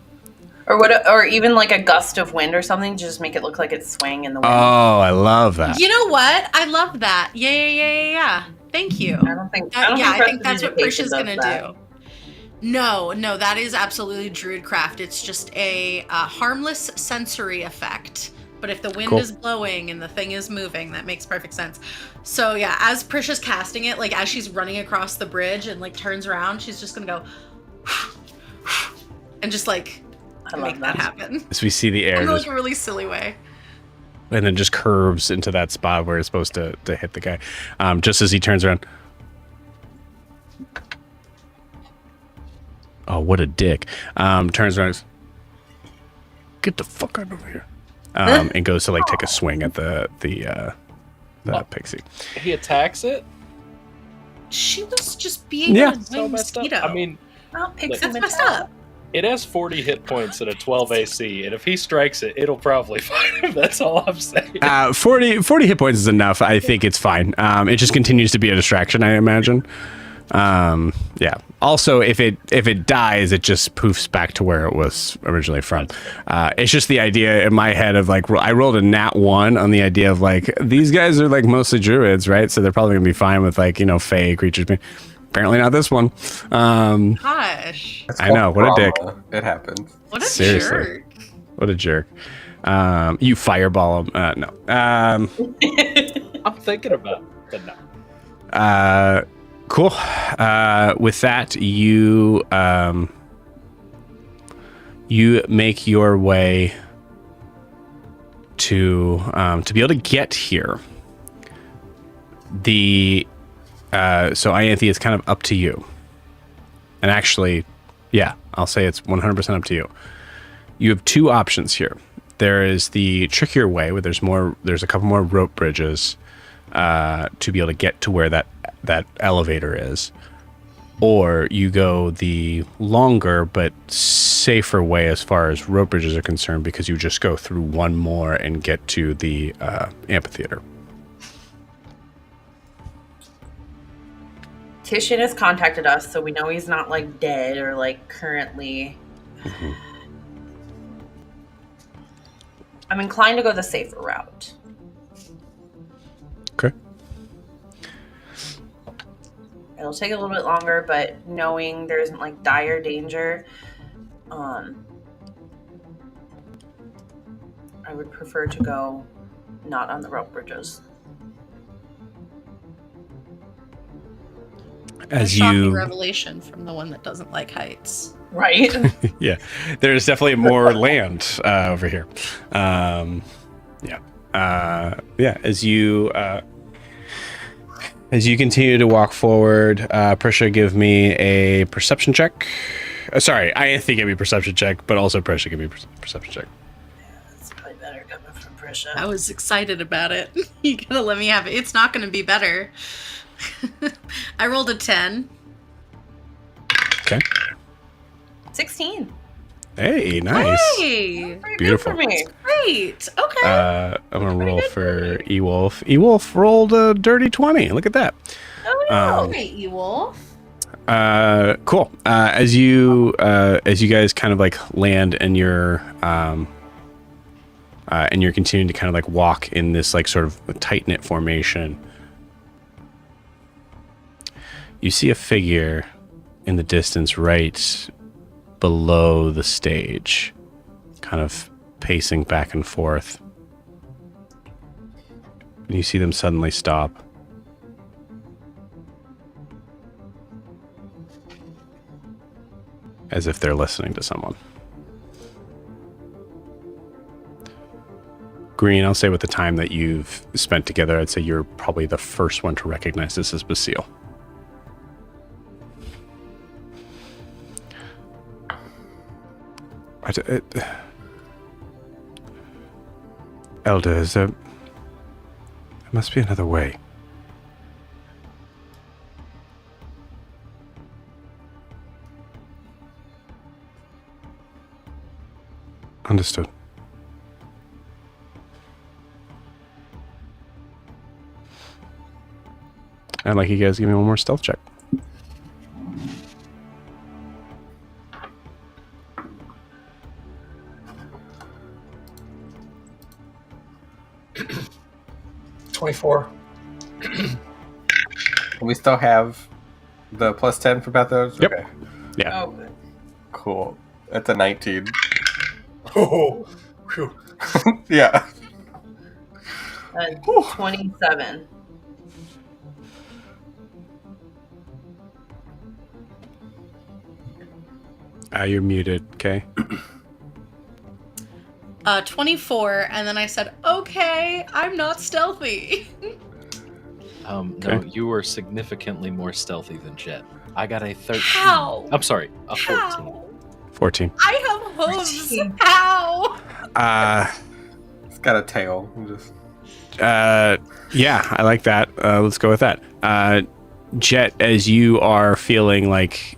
Or even like a gust of wind or something to just make it look like it's swaying in the wind. Oh, I love that. You know what? I love that. Yeah. Thank you. I think that's what Prisha's gonna that. do. No, that is absolutely druidcraft. It's just a harmless sensory effect. But if the wind is blowing and the thing is moving, that makes perfect sense. So yeah, as Prisha's casting it, like as she's running across the bridge and like turns around, she's just gonna go and just like make that happen. As we see the air in like a really silly way. And then just curves into that spot where it's supposed to hit the guy. Just as he turns around. Oh, what a dick. Turns around. Get the fuck out of here. And goes to like take a swing at the pixie. He attacks it? She was just being a so messed up. mosquito. I mean, that's messed up. It has 40 hit points at a 12 AC, and if he strikes it, it'll probably fight him. That's all I'm saying. 40 hit points is enough. I think it's fine. It just continues to be a distraction, I imagine. Yeah. Also, if it dies, it just poofs back to where it was originally from. It's just the idea in my head of like, I rolled a nat 1 on the idea of like, these guys are like mostly druids, right? So they're probably gonna be fine with like, fey creatures. Apparently not this one. Gosh. That's I know, what a dick. It happens. What a Seriously. jerk. What a jerk. You fireball him. No. I'm thinking about it, but no. Cool. With that, you make your way to be able to get here. So Ianthe, it's kind of up to you. And actually, yeah, I'll say it's 100% up to you. You have two options here. There is the trickier way where there's a couple more rope bridges to be able to get to where that elevator is, or you go the longer but safer way as far as rope bridges are concerned, because you just go through one more and get to the amphitheater. Titian has contacted us, so we know he's not like dead or like currently. Mm-hmm. I'm inclined to go the safer route. Okay. It'll take a little bit longer, but knowing there isn't like dire danger, I would prefer to go not on the rope bridges. As Shocking you revelation from the one that doesn't like heights. Right? yeah, there's definitely more land over here. As you continue to walk forward, Prisha, give me a perception check. Sorry, Ianthe gave me a perception check, but also Prisha give me a perception check. That's probably better coming from Prisha. I was excited about it. You gotta let me have it. It's not gonna be better. I rolled a 10. Okay. 16. Hey, nice. Hey, Pretty Beautiful. good for me. great. Okay. I'm gonna roll for Ewolf. Ewolf rolled a dirty 20. Look at that. Oh no. Great, you wolf. Cool. As you guys kind of like land and you're continuing to kind of like walk in this like sort of tight knit formation, you see a figure in the distance right below the stage, kind of pacing back and forth. And you see them suddenly stop. As if they're listening to someone. Green, I'll say with the time that you've spent together, I'd say you're probably the first one to recognize this as Basile. Elder, there must be another way. Understood. I'd like you guys to give me one more stealth check. $24. We still have the plus 10 for Bethos? Yep. Okay. Yeah. Oh, Cool. That's a 19. Oh, whew. Yeah. 27. You're muted, okay? 24, and then I said, okay, I'm not stealthy. No, Okay. you were significantly more stealthy than Jet. I got a 13. How? I'm sorry, a 14. How? 14. I have hooves. 14. How? It's got a tail. Just Yeah, I like that. Let's go with that. Jet, as you are feeling like,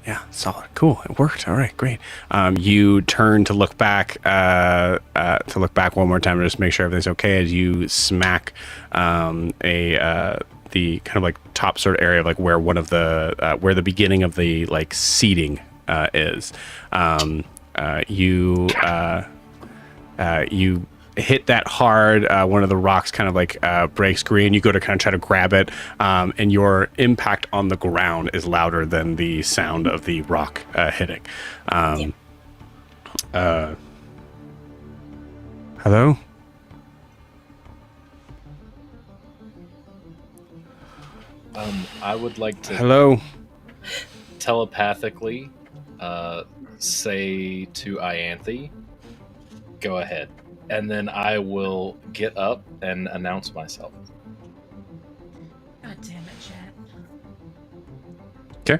yeah, solid, cool, it worked. All right, great. You turn to look back, one more time to just make sure everything's okay. As you smack the kind of like top sort of area of like where one of the where the beginning of the like seating is. You hit that hard. One of the rocks kind of like breaks green. You go to kind of try to grab it, and your impact on the ground is louder than the sound of the rock hitting. Hello? I would like to Hello? telepathically say to Ianthe, go ahead. And then I will get up and announce myself. God damn it, Jet. Okay.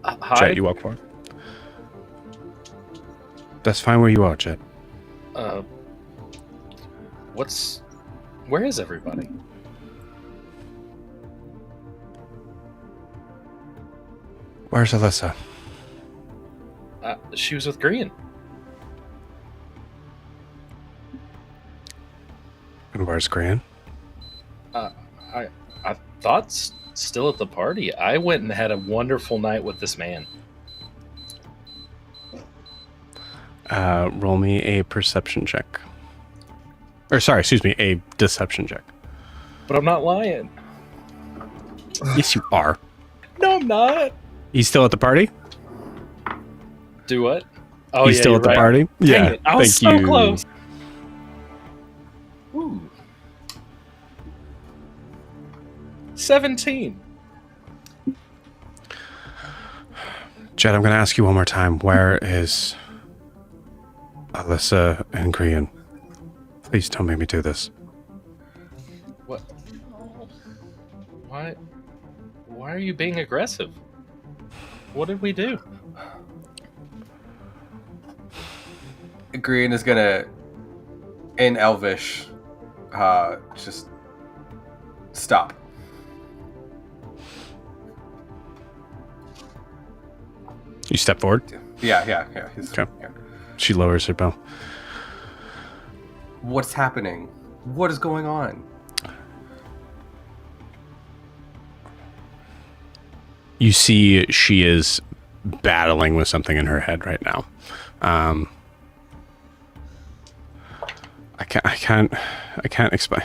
Hi. Jet, you walk forward. That's fine where you are, Jet. Where is everybody? Where's Alyssa? She was with Grian. And where's Gran? I thought still at the party. I went and had a wonderful night with this man. Roll me a perception check. Or sorry, excuse me, a deception check. But I'm not lying. Yes, you are. No, I'm not. He's still at the party? Do what? Oh, He's yeah, still you're at the right. party? Dang Yeah, it. I was so thank you. close. Ooh. 17. Jed, I'm going to ask you one more time. Where is Alyssa and Grian? Please don't make me do this. What? Why are you being aggressive? What did we do? Green is gonna, in Elvish, just stop. You step forward. Yeah. Okay. Yeah. She lowers her bow. What's happening? What is going on? You see she is battling with something in her head right now. I can't explain.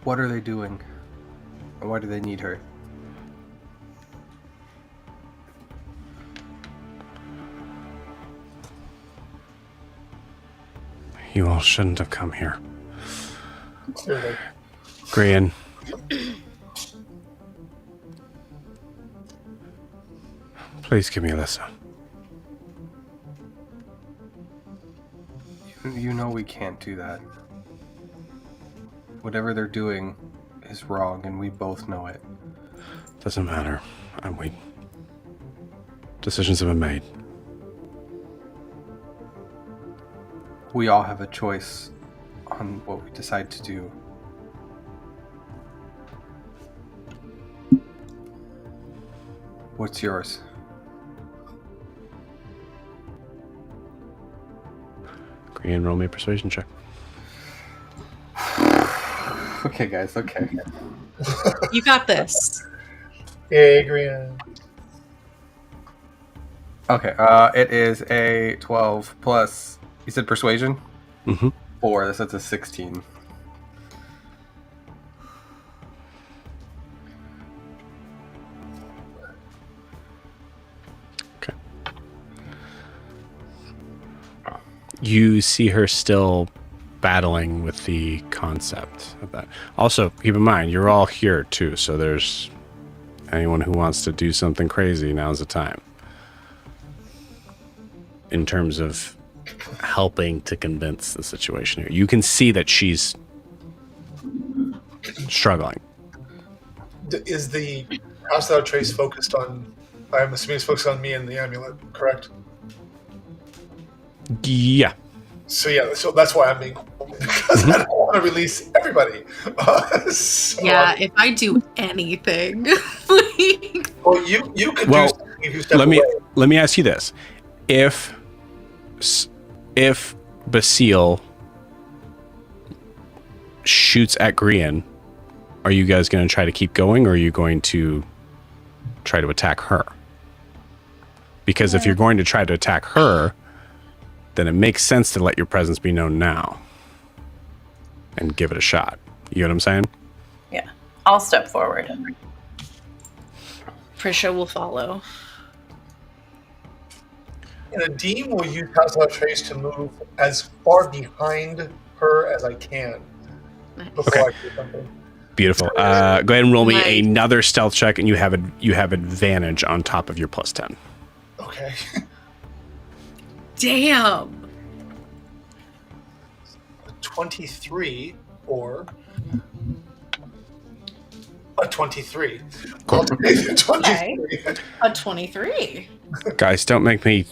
What are they doing? And why do they need her? You all shouldn't have come here. Clearly. Grian, Please give me Alyssa. You know we can't do that. Whatever they're doing is wrong, and we both know it. Doesn't matter. I'm weak. Decisions have been made. We all have a choice on what we decide to do. What's yours? Grian, roll me a persuasion check. Okay, guys, okay. You got this. Yay, Grian. Okay, it is a 12 plus, you said persuasion? Mm-hmm. 4, that's a 16. Okay. You see her still battling with the concept of that. Also, keep in mind, you're all here too, so there's anyone who wants to do something crazy, now's the time. In terms of helping to convince the situation here. You can see that she's struggling. Is the House Without Trace focused on... I'm assuming it's focused on me and the amulet, correct? Yeah. So yeah, so that's why I'm being... Because I don't want to release everybody. So Yeah, if I do anything, like, well, you could Well, do something if you step let away. me ask you this. If Basile shoots at Grian, are you guys going to try to keep going, or are you going to try to attack her? Because if you're going to try to attack her, then it makes sense to let your presence be known now and give it a shot. You know what I'm saying? Yeah. I'll step forward. Prisha will follow. And a deem will use House Without Trace to move as far behind her as I can before Okay. I do something. Beautiful. Go ahead and roll me Nice. another stealth check, and you have advantage on top of your plus 10. Okay. Damn. 23 or a 23. Cool. I'll take the 23. A 23. Guys, don't make me...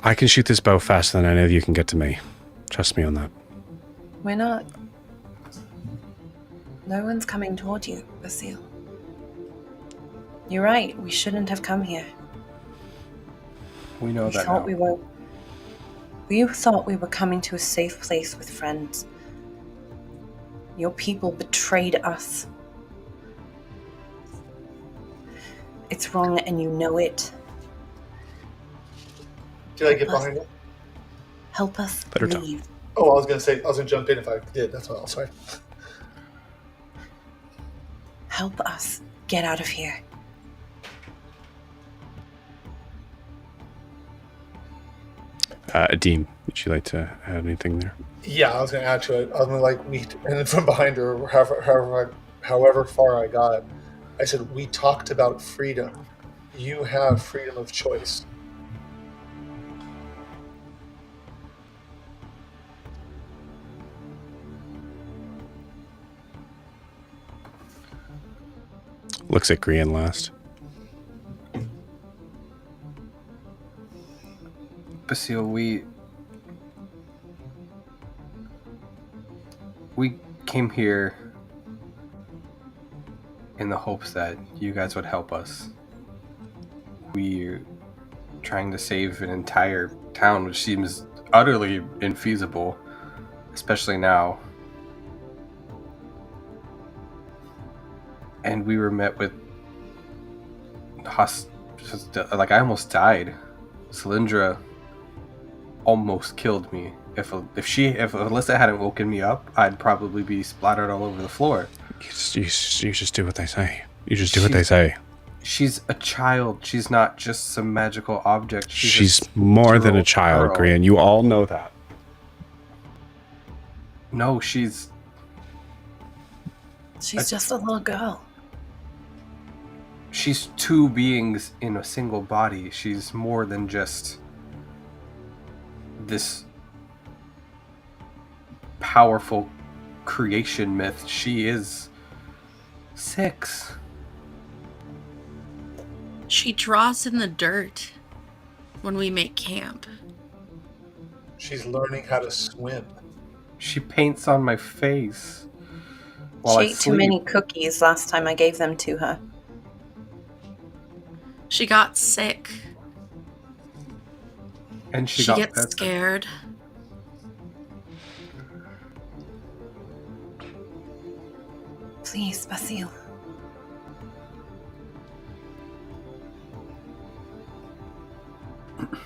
I can shoot this bow faster than any of you can get to me. Trust me on that. We're not. No one's coming toward you, Basile. You're right. We shouldn't have come here. We know We that thought now. we were. We thought we were coming to a safe place with friends. Your people betrayed us. It's wrong, and you know it. Did I get behind it? Help us Better talk. leave. Oh, I was gonna jump in if I did. That's all. Sorry. Help us get out of here. Adim, would you like to add anything there? Yeah, I was gonna add to it. I was gonna like meet, and then from behind her, however far I got, I said, "We talked about freedom. You have freedom of choice." Looks at Grian last. Basile, we came here in the hopes that you guys would help us. We're trying to save an entire town, which seems utterly infeasible, especially now. And we were met with like I almost died. Cylindra almost killed me. If Alyssa hadn't woken me up, I'd probably be splattered all over the floor. You just do what they say. You just do what they say. She's a child. She's not just some magical object. She's more than a child, girl. Grian. You all know that. No, she's She's just a little girl. she's two beings in a single body. She's more than just this powerful creation myth. She is 6. She draws in the dirt when we make camp. She's learning how to swim. She paints on my face while She I ate too sleep. many cookies last time I gave them to her. She got sick. And She got gets better. scared. Please, Basile.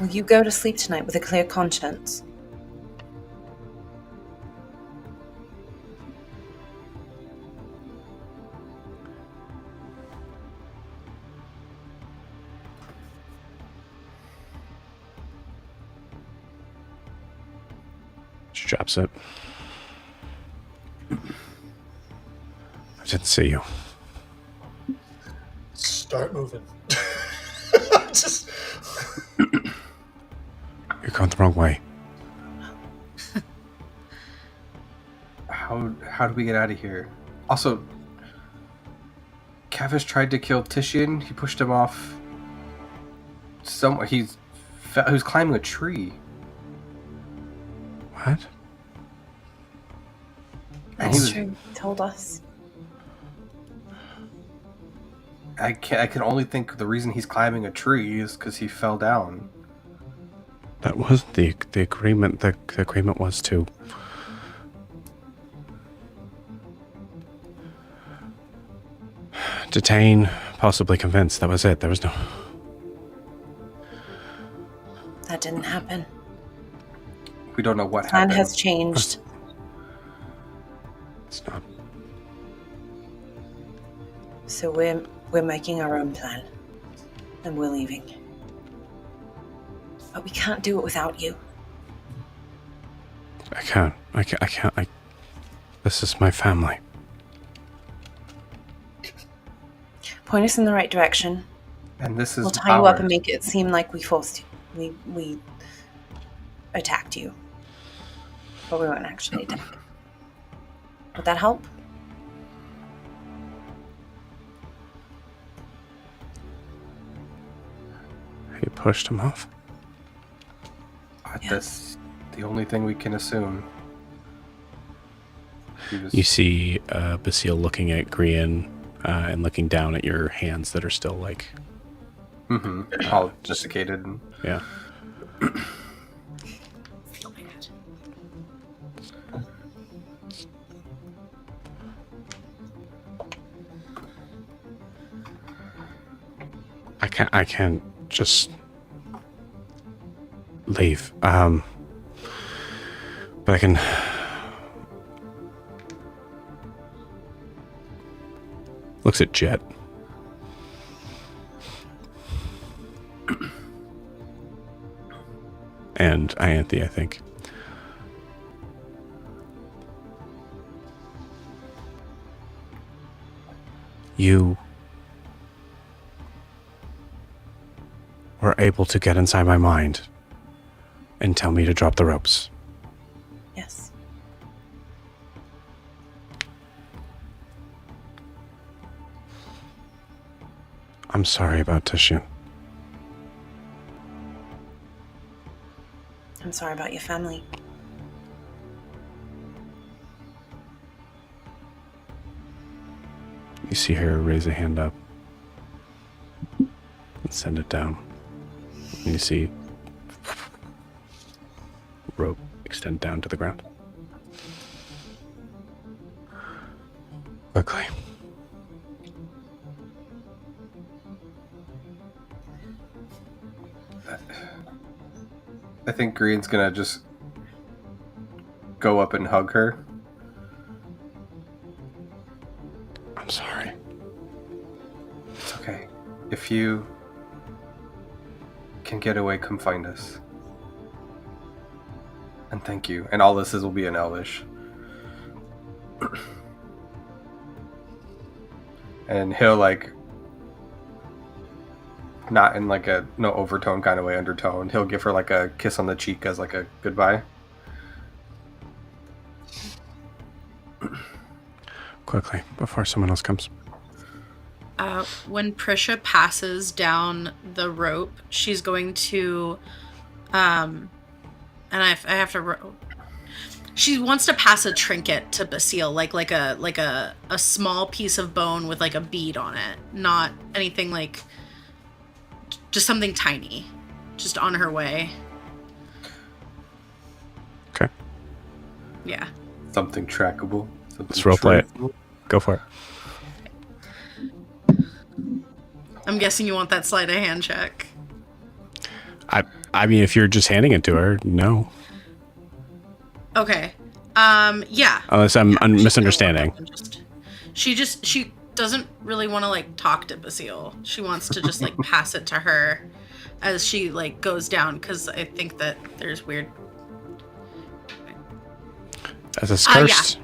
Will you go to sleep tonight with a clear conscience? She drops it. I didn't see you. Start moving. Just You're going the wrong way. How do we get out of here? Also, Kavish tried to kill Titian. He pushed him off. He was climbing a tree. What? And he That's was- true. He told us. I can only think the reason he's climbing a tree is because he fell down. That was the agreement. The agreement was to detain, possibly convince. That was it. There was no. That didn't happen. We don't know what Plan happened. has changed. It's not. So we're making our own plan. And we're leaving. But we can't do it without you. I can't. This is my family. Point us in the right direction. And this is We'll tie you up and ours. make it seem like we forced you. We attacked you. But we weren't actually attacked. Would that help? You pushed him off. That's the only thing we can assume. He was- You see Basile looking at Grian and looking down at your hands that are still like, all desiccated. And yeah. Oh my god. I can't just leave. But I can. Looks at Jet. And Ianthe, I think. You were able to get inside my mind and tell me to drop the ropes. Yes. I'm sorry about Titian. I'm sorry about your family. You see her raise a hand up and send it down. And you see rope extend down to the ground. Quickly. I think Green's gonna just go up and hug her. I'm sorry. It's okay. If you can get away, come find us. And thank you. And all this will be in Elvish. And he'll not in like a no overtone kind of way, undertone. He'll give her like a kiss on the cheek as like a goodbye. Quickly, before someone else comes. When Prisha passes down the rope, she's going to, and I have to. She wants to pass a trinket to Basile, like a small piece of bone with like a bead on it, not anything like, just something tiny, just on her way. Okay. Yeah. Something trackable. Let's roleplay it. Go for it. I'm guessing you want that sleight of hand check. I mean, if you're just handing it to her, no. Okay. Yeah. Unless I'm misunderstanding. She doesn't really want to like talk to Basile. She wants to just like pass it to her as she like goes down, because I think that there's weird. As it's cursed. Yeah.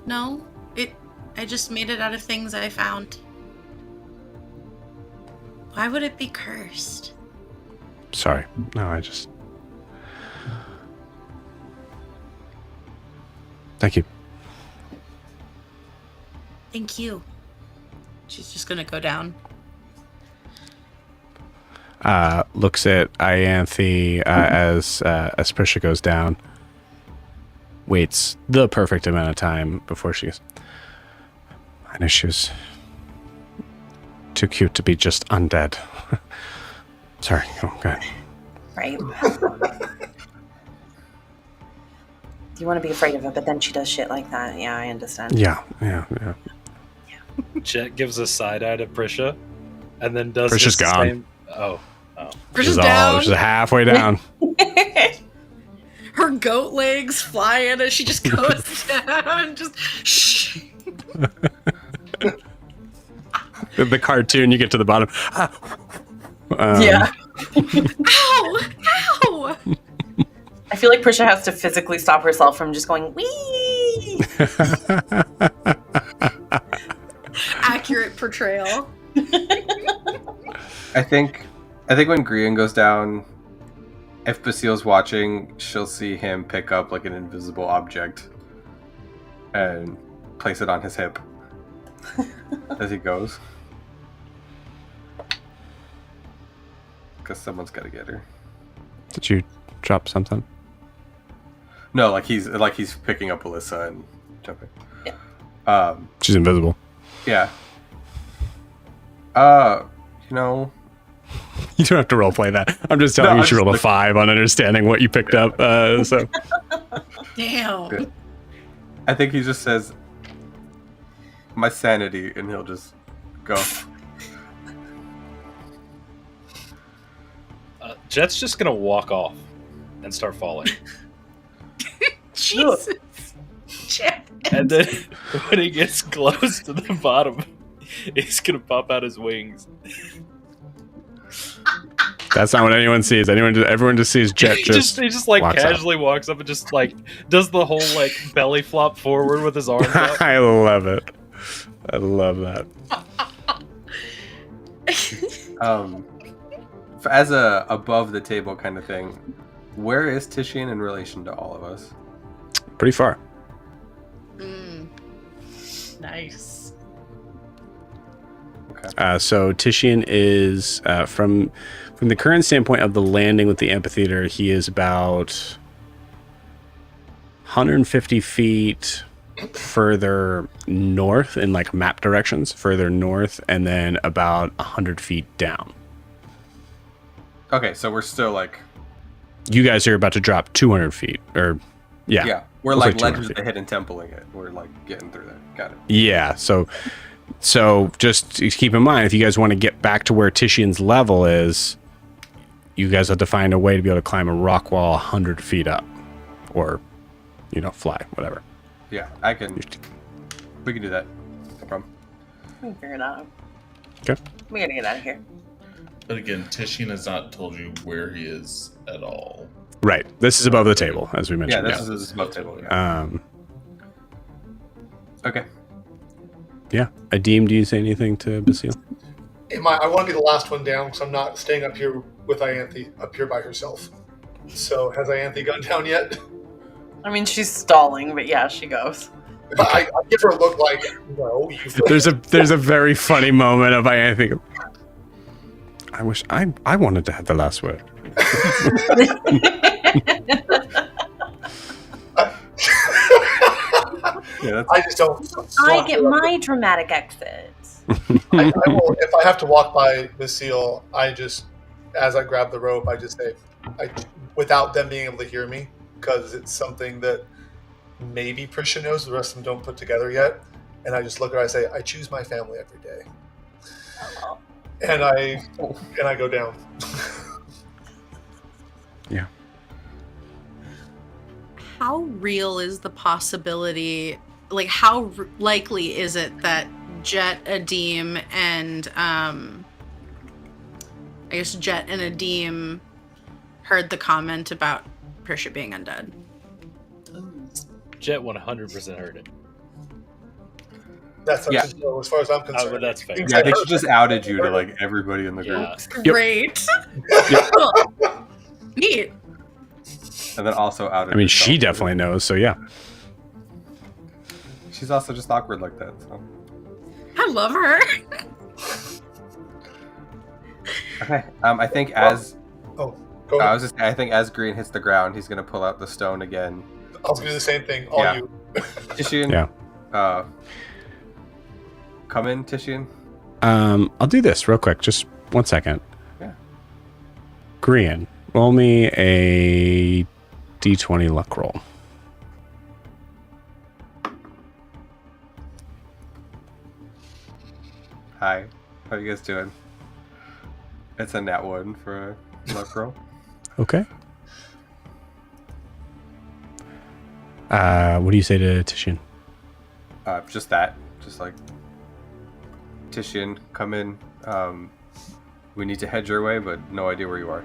No, I just made it out of things I found. Why would it be cursed? Sorry. No, I just... Thank you. Thank you. She's just gonna go down. Looks at Ianthe as Prisha goes down. Waits the perfect amount of time before she goes. I know she was too cute to be just undead. Sorry. Oh, go ahead. Right. You want to be afraid of it, but then she does shit like that. Yeah, I understand. Yeah. Jet gives a side eye to Prisha, and then does Prisha's the gone. same. Oh. Prisha's down. She's halfway down. Her goat legs fly in as she just goes down. Just shh. The cartoon, you get to the bottom. Yeah. Ow! Ow! I feel like Prisha has to physically stop herself from just going wee. Accurate portrayal. I think when Grian goes down, if Basile's watching, she'll see him pick up like an invisible object and place it on his hip as he goes. Because someone's got to get her. Did you drop something? No, like he's picking up Alyssa and jumping. Yeah. She's invisible. Yeah. You know. You don't have to roleplay that. I'm just telling you, she rolled a 5 on understanding what you picked up. So. Damn. I think he just says, "My sanity," and he'll just go. Jet's just gonna walk off and start falling. Jesus. Jet. And then when he gets close to the bottom, he's gonna pop out his wings. That's not what anyone sees. Everyone just sees Jet He just like walks casually walks up and just like does the whole like belly flop forward with his arms up. I love it. I love that. As a above the table kind of thing, where is Tishian in relation to all of us? Pretty far. Nice. Okay. So Tishian is from the current standpoint of the landing with the amphitheater, he is about 150 feet further north in like map directions, further north, and then about 100 feet down. Okay, so we're still like... You guys are about to drop 200 feet, or yeah. Yeah, we're Looks like like 200 Legends of the feet. Hidden Templing it. We're like getting through that. Got it. Yeah, so just keep in mind, if you guys want to get back to where Tishian's level is, you guys have to find a way to be able to climb a rock wall 100 feet up, or fly, whatever. Yeah, we can do that. No problem. We can figure it out. Okay. We gotta get out of here. But again, Tishian has not told you where he is at all. Right. This is above the table, as we mentioned. Yeah, this is above table. Yeah. Okay. Yeah. Adim, do you say anything to Basile? I want to be the last one down because I'm not staying up here with Ianthe up here by herself. So has Ianthe gone down yet? I mean, she's stalling, but yeah, she goes. But I give her a look like, no, you. There's a very funny moment of I think, I wish I wanted to have the last word. Yeah, I just don't. I get my dramatic exit. I will, if I have to walk by Miss Seal, I just, as I grab the rope, I just say, without them being able to hear me, because it's something that maybe Prisha knows, the rest of them don't put together yet. And I just look at her, I say, I choose my family every day. And I go down. Yeah. How real is the possibility, like how likely is it that Jet, Adim, and I guess Jet and Adim heard the comment about Prisha being undead? Jet 100% heard it. That's Yeah. as far as I'm concerned. But that's fair. Yeah, I think she just outed you to like everybody in the group, Yeah. Great. Neat. and then also outed. I mean, herself. she definitely knows. So yeah. She's also just awkward like that. So. I love her. Okay. I think as Oh, go ahead. I think as Green hits the ground, he's gonna pull out the stone again. I was going to do the same thing. All Yeah. you. Tishian. Yeah. Come in, Tishian. I'll do this real quick. Just 1 second. Yeah. Grian, roll me a d20 luck roll. Hi. How you guys doing? It's a nat 1 for a luck roll. Okay. What do you say to Tishian? Just that. Just like Tishian, come in. We need to head your way, but no idea where you are.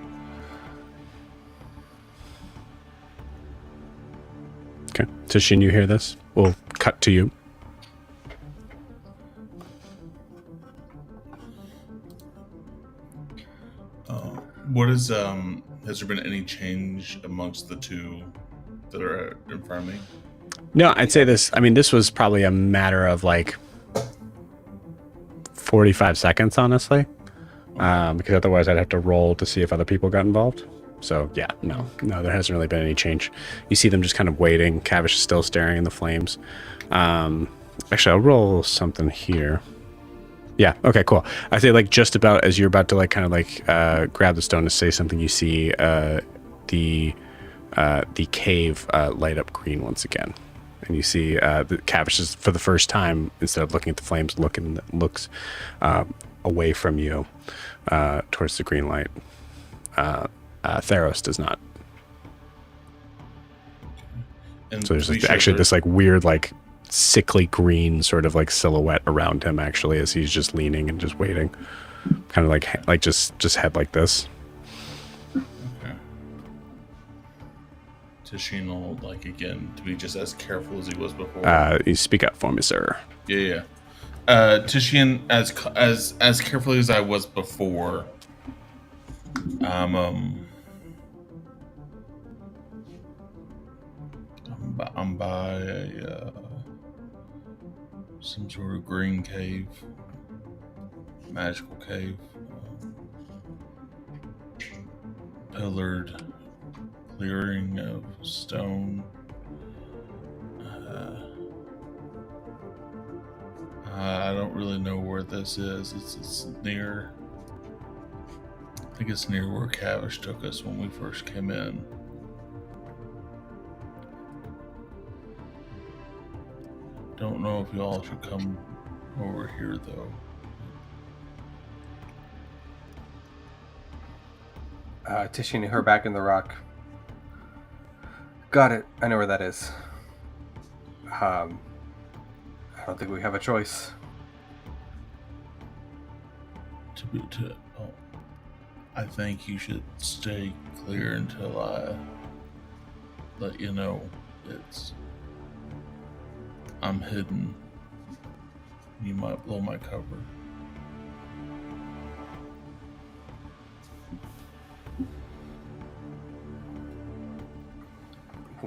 Okay. Tishian, you hear this? We'll cut to you. What is has there been any change amongst the two that are in front of me? No, I'd say this. I mean, this was probably a matter of like 45 seconds, honestly. Because otherwise I'd have to roll to see if other people got involved. So yeah, no, there hasn't really been any change. You see them just kind of waiting. Cavish is still staring in the flames. Actually, I'll roll something here. Yeah. Okay. Cool. I say like just about as you're about to like kind of like grab the stone to say something, you see the cave light up green once again, and you see the Cavish is for the first time, instead of looking at the flames, looks away from you towards the green light. Theros does not. And So there's like, we actually should- this like weird like sickly green sort of like silhouette around him actually as he's just leaning and just waiting, kind of like just head like this. Okay. Tishian will like again to be just as careful as he was before. You speak up for me, sir. Yeah. Tishian, as carefully as I was before. I'm by some sort of green cave, magical cave, pillared clearing of stone. I don't really know where this is. It's near. I think it's near where Cavish took us when we first came in. Don't know if y'all should come over here though. Tishian, her back in the rock. Got it. I know where that is. I don't think we have a choice. I think you should stay clear until I let you know I'm hidden. You might blow my cover.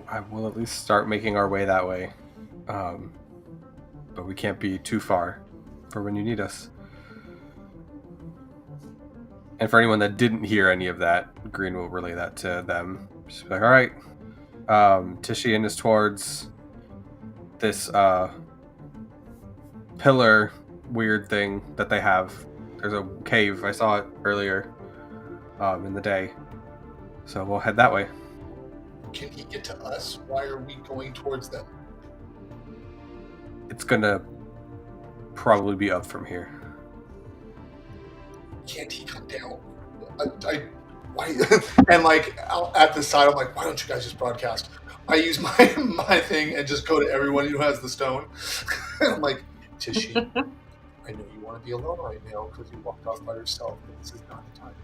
I will at least start making our way that way. But we can't be too far for when you need us. And for anyone that didn't hear any of that, Green will relay that to them. Just be like, all right, Tishian is towards this pillar weird thing that they have. There's a cave. I saw it earlier in the day. So we'll head that way. Can he get to us? Why are we going towards them? It's gonna probably be up from here. Can't he come down? Why? And like at the side, I'm like, why don't you guys just broadcast? I use my thing and just go to everyone who has the stone. I'm like, Tishy, I know you want to be alone right now because you walked off by yourself, but this is not the time.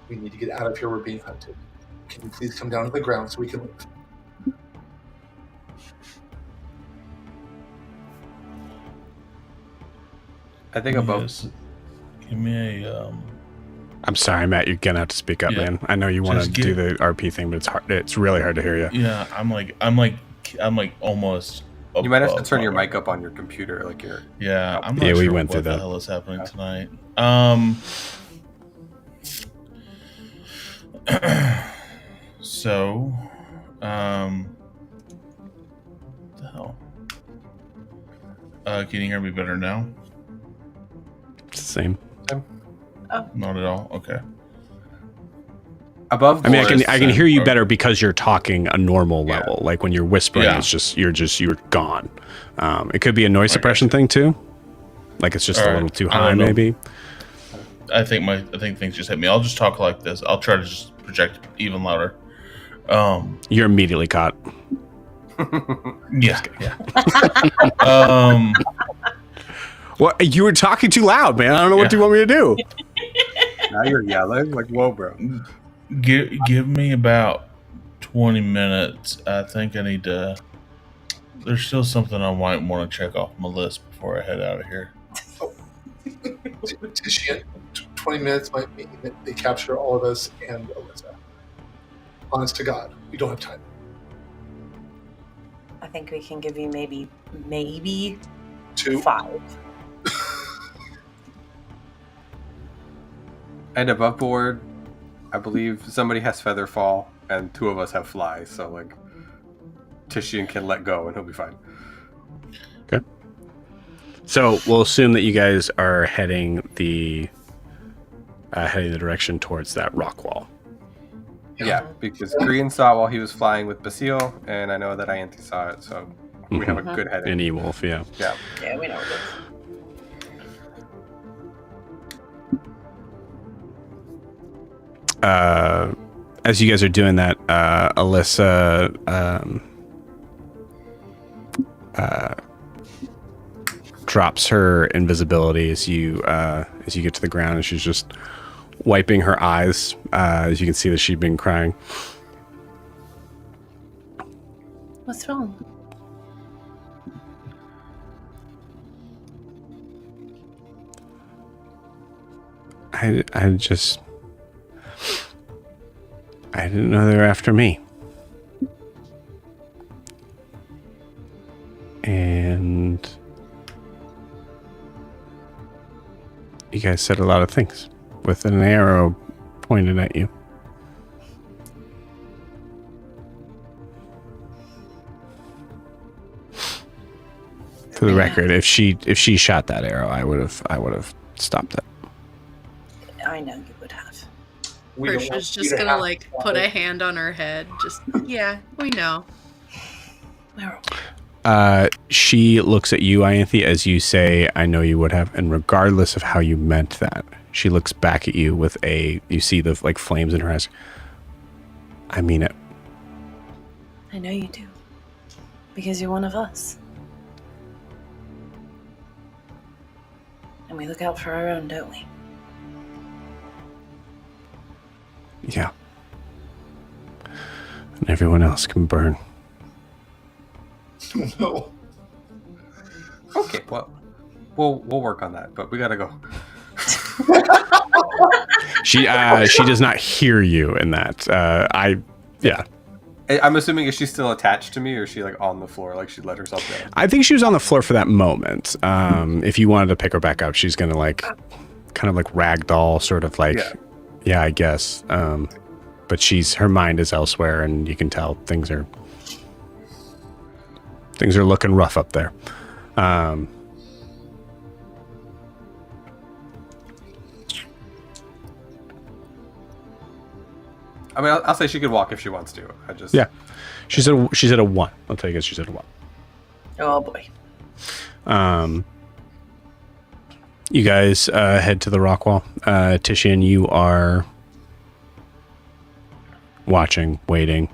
We need to get out of here. We're being hunted. Can you please come down to the ground so we can leave? I think above. Yes. Give me a. I'm sorry, Matt. You're gonna have to speak up, Yeah. man. I know you want to Just do the RP thing, but it's hard. It's really hard to hear you. Yeah, I'm like almost. You might have to above turn your my- mic up on your computer, like your. Yeah, I'm not Yeah, sure we went what through the that. hell is happening tonight. So, what the hell? Can you hear me better now? It's the same. Not at all. Okay. Above. I mean, I can hear you or- better because you're talking a normal Yeah. level. Like when you're whispering, Yeah. it's just you're gone. It could be a noise suppression thing too. Like it's just All a right. little too I high, don't know. maybe. I think things just hit me. I'll just talk like this. I'll try to just project even louder. You're immediately caught. Yeah. Well, you were talking too loud, man. I don't know what Yeah. you want me to do. Now you're yelling. Like, whoa, bro. Give me about 20 minutes. I think I need to. There's still something I might want to check off my list before I head out of here. Tishy, 20 minutes might mean that they capture all of us and Alyssa. Honest to God, we don't have time. I think we can give you maybe 2. 5. And above board, I believe somebody has feather fall, and 2 of us have fly. So like, Tishian can let go, and he'll be fine. So we'll assume that you guys are heading the direction towards that rock wall. Yeah, because Green saw it while he was flying with Basile, and I know that Ianthe saw it, so we have a good heading. An E-Wolf, yeah. Yeah. Yeah, we know it is. As you guys are doing that, Alyssa drops her invisibility as you get to the ground, and she's just wiping her eyes. As you can see that she'd been crying. What's wrong? I didn't know they were after me. And you guys said a lot of things with an arrow pointed at you. For the record, if she shot that arrow, I would have stopped it. I know you would have. We don't Ursula's want you just to gonna have like to put a follow. hand on her head. Just yeah, we know. Where are we? She looks at you, Ianthe, as you say, I know you would have, and regardless of how you meant that, she looks back at you with you see the like flames in her eyes. I mean it. I know you do. Because you're one of us. And we look out for our own, don't we? Yeah. And everyone else can burn. No. Okay, well, we'll work on that, but we gotta go. She does not hear you in that. Yeah. I'm assuming, is she still attached to me, or is she like on the floor, like she let herself down? I think she was on the floor for that moment. If you wanted to pick her back up, she's gonna like, kind of like ragdoll, sort of like, yeah, I guess. But her mind is elsewhere, and you can tell things are looking rough up there. I mean, I'll say she could walk if she wants to. Yeah, she's at a 1. I'll tell you guys, she's at a 1. Oh boy. You guys head to the rock wall. Titian, you are watching, waiting.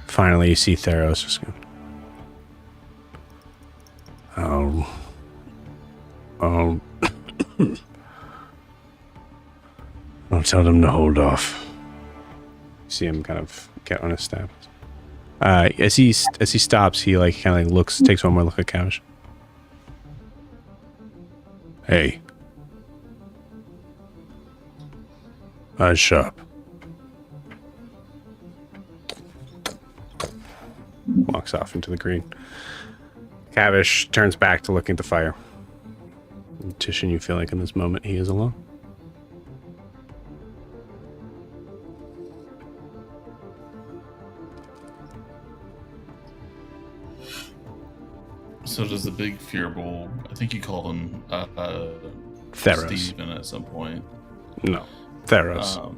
Finally, you see Theros just going, oh. I'll tell them to hold off. See him kind of get on his step. As he stops, he like kind of looks, takes one more look at Cavish. Hey, eyes sharp. Walks off into the green. Cavish turns back to looking at the fire. Titian, you feel like in this moment he is alone. So does the big fearful, I think you called him Theros. Steven at some point. No, Theros.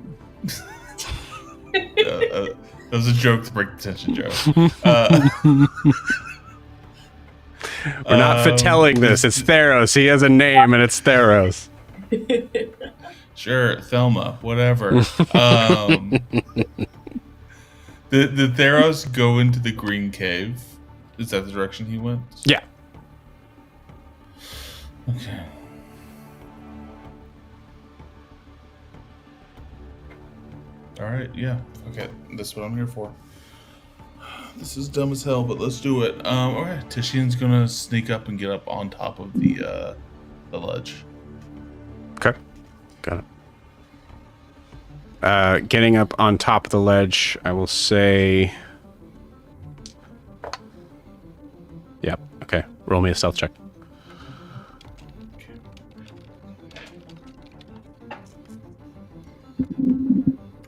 That was a joke to break the tension, Joe. We're not foretelling this. It's Theros. He has a name, and it's Theros. Sure, Thelma, whatever. Did Theros go into the green cave? Is that the direction he went? Yeah. Okay. All right, yeah. Okay, that's what I'm here for. This is dumb as hell, but let's do it. All right, Titian's gonna sneak up and get up on top of the ledge. Okay, got it. Getting up on top of the ledge, I will say. Yep. Okay. Roll me a stealth check.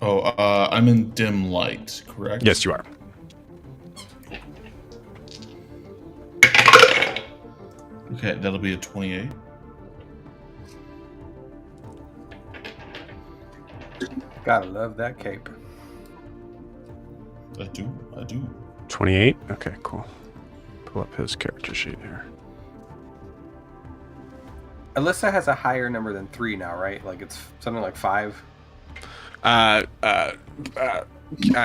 Oh, I'm in dim light, correct? Yes, you are. Okay, that'll be a 28. Gotta love that cape. I do. 28. Okay, cool. Pull up his character sheet here. Alyssa has a higher number than 3 now, right? Like it's something like 5.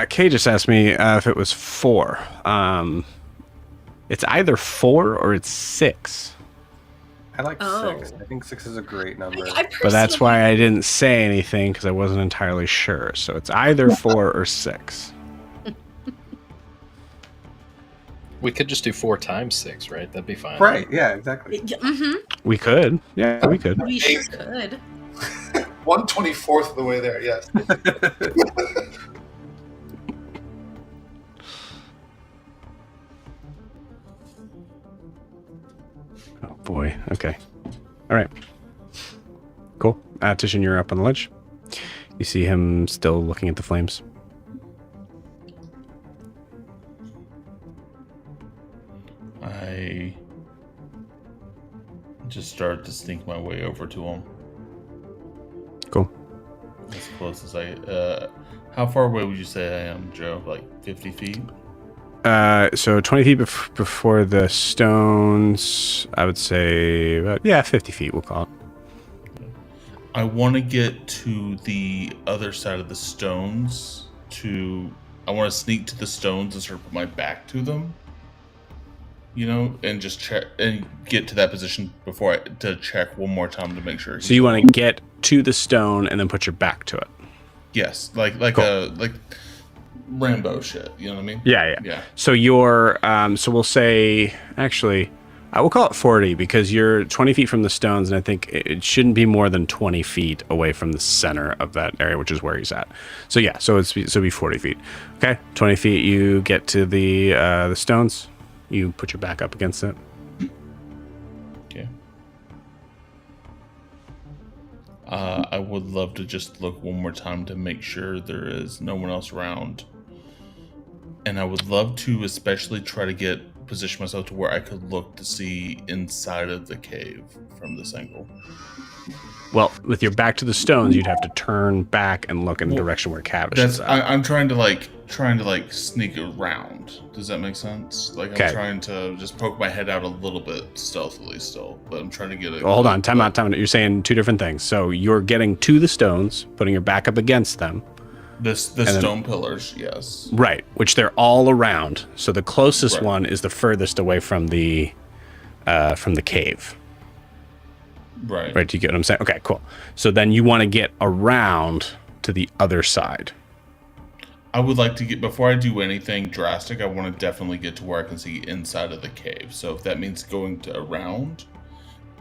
Kay just asked me if it was 4. It's either 4 or it's 6. I like 6. I think 6 is a great number. But that's why I didn't say anything, because I wasn't entirely sure. So it's either 4 or 6. We could just do 4 times 6, right? That'd be fine. Right, yeah, exactly. Mm-hmm. We could. Yeah, we could. We should. 1/24 of the way there, yes. Oh, boy. Okay. All right. Cool. Titian, you're up on the ledge. You see him still looking at the flames. I just start to sneak my way over to him. Cool. As close as how far away would you say I am, Joe? Like 50 feet? So 20 feet before the stones, I would say about, 50 feet, we'll call it. I want to get to the other side of the stones I want to sneak to the stones and sort of put my back to them. And just check and get to that position to check one more time to make sure. So you want to get to the stone and then put your back to it. Yes, like cool. like Rambo shit. You know what I mean? Yeah. So you're so we'll say, actually, I will call it 40 because you're 20 feet from the stones, and I think it shouldn't be more than 20 feet away from the center of that area, which is where he's at. So yeah, so it'd be 40 feet. Okay, 20 feet. You get to the stones. You put your back up against it. Okay. I would love to just look one more time to make sure there is no one else around. And I would love to especially try to position myself to where I could look to see inside of the cave from this angle. Well, with your back to the stones, you'd have to turn back and look in the direction where Cavish is at. I'm trying to sneak around. Does that make sense? Like I'm trying to just poke my head out a little bit stealthily still, but I'm trying to get it. Well, hold on, time out. You're saying two different things. So you're getting to the stones, putting your back up against them. The stone pillars, yes. Right, which they're all around. So the closest one is the furthest away from the cave. Right. Right, do you get what I'm saying? Okay, cool. So then you want to get around to the other side. I would like to get, before I do anything drastic, I want to definitely get to where I can see inside of the cave. So if that means going to around,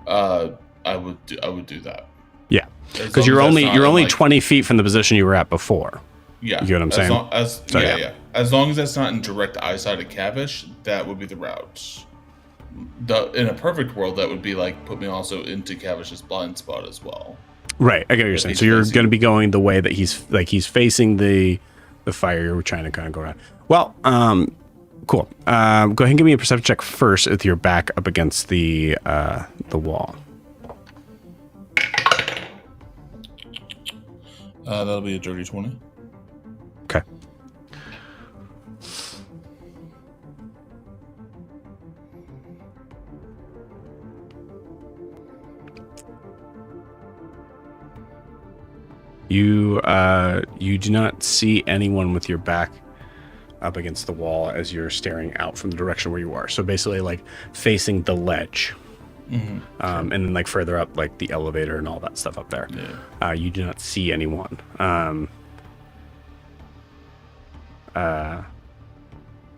I would do that. Yeah, because you're only 20 feet from the position you were at before. Yeah, you get what I'm saying? Yeah. As long as that's not in direct eyesight of Cavish, that would be the route. In a perfect world, that would be like put me also into Cavish's blind spot as well. Right, I get what you're saying. So you're going to be going the way that he's facing the fire. You're trying to kind of go around. Well, cool. Go ahead and give me a perception check first with your back up against the wall. That'll be a dirty 20. Okay. You do not see anyone with your back up against the wall as you're staring out from the direction where you are. So basically, like facing the ledge, and then like further up, like the elevator and all that stuff up there. Yeah. You do not see anyone.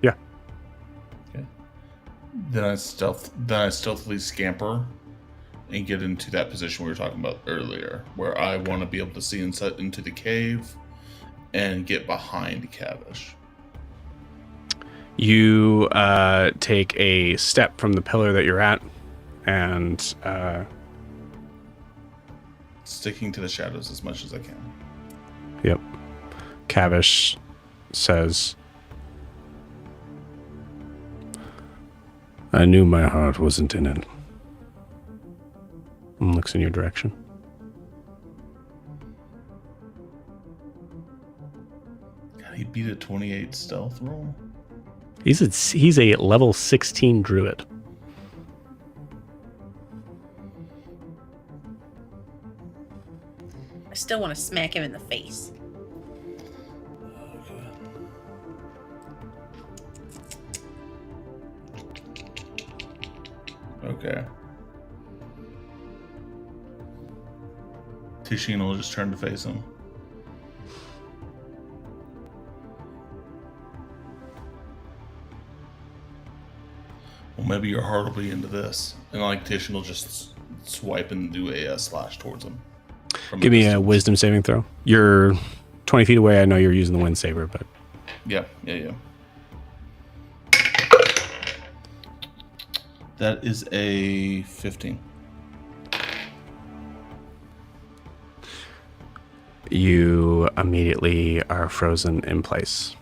Yeah. Okay. Then I stealthily scamper and get into that position we were talking about earlier, where I want to be able to see inside into the cave and get behind Cavish. You take a step from the pillar that you're at, and sticking to the shadows as much as I can. Yep. Cavish says, "I knew my heart wasn't in it." And looks in your direction. God, he beat a 28 stealth roll. He's a level 16 druid. I still want to smack him in the face. Okay. Tishin will just turn to face him. Well, maybe your heart will be into this. And like Tishin will just swipe and do a slash towards him. Give me a wisdom saving throw. You're 20 feet away. I know you're using the wind saber, but... Yeah. That is a 15. You immediately are frozen in place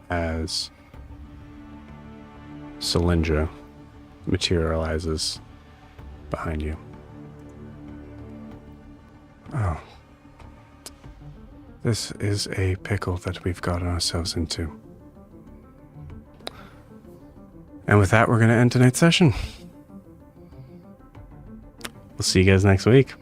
as Selindra materializes behind you. Oh. This is a pickle that we've gotten ourselves into. And with that, we're going to end tonight's session. We'll see you guys next week.